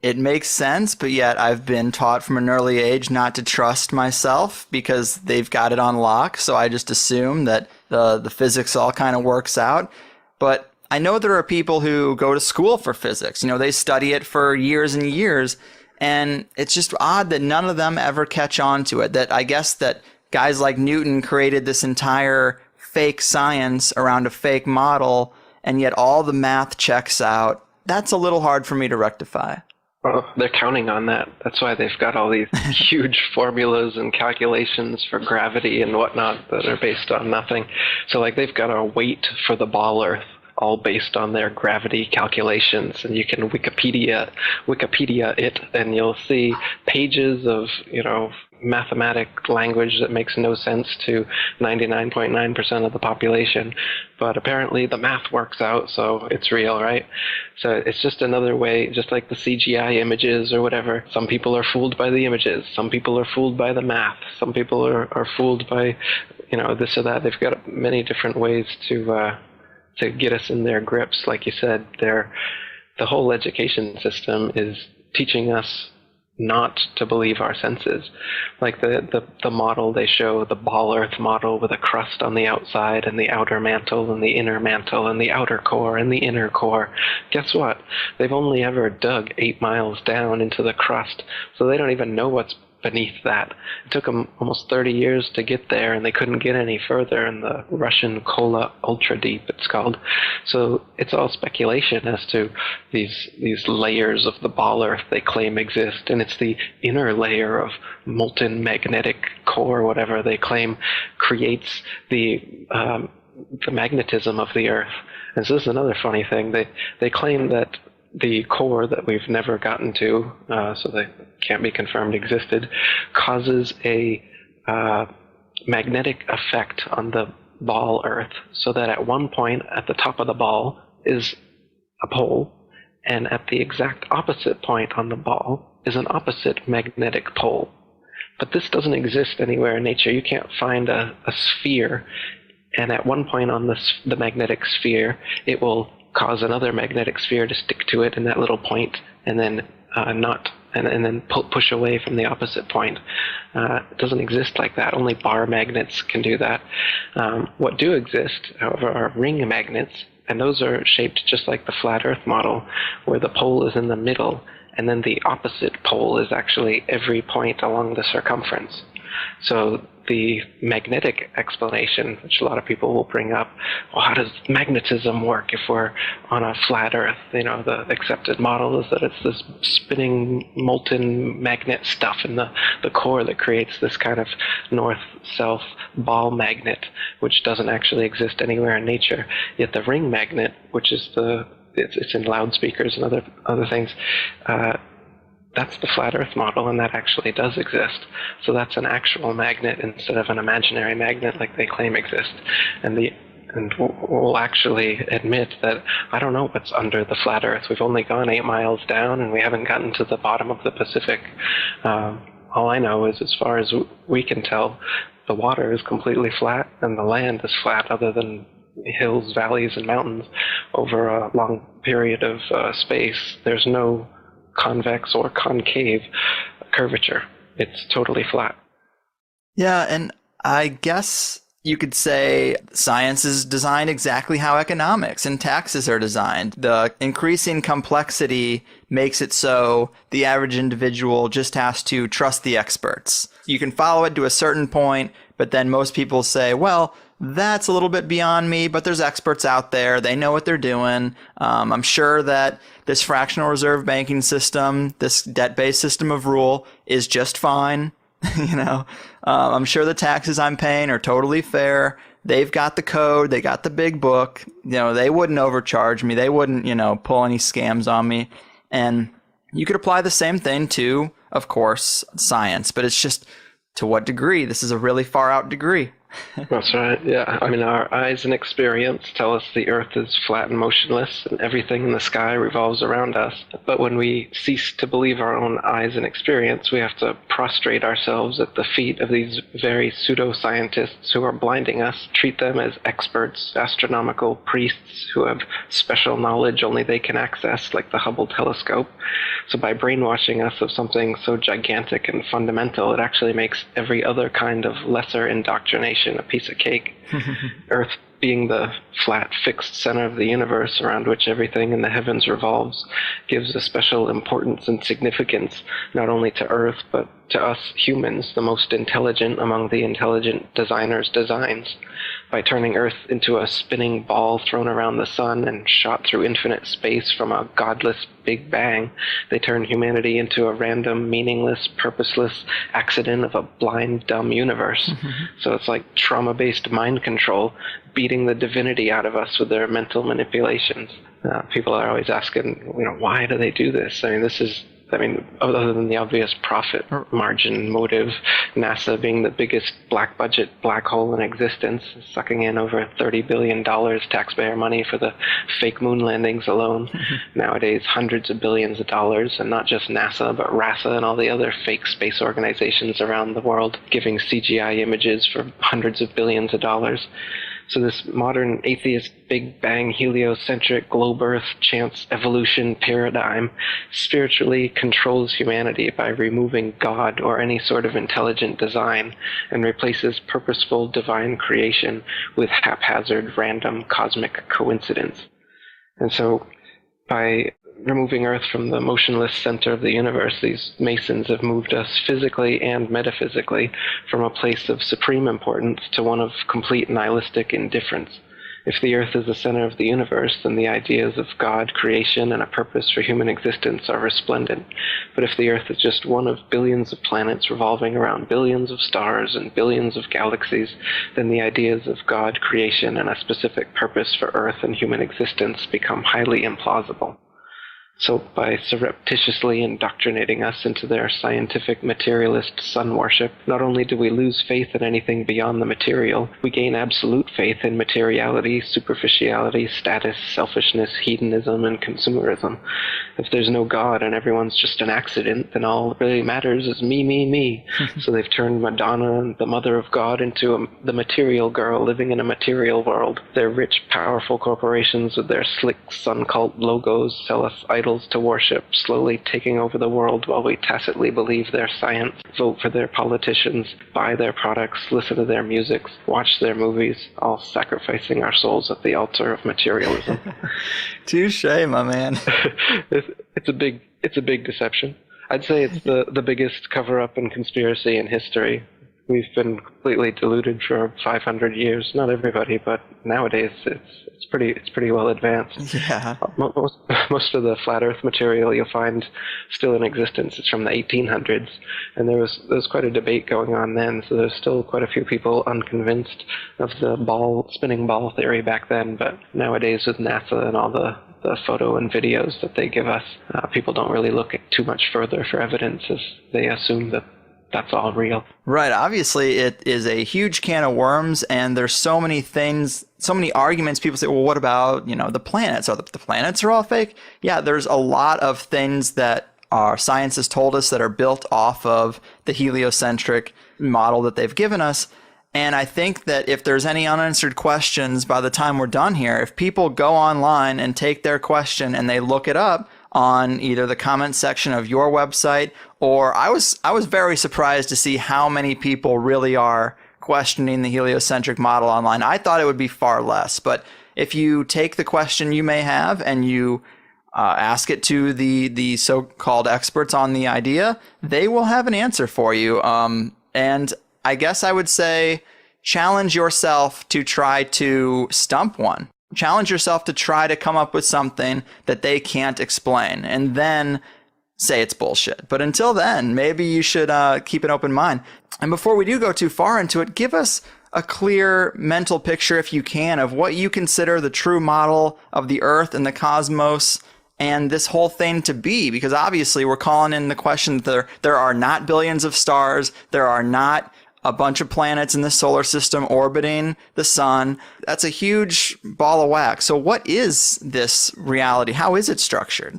[SPEAKER 5] It makes sense, but yet I've been taught from an early age not to trust myself because they've got it on lock. So I just assume that the physics all kind of works out. But I know there are people who go to school for physics. You know, they study it for years and years. And it's just odd that none of them ever catch on to it. That I guess that guys like Newton created this entire fake science around a fake model, and yet all the math checks out. That's a little hard for me to rectify.
[SPEAKER 17] Well, they're counting on that. That's why they've got all these huge formulas and calculations for gravity and whatnot that are based on nothing. So, like, they've got a weight for the ball Earth, all based on their gravity calculations. And you can Wikipedia it, and you'll see pages of, mathematic language that makes no sense to 99.9% of the population. But apparently the math works out, so it's real, right? So it's just another way, just like the CGI images or whatever. Some people are fooled by the images. Some people are fooled by the math. Some people are fooled by, this or that. They've got many different ways to get us in their grips. Like you said, the whole education system is teaching us not to believe our senses. Like the model they show, the ball Earth model with a crust on the outside and the outer mantle and the inner mantle and the outer core and the inner core. Guess what? They've only ever dug 8 miles down into the crust, so they don't even know what's beneath that. It took them almost 30 years to get there, and they couldn't get any further in the Russian Kola Ultra Deep, it's called. So it's all speculation as to these layers of the ball Earth they claim exist, and it's the inner layer of molten magnetic core, whatever they claim, creates the magnetism of the Earth. And so this is another funny thing. They claim that the core that we've never gotten to, so that can't be confirmed existed, causes a magnetic effect on the ball Earth, so that at one point at the top of the ball is a pole, and at the exact opposite point on the ball is an opposite magnetic pole. But this doesn't exist anywhere in nature. You can't find a sphere, and at one point on the magnetic sphere, it will cause another magnetic sphere to stick to it in that little point, and then and then push away from the opposite point. It doesn't exist like that. Only bar magnets can do that. What do exist, however, are ring magnets, and those are shaped just like the flat Earth model, where the pole is in the middle, and then the opposite pole is actually every point along the circumference. So the magnetic explanation, which a lot of people will bring up, well, how does magnetism work if we're on a flat Earth? The accepted model is that it's this spinning molten magnet stuff in the core that creates this kind of north-south ball magnet, which doesn't actually exist anywhere in nature. Yet the ring magnet, which is it's in loudspeakers and other things, that's the flat Earth model, and that actually does exist. So that's an actual magnet instead of an imaginary magnet like they claim exists. And we'll actually admit that I don't know what's under the flat Earth. We've only gone 8 miles down, and we haven't gotten to the bottom of the Pacific. All I know is, as far as we can tell, the water is completely flat, and the land is flat, other than hills, valleys, and mountains over a long period of space. There's no convex or concave curvature. It's totally flat.
[SPEAKER 5] Yeah, and I guess you could say science is designed exactly how economics and taxes are designed. The increasing complexity makes it so the average individual just has to trust the experts. You can follow it to a certain point, but then most people say, well, that's a little bit beyond me, but there's experts out there. They know what they're doing. I'm sure that this fractional reserve banking system, this debt-based system of rule, is just fine. I'm sure the taxes I'm paying are totally fair. They've got the code. They got the big book. They wouldn't overcharge me. They wouldn't, pull any scams on me. And you could apply the same thing to, of course, science, but it's just to what degree? This is a really far out degree.
[SPEAKER 17] That's right, yeah. I mean, our eyes and experience tell us the Earth is flat and motionless, and everything in the sky revolves around us. But when we cease to believe our own eyes and experience, we have to prostrate ourselves at the feet of these very pseudoscientists who are blinding us, treat them as experts, astronomical priests who have special knowledge only they can access, like the Hubble telescope. So by brainwashing us of something so gigantic and fundamental, it actually makes every other kind of lesser indoctrination a piece of cake. Earth being the flat, fixed center of the universe around which everything in the heavens revolves gives a special importance and significance not only to Earth, but to us humans, the most intelligent among the intelligent designers' designs. By turning Earth into a spinning ball thrown around the sun and shot through infinite space from a godless Big Bang, they turn humanity into a random, meaningless, purposeless accident of a blind, dumb universe. So it's like trauma-based mind control, beating the divinity out of us with their mental manipulations. People are always asking, why do they do this? Other than the obvious profit margin motive, NASA being the biggest black budget black hole in existence, sucking in over $30 billion taxpayer money for the fake moon landings alone. Nowadays, hundreds of billions of dollars, and not just NASA, but RASA and all the other fake space organizations around the world, giving CGI images for hundreds of billions of dollars. So this modern atheist Big Bang heliocentric globe Earth chance evolution paradigm spiritually controls humanity by removing God or any sort of intelligent design and replaces purposeful divine creation with haphazard random cosmic coincidence. And so by removing Earth from the motionless center of the universe, these Masons have moved us physically and metaphysically from a place of supreme importance to one of complete nihilistic indifference. If the Earth is the center of the universe, then the ideas of God, creation, and a purpose for human existence are resplendent. But if the Earth is just one of billions of planets revolving around billions of stars and billions of galaxies, then the ideas of God, creation, and a specific purpose for Earth and human existence become highly implausible. So by surreptitiously indoctrinating us into their scientific materialist sun worship, not only do we lose faith in anything beyond the material, we gain absolute faith in materiality, superficiality, status, selfishness, hedonism, and consumerism. If there's no God and everyone's just an accident, then all that really matters is me, me, me. So they've turned Madonna, the mother of God, into the material girl living in a material world. Their rich, powerful corporations with their slick sun cult logos sell us idols to worship, slowly taking over the world while we tacitly believe their science, vote for their politicians, buy their products, listen to their music, watch their movies, all sacrificing our souls at the altar of materialism.
[SPEAKER 5] Touche, my man.
[SPEAKER 17] It's a big deception. I'd say it's the biggest cover-up and conspiracy in history. We've been completely deluded for 500 years. Not everybody, but nowadays it's pretty well advanced.
[SPEAKER 5] Yeah.
[SPEAKER 17] Most of the flat Earth material you'll find still in existence is from the 1800s, and there was quite a debate going on then. So there's still quite a few people unconvinced of the spinning ball theory back then. But nowadays, with NASA and all the photo and videos that they give us, people don't really look too much further for evidence, as they assume that that's all real.
[SPEAKER 5] Right. Obviously, it is a huge can of worms, and there's so many things, so many arguments. People say, well, what about, the planets? Are the planets are all fake? Yeah, there's a lot of things that our science has told us that are built off of the heliocentric model that they've given us. And I think that if there's any unanswered questions by the time we're done here, if people go online and take their question and they look it up on either the comment section of your website, or I was very surprised to see how many people really are questioning the heliocentric model online. I thought it would be far less, but if you take the question you may have and you ask it to the so-called experts on the idea, they will have an answer for you. And I guess I would say challenge yourself to try to stump one. Challenge yourself to try to come up with something that they can't explain, and then say it's bullshit. But until then, maybe you should keep an open mind. And before we do go too far into it, give us a clear mental picture, if you can, of what you consider the true model of the Earth and the cosmos and this whole thing to be. Because obviously we're calling in the question that there are not billions of stars, there are not a bunch of planets in the solar system orbiting the sun. That's a huge ball of wax. So what is this reality? How is it structured?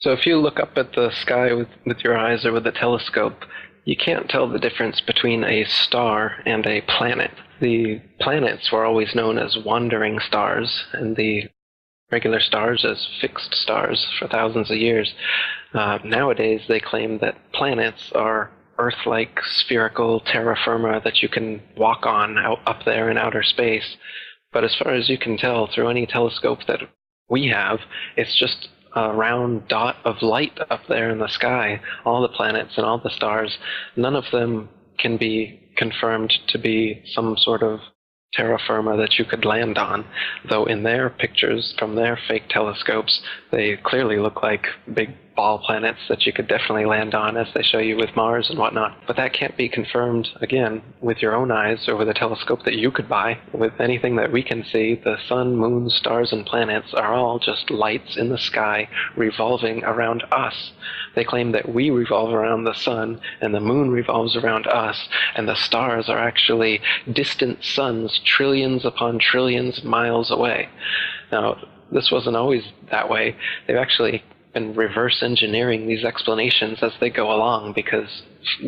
[SPEAKER 17] So if you look up at the sky with your eyes or with a telescope, you can't tell the difference between a star and a planet. The planets were always known as wandering stars, and the regular stars as fixed stars for thousands of years. Nowadays, they claim that planets are Earth-like spherical terra firma that you can walk on up there in outer space. But as far as you can tell through any telescope that we have, it's just a round dot of light up there in the sky. All the planets and all the stars, none of them can be confirmed to be some sort of terra firma that you could land on, though in their pictures from their fake telescopes, they clearly look like big ball planets that you could definitely land on, as they show you with Mars and whatnot. But that can't be confirmed, again, with your own eyes or with a telescope that you could buy. With anything that we can see, the sun, moon, stars, and planets are all just lights in the sky revolving around us. They claim that we revolve around the sun and the moon revolves around us, and the stars are actually distant suns trillions upon trillions of miles away. Now, this wasn't always that way. They've actually been reverse engineering these explanations as they go along, because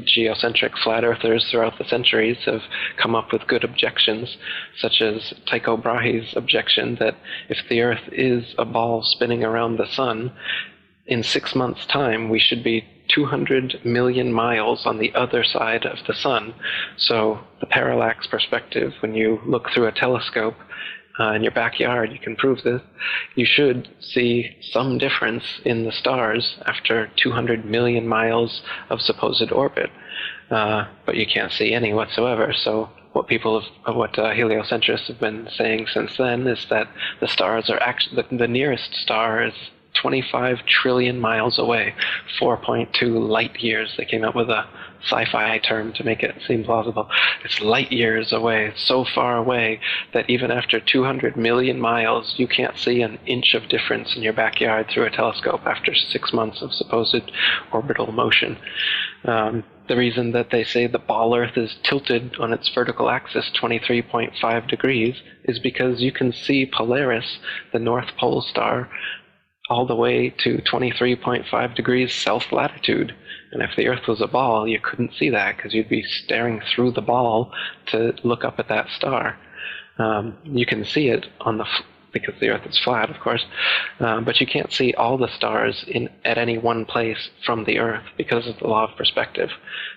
[SPEAKER 17] geocentric flat earthers throughout the centuries have come up with good objections, such as Tycho Brahe's objection that if the Earth is a ball spinning around the sun, in 6 months' time we should be 200 million miles on the other side of the sun. So the parallax perspective, when you look through a telescope in your backyard, you can prove this, you should see some difference in the stars after 200 million miles of supposed orbit. But you can't see any whatsoever. So what heliocentrists have been saying since then is that the stars are actually, the nearest star is 25 trillion miles away, 4.2 light years. They came up with a sci-fi term to make it seem plausible. It's light years away. It's so far away that even after 200 million miles, you can't see an inch of difference in your backyard through a telescope after 6 months of supposed orbital motion. The reason that they say the ball Earth is tilted on its vertical axis 23.5 degrees is because you can see Polaris, the North Pole star, all the way to 23.5 degrees south latitude. And if the Earth was a ball, you couldn't see that because you'd be staring through the ball to look up at that star. You can see it because the Earth is flat, of course, but you can't see all the stars at any one place from the Earth because of the law of perspective.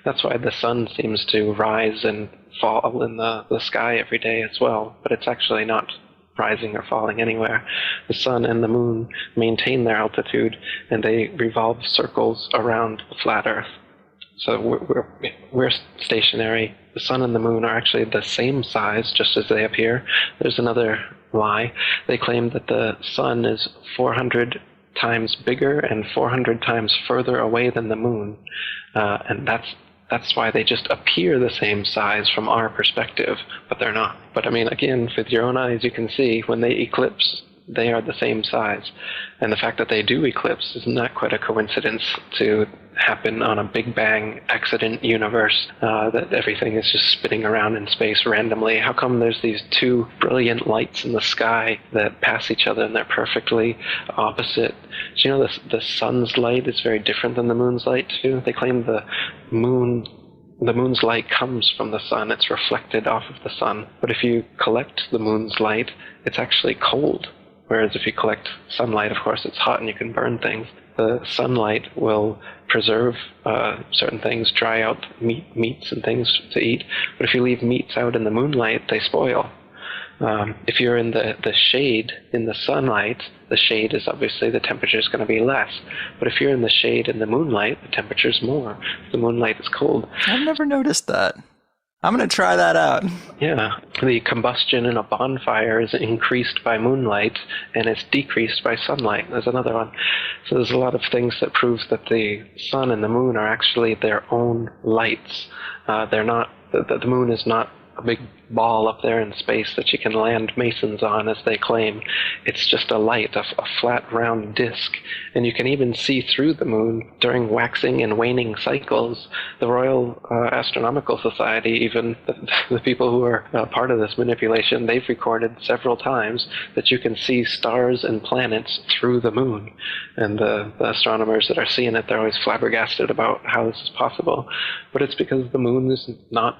[SPEAKER 17] That's why the sun seems to rise and fall in the sky every day as well, but it's actually not rising or falling anywhere. The sun and the moon maintain their altitude, and they revolve circles around the flat Earth. So we're stationary. The sun and the moon are actually the same size, just as they appear. There's another lie. They claim that the sun is 400 times bigger and 400 times further away than the moon, and that's why they just appear the same size from our perspective, but they're not. But I mean, again, with your own eyes, you can see when they eclipse, they are the same size. And the fact that they do eclipse is not quite a coincidence to happen on a Big Bang accident universe, that everything is just spinning around in space randomly. How come there's these two brilliant lights in the sky that pass each other and they're perfectly opposite? Do you know the sun's light is very different than the moon's light too? They claim the moon's light comes from the sun. It's reflected off of the sun. But if you collect the moon's light, it's actually cold. Whereas if you collect sunlight, of course, it's hot and you can burn things. The sunlight will preserve certain things, dry out meats and things to eat. But if you leave meats out in the moonlight, they spoil. If you're in the shade in the sunlight, the shade is obviously, the temperature is going to be less. But if you're in the shade in the moonlight, the temperature is more. The moonlight is cold.
[SPEAKER 5] I've never noticed that. I'm going to try that out.
[SPEAKER 17] Yeah, the combustion in a bonfire is increased by moonlight, and it's decreased by sunlight. There's another one. So there's a lot of things that prove that the sun and the moon are actually their own lights. They're not. The moon is not a big ball up there in space that you can land masons on, as they claim. It's just a light, a flat, round disk. And you can even see through the moon during waxing and waning cycles. The Royal Astronomical Society, even the people who are part of this manipulation, they've recorded several times that you can see stars and planets through the moon. And the astronomers that are seeing it, they're always flabbergasted about how this is possible. But it's because the moon is not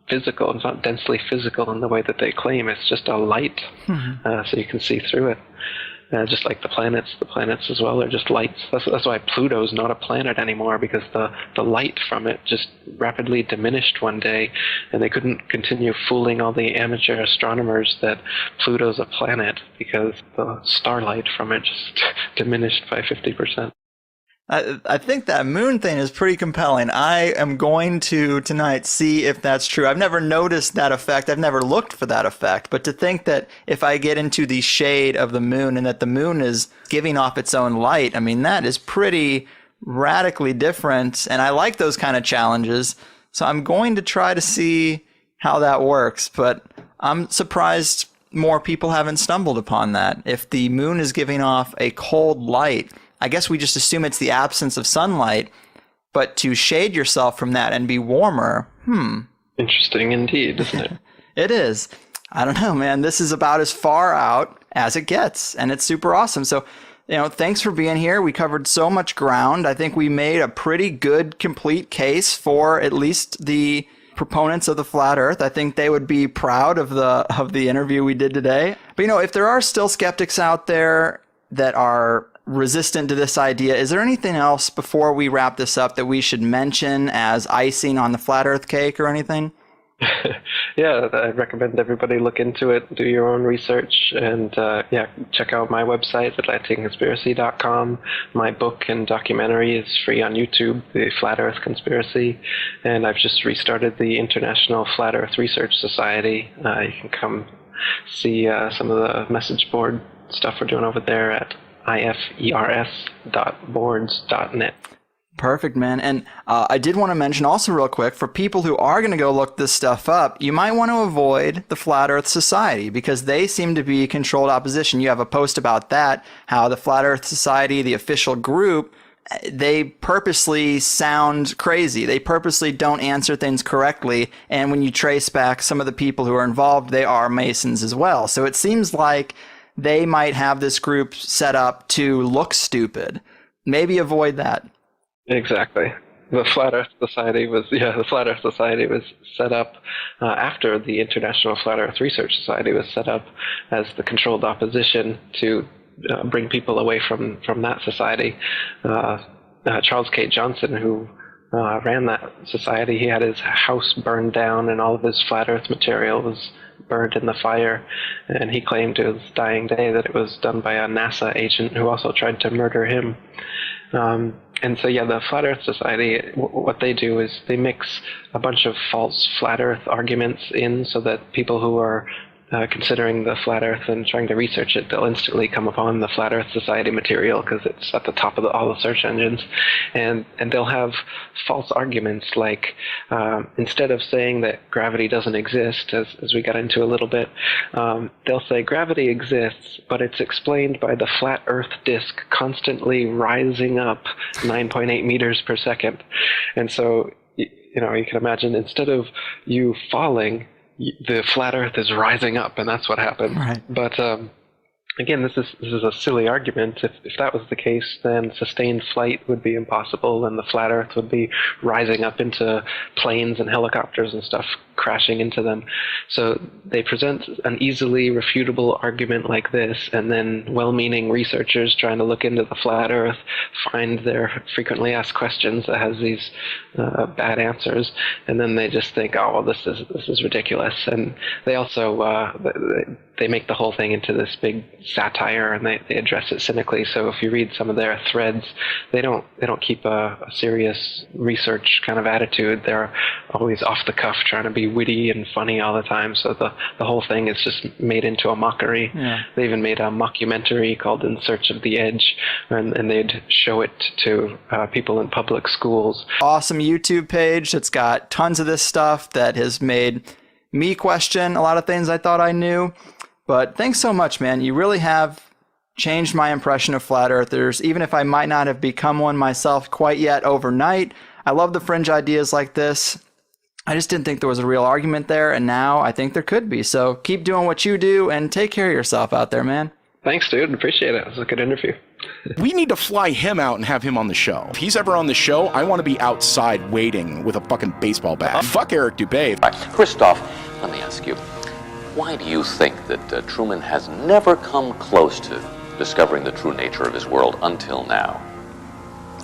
[SPEAKER 17] physical. It's not densely physical in the way that they claim. It's just a light, so you can see through it. Just like the planets as well are just lights. That's why Pluto's not a planet anymore, because the light from it just rapidly diminished one day, and they couldn't continue fooling all the amateur astronomers that Pluto's a planet, because the starlight from it just diminished by 50%.
[SPEAKER 5] I think that moon thing is pretty compelling. I am going to tonight see if that's true. I've never noticed that effect. I've never looked for that effect. But to think that if I get into the shade of the moon and that the moon is giving off its own light, I mean, that is pretty radically different. And I like those kind of challenges. So I'm going to try to see how that works. But I'm surprised more people haven't stumbled upon that. If the moon is giving off a cold light, I guess we just assume it's the absence of sunlight, but to shade yourself from that and be warmer,
[SPEAKER 17] Interesting indeed, isn't it?
[SPEAKER 5] It is. I don't know, man. This is about as far out as it gets, and it's super awesome. So, thanks for being here. We covered so much ground. I think we made a pretty good, complete case for at least the proponents of the flat earth. I think they would be proud of the interview we did today. But, if there are still skeptics out there that are resistant to this idea, is there anything else before we wrap this up that we should mention as icing on the flat earth cake or anything?
[SPEAKER 17] Yeah, I recommend everybody look into it, do your own research, and check out my website, atlanticconspiracy.com. My book and documentary is free on YouTube, The Flat Earth Conspiracy, and I've just restarted the International Flat Earth Research Society. You can come see some of the message board stuff we're doing over there at ifers.boards.net.
[SPEAKER 5] Perfect, man. And I did want to mention also real quick, for people who are going to go look this stuff up, you might want to avoid the Flat Earth Society, because they seem to be controlled opposition. You have a post about that, how the Flat Earth Society, the official group, they purposely sound crazy. They purposely don't answer things correctly. And when you trace back some of the people who are involved, they are Masons as well. So it seems like they might have this group set up to look stupid. Maybe avoid that.
[SPEAKER 17] Exactly. The Flat Earth Society was set up after the International Flat Earth Research Society was set up as the controlled opposition to bring people away from that society. Charles K. Johnson, who ran that society, he had his house burned down and all of his flat earth material was burned in the fire, and he claimed to his dying day that it was done by a NASA agent who also tried to murder him. And so, the Flat Earth Society, what they do is they mix a bunch of false flat earth arguments in so that people who are considering the flat earth and trying to research it, they'll instantly come upon the Flat Earth Society material because it's at the top of all the search engines, and they'll have false arguments like instead of saying that gravity doesn't exist, as we got into a little bit, they'll say gravity exists, but it's explained by the flat earth disk constantly rising up 9.8 meters per second. And so you can imagine, instead of you falling, the flat earth is rising up, and that's what happened.
[SPEAKER 5] Right.
[SPEAKER 17] But again, this is a silly argument. If that was the case, then sustained flight would be impossible, and the flat earth would be rising up into planes and helicopters and stuff, crashing into them. So they present an easily refutable argument like this, and then well-meaning researchers trying to look into the flat earth find their frequently asked questions that has these bad answers, and then they just think, oh, well, this is ridiculous. And they also they make the whole thing into this big satire, and they address it cynically. So if you read some of their threads, they don't keep a serious research kind of attitude. They're always off the cuff, trying to be witty and funny all the time. So the whole thing is just made into a mockery.
[SPEAKER 5] Yeah.
[SPEAKER 17] They even made a mockumentary called In Search of the Edge, and they'd show it to people in public schools.
[SPEAKER 5] Awesome YouTube page that's got tons of this stuff that has made me question a lot of things I thought I knew. But thanks so much, man. You really have changed my impression of flat earthers, even if I might not have become one myself quite yet overnight. I love the fringe ideas like this. I just didn't think there was a real argument there, and now I think there could be. So keep doing what you do, and take care of yourself out there, man.
[SPEAKER 17] Thanks, dude. Appreciate it. It was a good interview.
[SPEAKER 21] We need to fly him out and have him on the show. If he's ever on the show, I want to be outside waiting with a fucking baseball bat. Fuck Eric Dubé.
[SPEAKER 12] Christoph, let me ask you, why do you think that Truman has never come close to discovering the true nature of his world until now?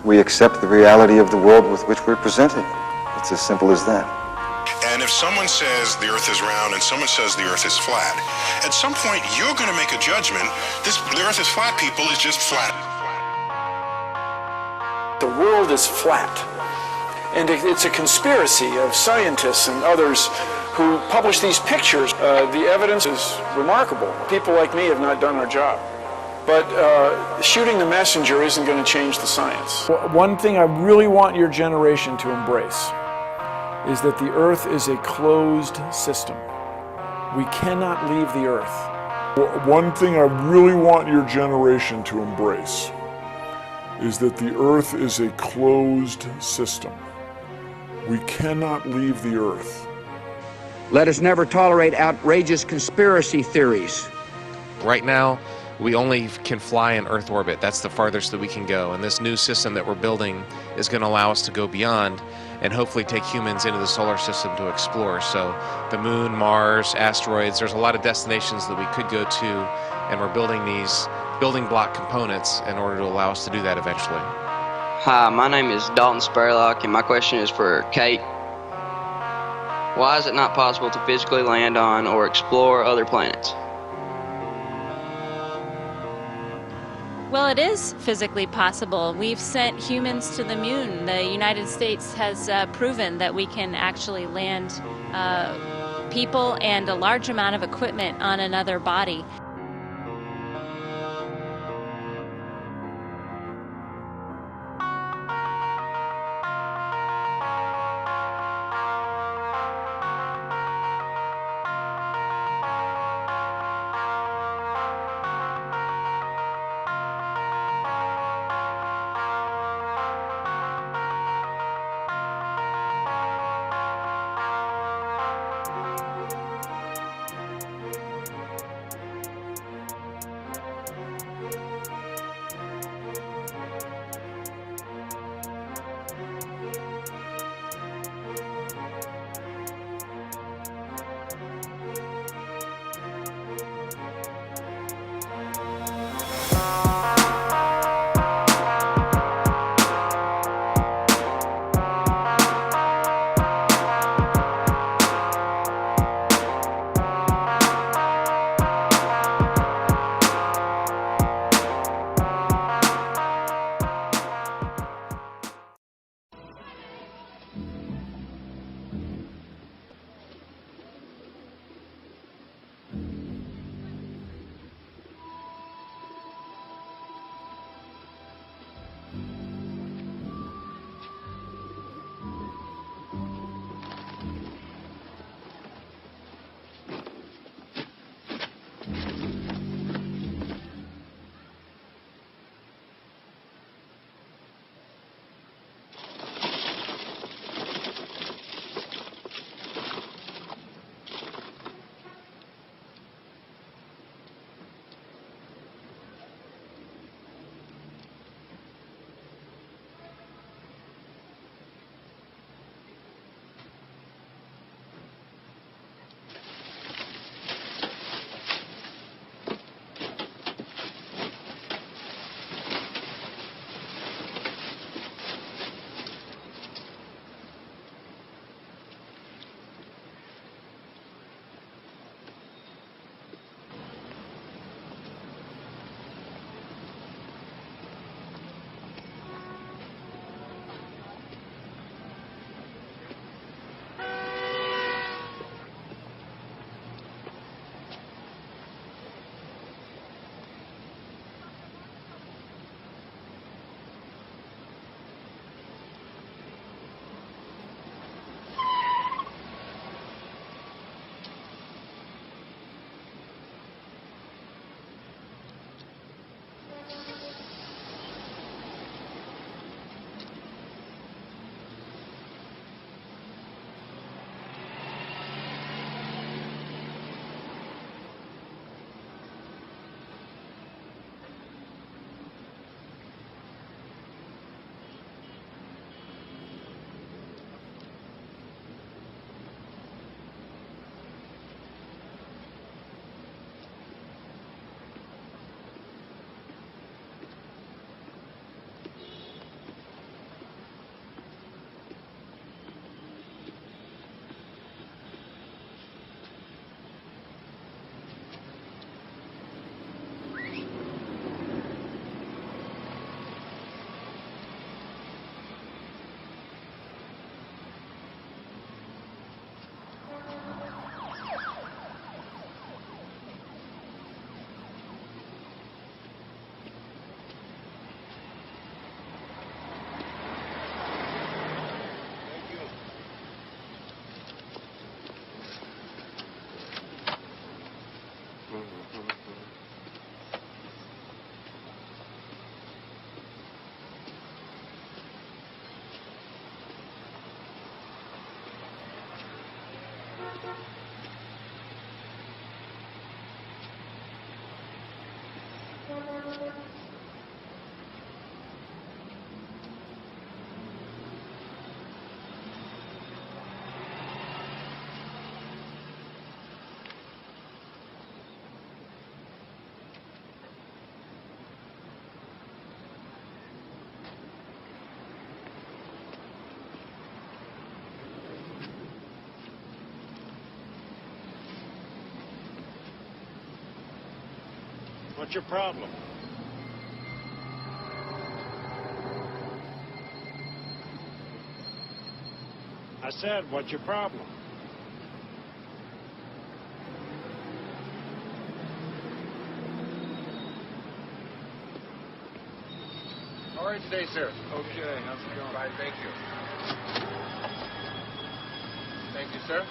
[SPEAKER 13] We accept the reality of the world with which we're presented. It's as simple as that.
[SPEAKER 3] And if someone says the earth is round and someone says the earth is flat, at some point you're going to make a judgment. The earth is flat, people, is just flat.
[SPEAKER 15] The world is flat. And it's a conspiracy of scientists and others who publish these pictures. The evidence is remarkable. People like me have not done our job. But shooting the messenger isn't going to change the science.
[SPEAKER 11] One thing I really want your generation to embrace is that the Earth is a closed system. We cannot leave the Earth.
[SPEAKER 19] One thing I really want your generation to embrace is that the Earth is a closed system. We cannot leave the Earth.
[SPEAKER 25] Let us never tolerate outrageous conspiracy theories.
[SPEAKER 26] Right now, we only can fly in Earth orbit. That's the farthest that we can go. And this new system that we're building is going to allow us to go beyond and hopefully take humans into the solar system to explore. So the moon, Mars, asteroids, there's a lot of destinations that we could go to, and we're building these building block components in order to allow us to do that eventually.
[SPEAKER 27] Hi, my name is Dalton Spurlock, and my question is for Kate. Why is it not possible to physically land on or explore other planets?
[SPEAKER 28] Well, it is physically possible. We've sent humans to the moon. The United States has proven that we can actually land people and a large amount of equipment on another body.
[SPEAKER 1] What's your problem? I said, what's your problem?
[SPEAKER 2] All right today, sir. Okay, how's it going? Fine, thank you. Thank you, sir.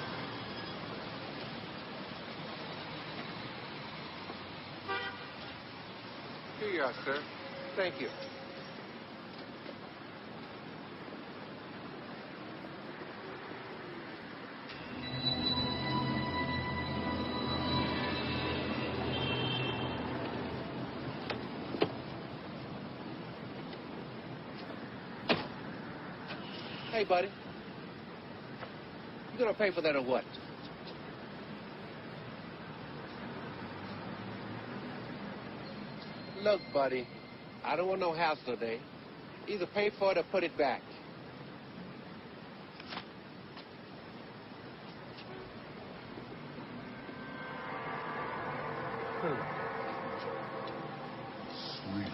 [SPEAKER 2] Here you are, sir. Thank you. Hey, buddy. You gonna pay for that or what? Look, buddy, I don't want no hassle today. Either pay for it or put it back.
[SPEAKER 19] Sweet.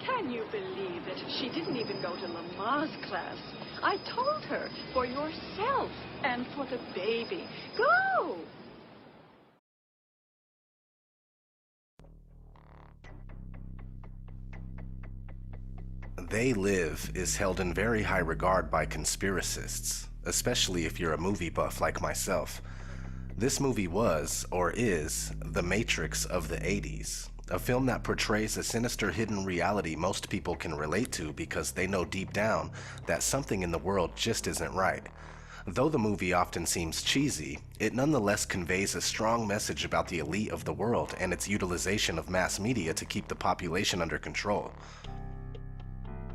[SPEAKER 4] Can you believe it? She didn't even go to Lamar's class. I told her, for yourself and for the baby. Go!
[SPEAKER 14] They Live is held in very high regard by conspiracists, especially if you're a movie buff like myself. This movie was, or is, the Matrix of the 80s. A film that portrays a sinister hidden reality most people can relate to because they know deep down that something in the world just isn't right. Though the movie often seems cheesy, it nonetheless conveys a strong message about the elite of the world and its utilization of mass media to keep the population under control.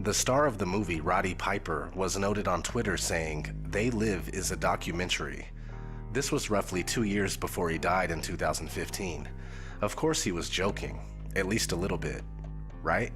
[SPEAKER 14] The star of the movie, Roddy Piper, was noted on Twitter saying, "They Live is a documentary." This was roughly 2 years before he died in 2015. Of course he was joking, at least a little bit, right?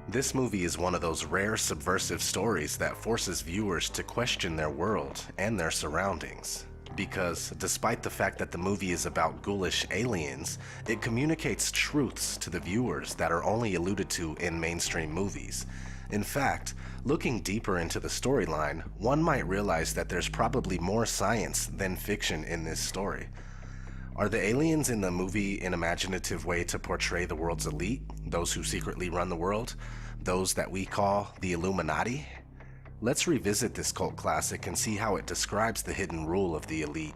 [SPEAKER 14] This movie is one of those rare subversive stories that forces viewers to question their world and their surroundings. Because despite the fact that the movie is about ghoulish aliens, it communicates truths to the viewers that are only alluded to in mainstream movies. In fact, looking deeper into the storyline, one might realize that there's probably more science than fiction in this story. Are the aliens in the movie an imaginative way to portray the world's elite, those who secretly run the world, those that we call the Illuminati? Let's revisit this cult classic and see how it describes the hidden rule of the elite.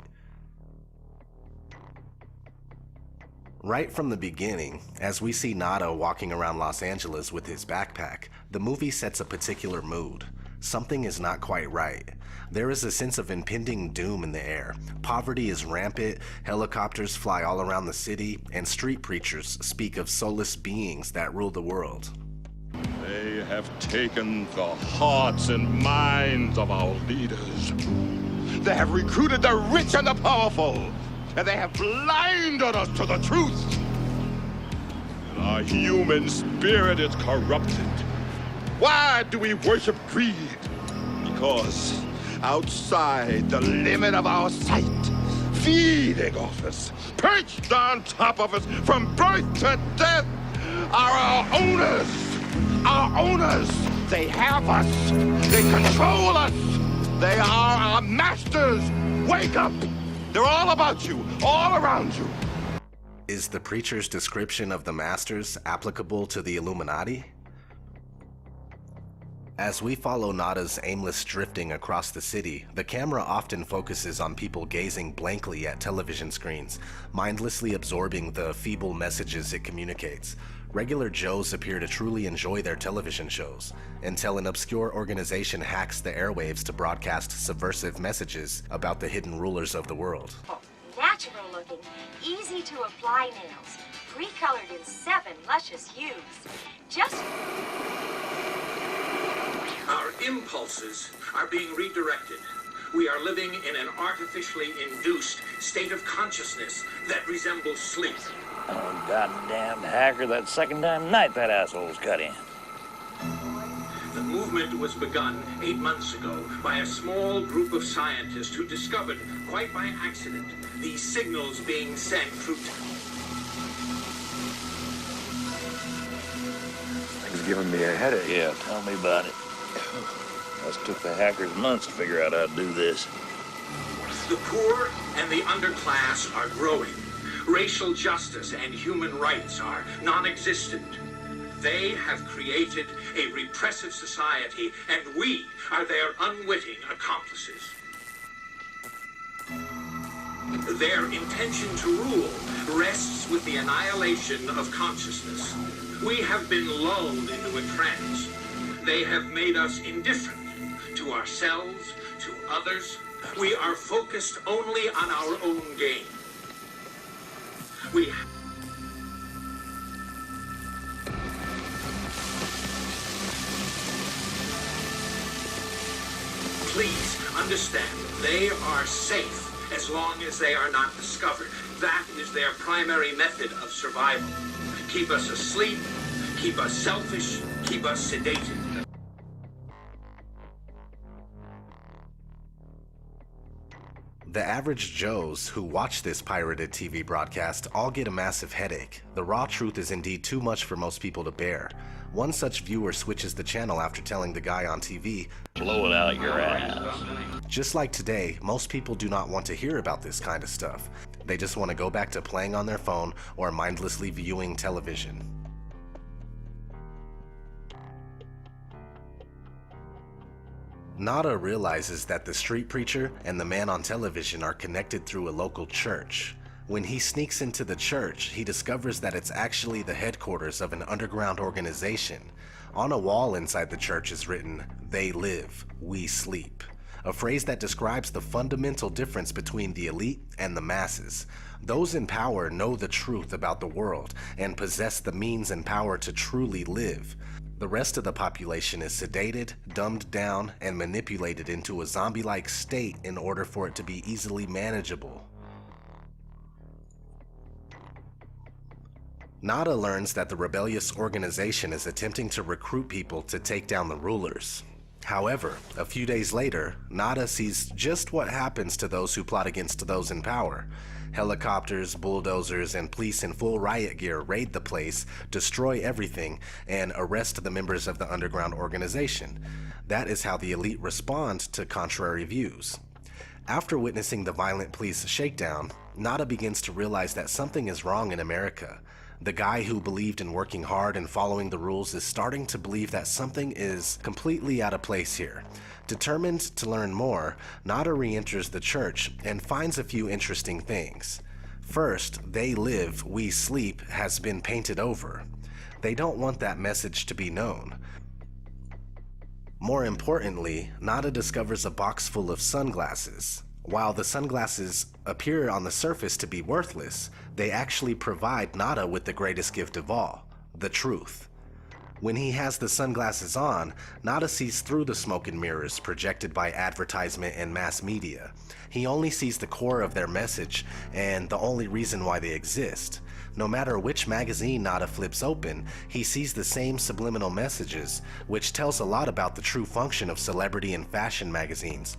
[SPEAKER 14] Right from the beginning, as we see Nada walking around Los Angeles with his backpack, the movie sets a particular mood. Something is not quite right. There is a sense of impending doom in the air. Poverty is rampant, helicopters fly all around the city, and street preachers speak of soulless beings that rule the world.
[SPEAKER 16] They have taken the hearts and minds of our leaders. They have recruited the rich and the powerful, and they have blinded us to the truth. Our human spirit is corrupted. Why do we worship greed? Because outside the limit of our sight, feeding off us, perched on top of us from birth to death, are our owners. Our owners. They have us. They control us. They are our masters. Wake up. They're all about you, all around you.
[SPEAKER 14] Is the preacher's description of the masters applicable to the Illuminati? As we follow Nada's aimless drifting across the city, the camera often focuses on people gazing blankly at television screens, mindlessly absorbing the feeble messages it communicates. Regular Joes appear to truly enjoy their television shows, until an obscure organization hacks the airwaves to broadcast subversive messages about the hidden rulers of the world.
[SPEAKER 6] Natural looking, easy to apply nails, pre-colored in 7 luscious hues. Just...
[SPEAKER 7] Our impulses are being redirected. We are living in an artificially induced state of consciousness that resembles sleep.
[SPEAKER 9] Oh, goddamn hacker, that second time tonight that asshole's cut in.
[SPEAKER 7] The movement was begun 8 months ago by a small group of scientists who discovered, quite by accident, these signals being sent through...
[SPEAKER 9] Thing's giving me a headache. Yeah, tell me about it. Must took the hackers months to figure out how to do this.
[SPEAKER 7] The poor and the underclass are growing. Racial justice and human rights are non-existent. They have created a repressive society, and we are their unwitting accomplices. Their intention to rule rests with the annihilation of consciousness. We have been lulled into a trance. They have made us indifferent to ourselves, to others. We are focused only on our own gain. Please understand, they are safe as long as they are not discovered. That is their primary method of survival. Keep us asleep, keep us selfish, keep us sedated.
[SPEAKER 14] The average Joes who watch this pirated TV broadcast all get a massive headache. The raw truth is indeed too much for most people to bear. One such viewer switches the channel after telling the guy on TV,
[SPEAKER 9] "Blow it out your ass."
[SPEAKER 14] Just like today, most people do not want to hear about this kind of stuff. They just want to go back to playing on their phone or mindlessly viewing television. Nada realizes that the street preacher and the man on television are connected through a local church. When he sneaks into the church, he discovers that it's actually the headquarters of an underground organization. On a wall inside the church is written, "They live, we sleep," a phrase that describes the fundamental difference between the elite and the masses. Those in power know the truth about the world and possess the means and power to truly live. The rest of the population is sedated, dumbed down, and manipulated into a zombie-like state in order for it to be easily manageable. Nada learns that the rebellious organization is attempting to recruit people to take down the rulers. However, a few days later, Nada sees just what happens to those who plot against those in power. Helicopters, bulldozers, and police in full riot gear raid the place, destroy everything, and arrest the members of the underground organization. That is how the elite respond to contrary views. After witnessing the violent police shakedown, Nada begins to realize that something is wrong in America. The guy who believed in working hard and following the rules is starting to believe that something is completely out of place here. Determined to learn more, Nada re-enters the church and finds a few interesting things. First, "They live, we sleep" has been painted over. They don't want that message to be known. More importantly, Nada discovers a box full of sunglasses. While the sunglasses appear on the surface to be worthless, they actually provide Nada with the greatest gift of all, the truth. When he has the sunglasses on, Nada sees through the smoke and mirrors projected by advertisement and mass media. He only sees the core of their message and the only reason why they exist. No matter which magazine Nada flips open, he sees the same subliminal messages, which tells a lot about the true function of celebrity and fashion magazines.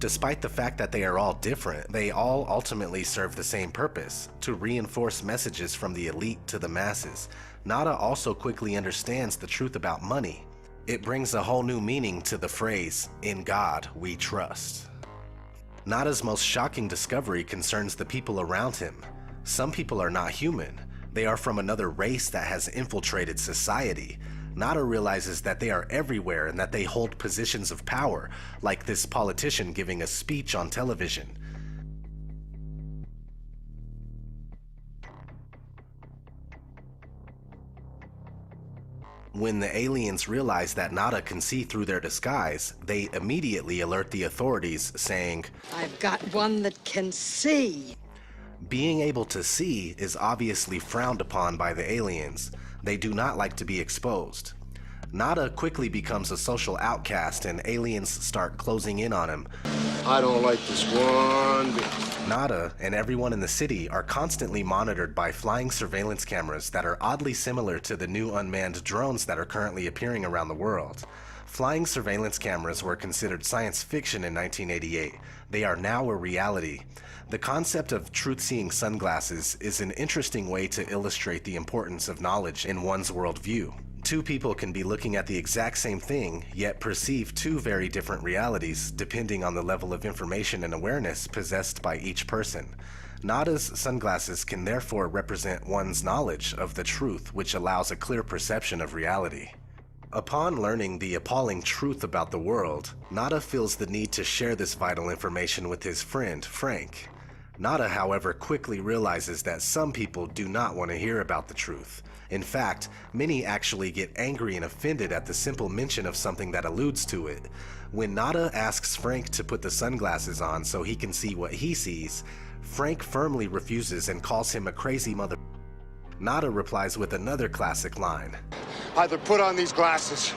[SPEAKER 14] Despite the fact that they are all different, they all ultimately serve the same purpose, to reinforce messages from the elite to the masses. Nada also quickly understands the truth about money. It brings a whole new meaning to the phrase, "In God we trust." Nada's most shocking discovery concerns the people around him. Some people are not human. They are from another race that has infiltrated society. Nada realizes that they are everywhere and that they hold positions of power, like this politician giving a speech on television. When the aliens realize that Nada can see through their disguise, they immediately alert the authorities, saying,
[SPEAKER 5] "I've got one that can see."
[SPEAKER 14] Being able to see is obviously frowned upon by the aliens. They do not like to be exposed. Nada quickly becomes a social outcast and aliens start closing in on him.
[SPEAKER 8] I don't like this one bit.
[SPEAKER 14] Nada and everyone in the city are constantly monitored by flying surveillance cameras that are oddly similar to the new unmanned drones that are currently appearing around the world. Flying surveillance cameras were considered science fiction in 1988. They are now a reality. The concept of truth-seeing sunglasses is an interesting way to illustrate the importance of knowledge in one's worldview. Two people can be looking at the exact same thing, yet perceive two very different realities, depending on the level of information and awareness possessed by each person. Nada's sunglasses can therefore represent one's knowledge of the truth, which allows a clear perception of reality. Upon learning the appalling truth about the world, Nada feels the need to share this vital information with his friend, Frank. Nada, however, quickly realizes that some people do not want to hear about the truth. In fact, many actually get angry and offended at the simple mention of something that alludes to it. When Nada asks Frank to put the sunglasses on so he can see what he sees, Frank firmly refuses and calls him a crazy mother. Nada replies with another classic line.
[SPEAKER 8] Either put on these glasses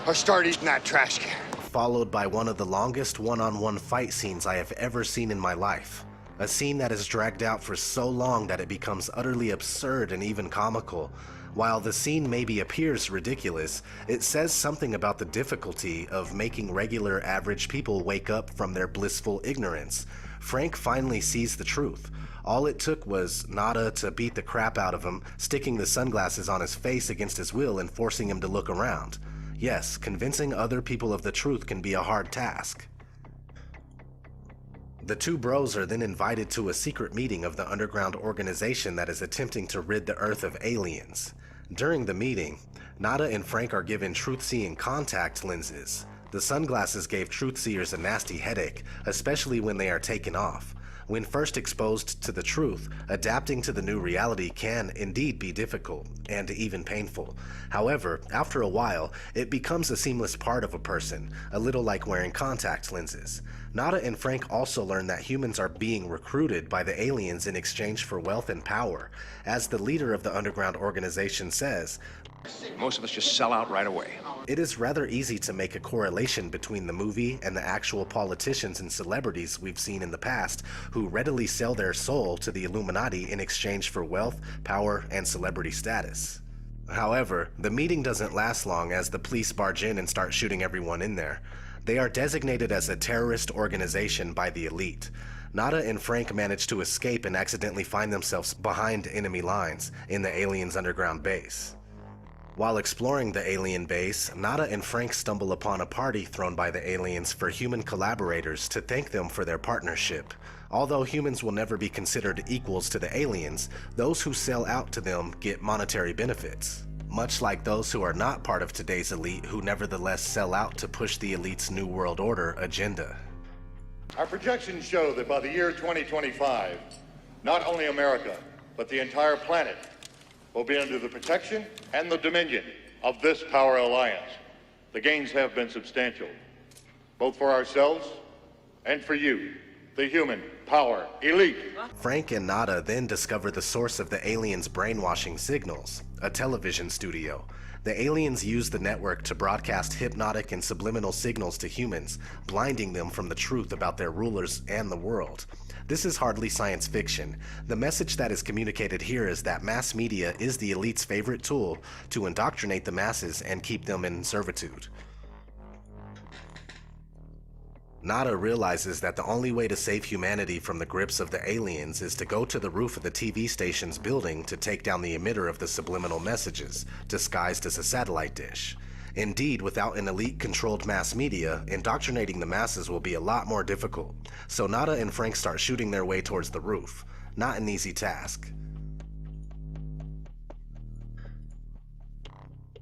[SPEAKER 8] or start eating that trash can.
[SPEAKER 14] Followed by one of the longest one-on-one fight scenes I have ever seen in my life. A scene that is dragged out for so long that it becomes utterly absurd and even comical. While the scene maybe appears ridiculous, it says something about the difficulty of making regular average people wake up from their blissful ignorance. Frank finally sees the truth. All it took was Nada to beat the crap out of him, sticking the sunglasses on his face against his will and forcing him to look around. Yes, convincing other people of the truth can be a hard task. The two bros are then invited to a secret meeting of the underground organization that is attempting to rid the Earth of aliens. During the meeting, Nada and Frank are given truth-seeing contact lenses. The sunglasses gave truth-seers a nasty headache, especially when they are taken off. When first exposed to the truth, adapting to the new reality can indeed be difficult, and even painful. However, after a while, it becomes a seamless part of a person, a little like wearing contact lenses. Nada and Frank also learn that humans are being recruited by the aliens in exchange for wealth and power. As the leader of the underground organization says,
[SPEAKER 10] most of us just sell out right away.
[SPEAKER 14] It is rather easy to make a correlation between the movie and the actual politicians and celebrities we've seen in the past who readily sell their soul to the Illuminati in exchange for wealth, power, and celebrity status. However, the meeting doesn't last long as the police barge in and start shooting everyone in there. They are designated as a terrorist organization by the elite. Nada and Frank manage to escape and accidentally find themselves behind enemy lines in the aliens' underground base. While exploring the alien base, Nada and Frank stumble upon a party thrown by the aliens for human collaborators to thank them for their partnership. Although humans will never be considered equals to the aliens, those who sell out to them get monetary benefits. Much like those who are not part of today's elite who nevertheless sell out to push the elite's New World Order agenda.
[SPEAKER 18] Our projections show that by the year 2025, not only America, but the entire planet will be under the protection and the dominion of this power alliance. The gains have been substantial, both for ourselves and for you, the human power elite.
[SPEAKER 14] Frank and Nada then discover the source of the aliens' brainwashing signals, a television studio. The aliens use the network to broadcast hypnotic and subliminal signals to humans, blinding them from the truth about their rulers and the world. This is hardly science fiction. The message that is communicated here is that mass media is the elite's favorite tool to indoctrinate the masses and keep them in servitude. Nada realizes that the only way to save humanity from the grips of the aliens is to go to the roof of the TV station's building to take down the emitter of the subliminal messages, disguised as a satellite dish. Indeed, without an elite-controlled mass media, indoctrinating the masses will be a lot more difficult. So Nada and Frank start shooting their way towards the roof. Not an easy task.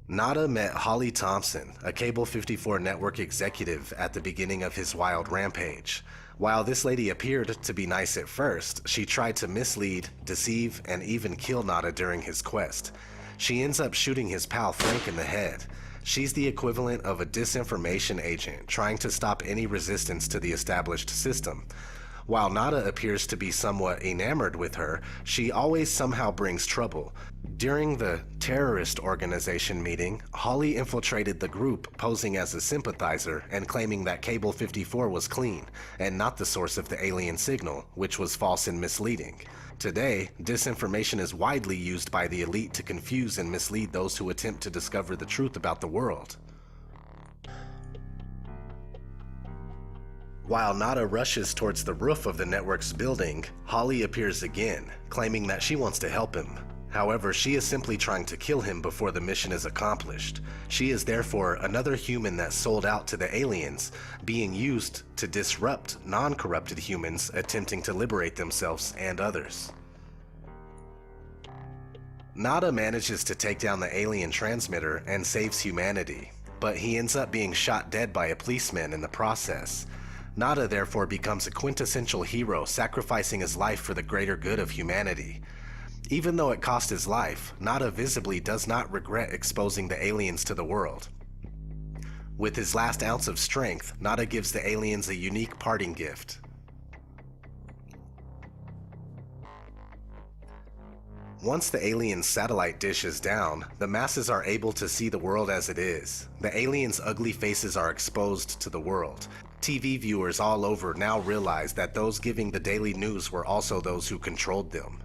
[SPEAKER 14] Nada met Holly Thompson, a Cable 54 network executive, at the beginning of his wild rampage. While this lady appeared to be nice at first, she tried to mislead, deceive, and even kill Nada during his quest. She ends up shooting his pal Frank in the head. She's the equivalent of a disinformation agent trying to stop any resistance to the established system. While Nada appears to be somewhat enamored with her, she always somehow brings trouble. During the terrorist organization meeting, Holly infiltrated the group posing as a sympathizer and claiming that Cable 54 was clean and not the source of the alien signal, which was false and misleading. Today, disinformation is widely used by the elite to confuse and mislead those who attempt to discover the truth about the world. While Nada rushes towards the roof of the network's building, Holly appears again, claiming that she wants to help him. However, she is simply trying to kill him before the mission is accomplished. She is therefore another human that sold out to the aliens, being used to disrupt non-corrupted humans attempting to liberate themselves and others. Nada manages to take down the alien transmitter and saves humanity, but he ends up being shot dead by a policeman in the process. Nada therefore becomes a quintessential hero, sacrificing his life for the greater good of humanity. Even though it cost his life, Nada visibly does not regret exposing the aliens to the world. With his last ounce of strength, Nada gives the aliens a unique parting gift. Once the aliens' satellite dish is down, the masses are able to see the world as it is. The aliens' ugly faces are exposed to the world. TV viewers all over now realize that those giving the daily news were also those who controlled them.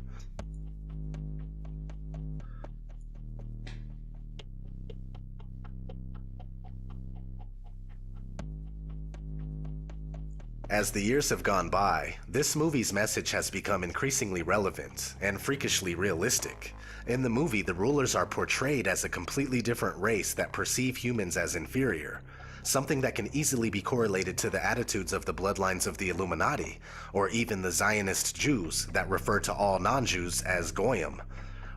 [SPEAKER 14] As the years have gone by, this movie's message has become increasingly relevant and freakishly realistic. In the movie, the rulers are portrayed as a completely different race that perceive humans as inferior, something that can easily be correlated to the attitudes of the bloodlines of the Illuminati, or even the Zionist Jews that refer to all non-Jews as Goyim.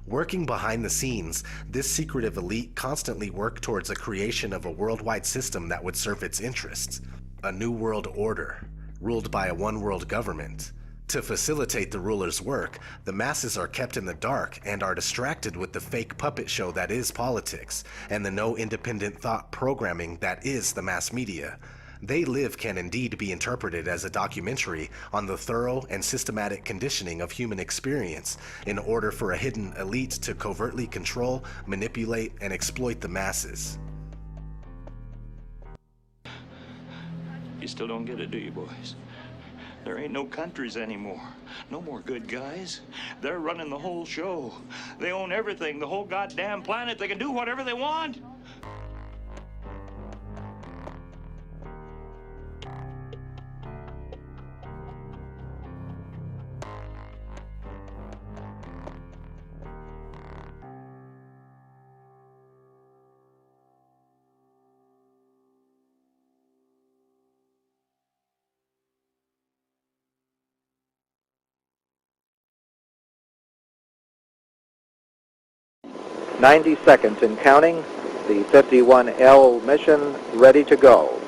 [SPEAKER 14] Working behind the scenes, this secretive elite constantly work towards a creation of a worldwide system that would serve its interests, a new world order, ruled by a one-world government. To facilitate the ruler's work, the masses are kept in the dark and are distracted with the fake puppet show that is politics, and the no independent thought programming that is the mass media. They Live can indeed be interpreted as a documentary on the thorough and systematic conditioning of human experience in order for a hidden elite to covertly control, manipulate, and exploit the masses.
[SPEAKER 9] You still don't get it, do you, boys? There ain't no countries anymore. No more good guys. They're running the whole show. They own everything, the whole goddamn planet. They can do whatever they want.
[SPEAKER 12] "90 seconds and counting. The 51L mission ready to go."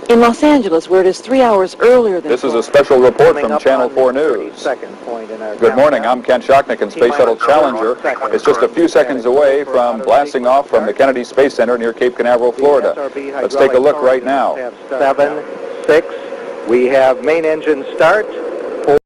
[SPEAKER 13] In Los Angeles, where it is 3 hours earlier than
[SPEAKER 17] This is a special report from Channel 4 News. Good morning, I'm Ken Shocknick, and Space Shuttle Challenger is just a few seconds away from blasting off from the Kennedy Space Center near Cape Canaveral, Florida. Let's take a look right now.
[SPEAKER 12] 7, 6, we have main engine start.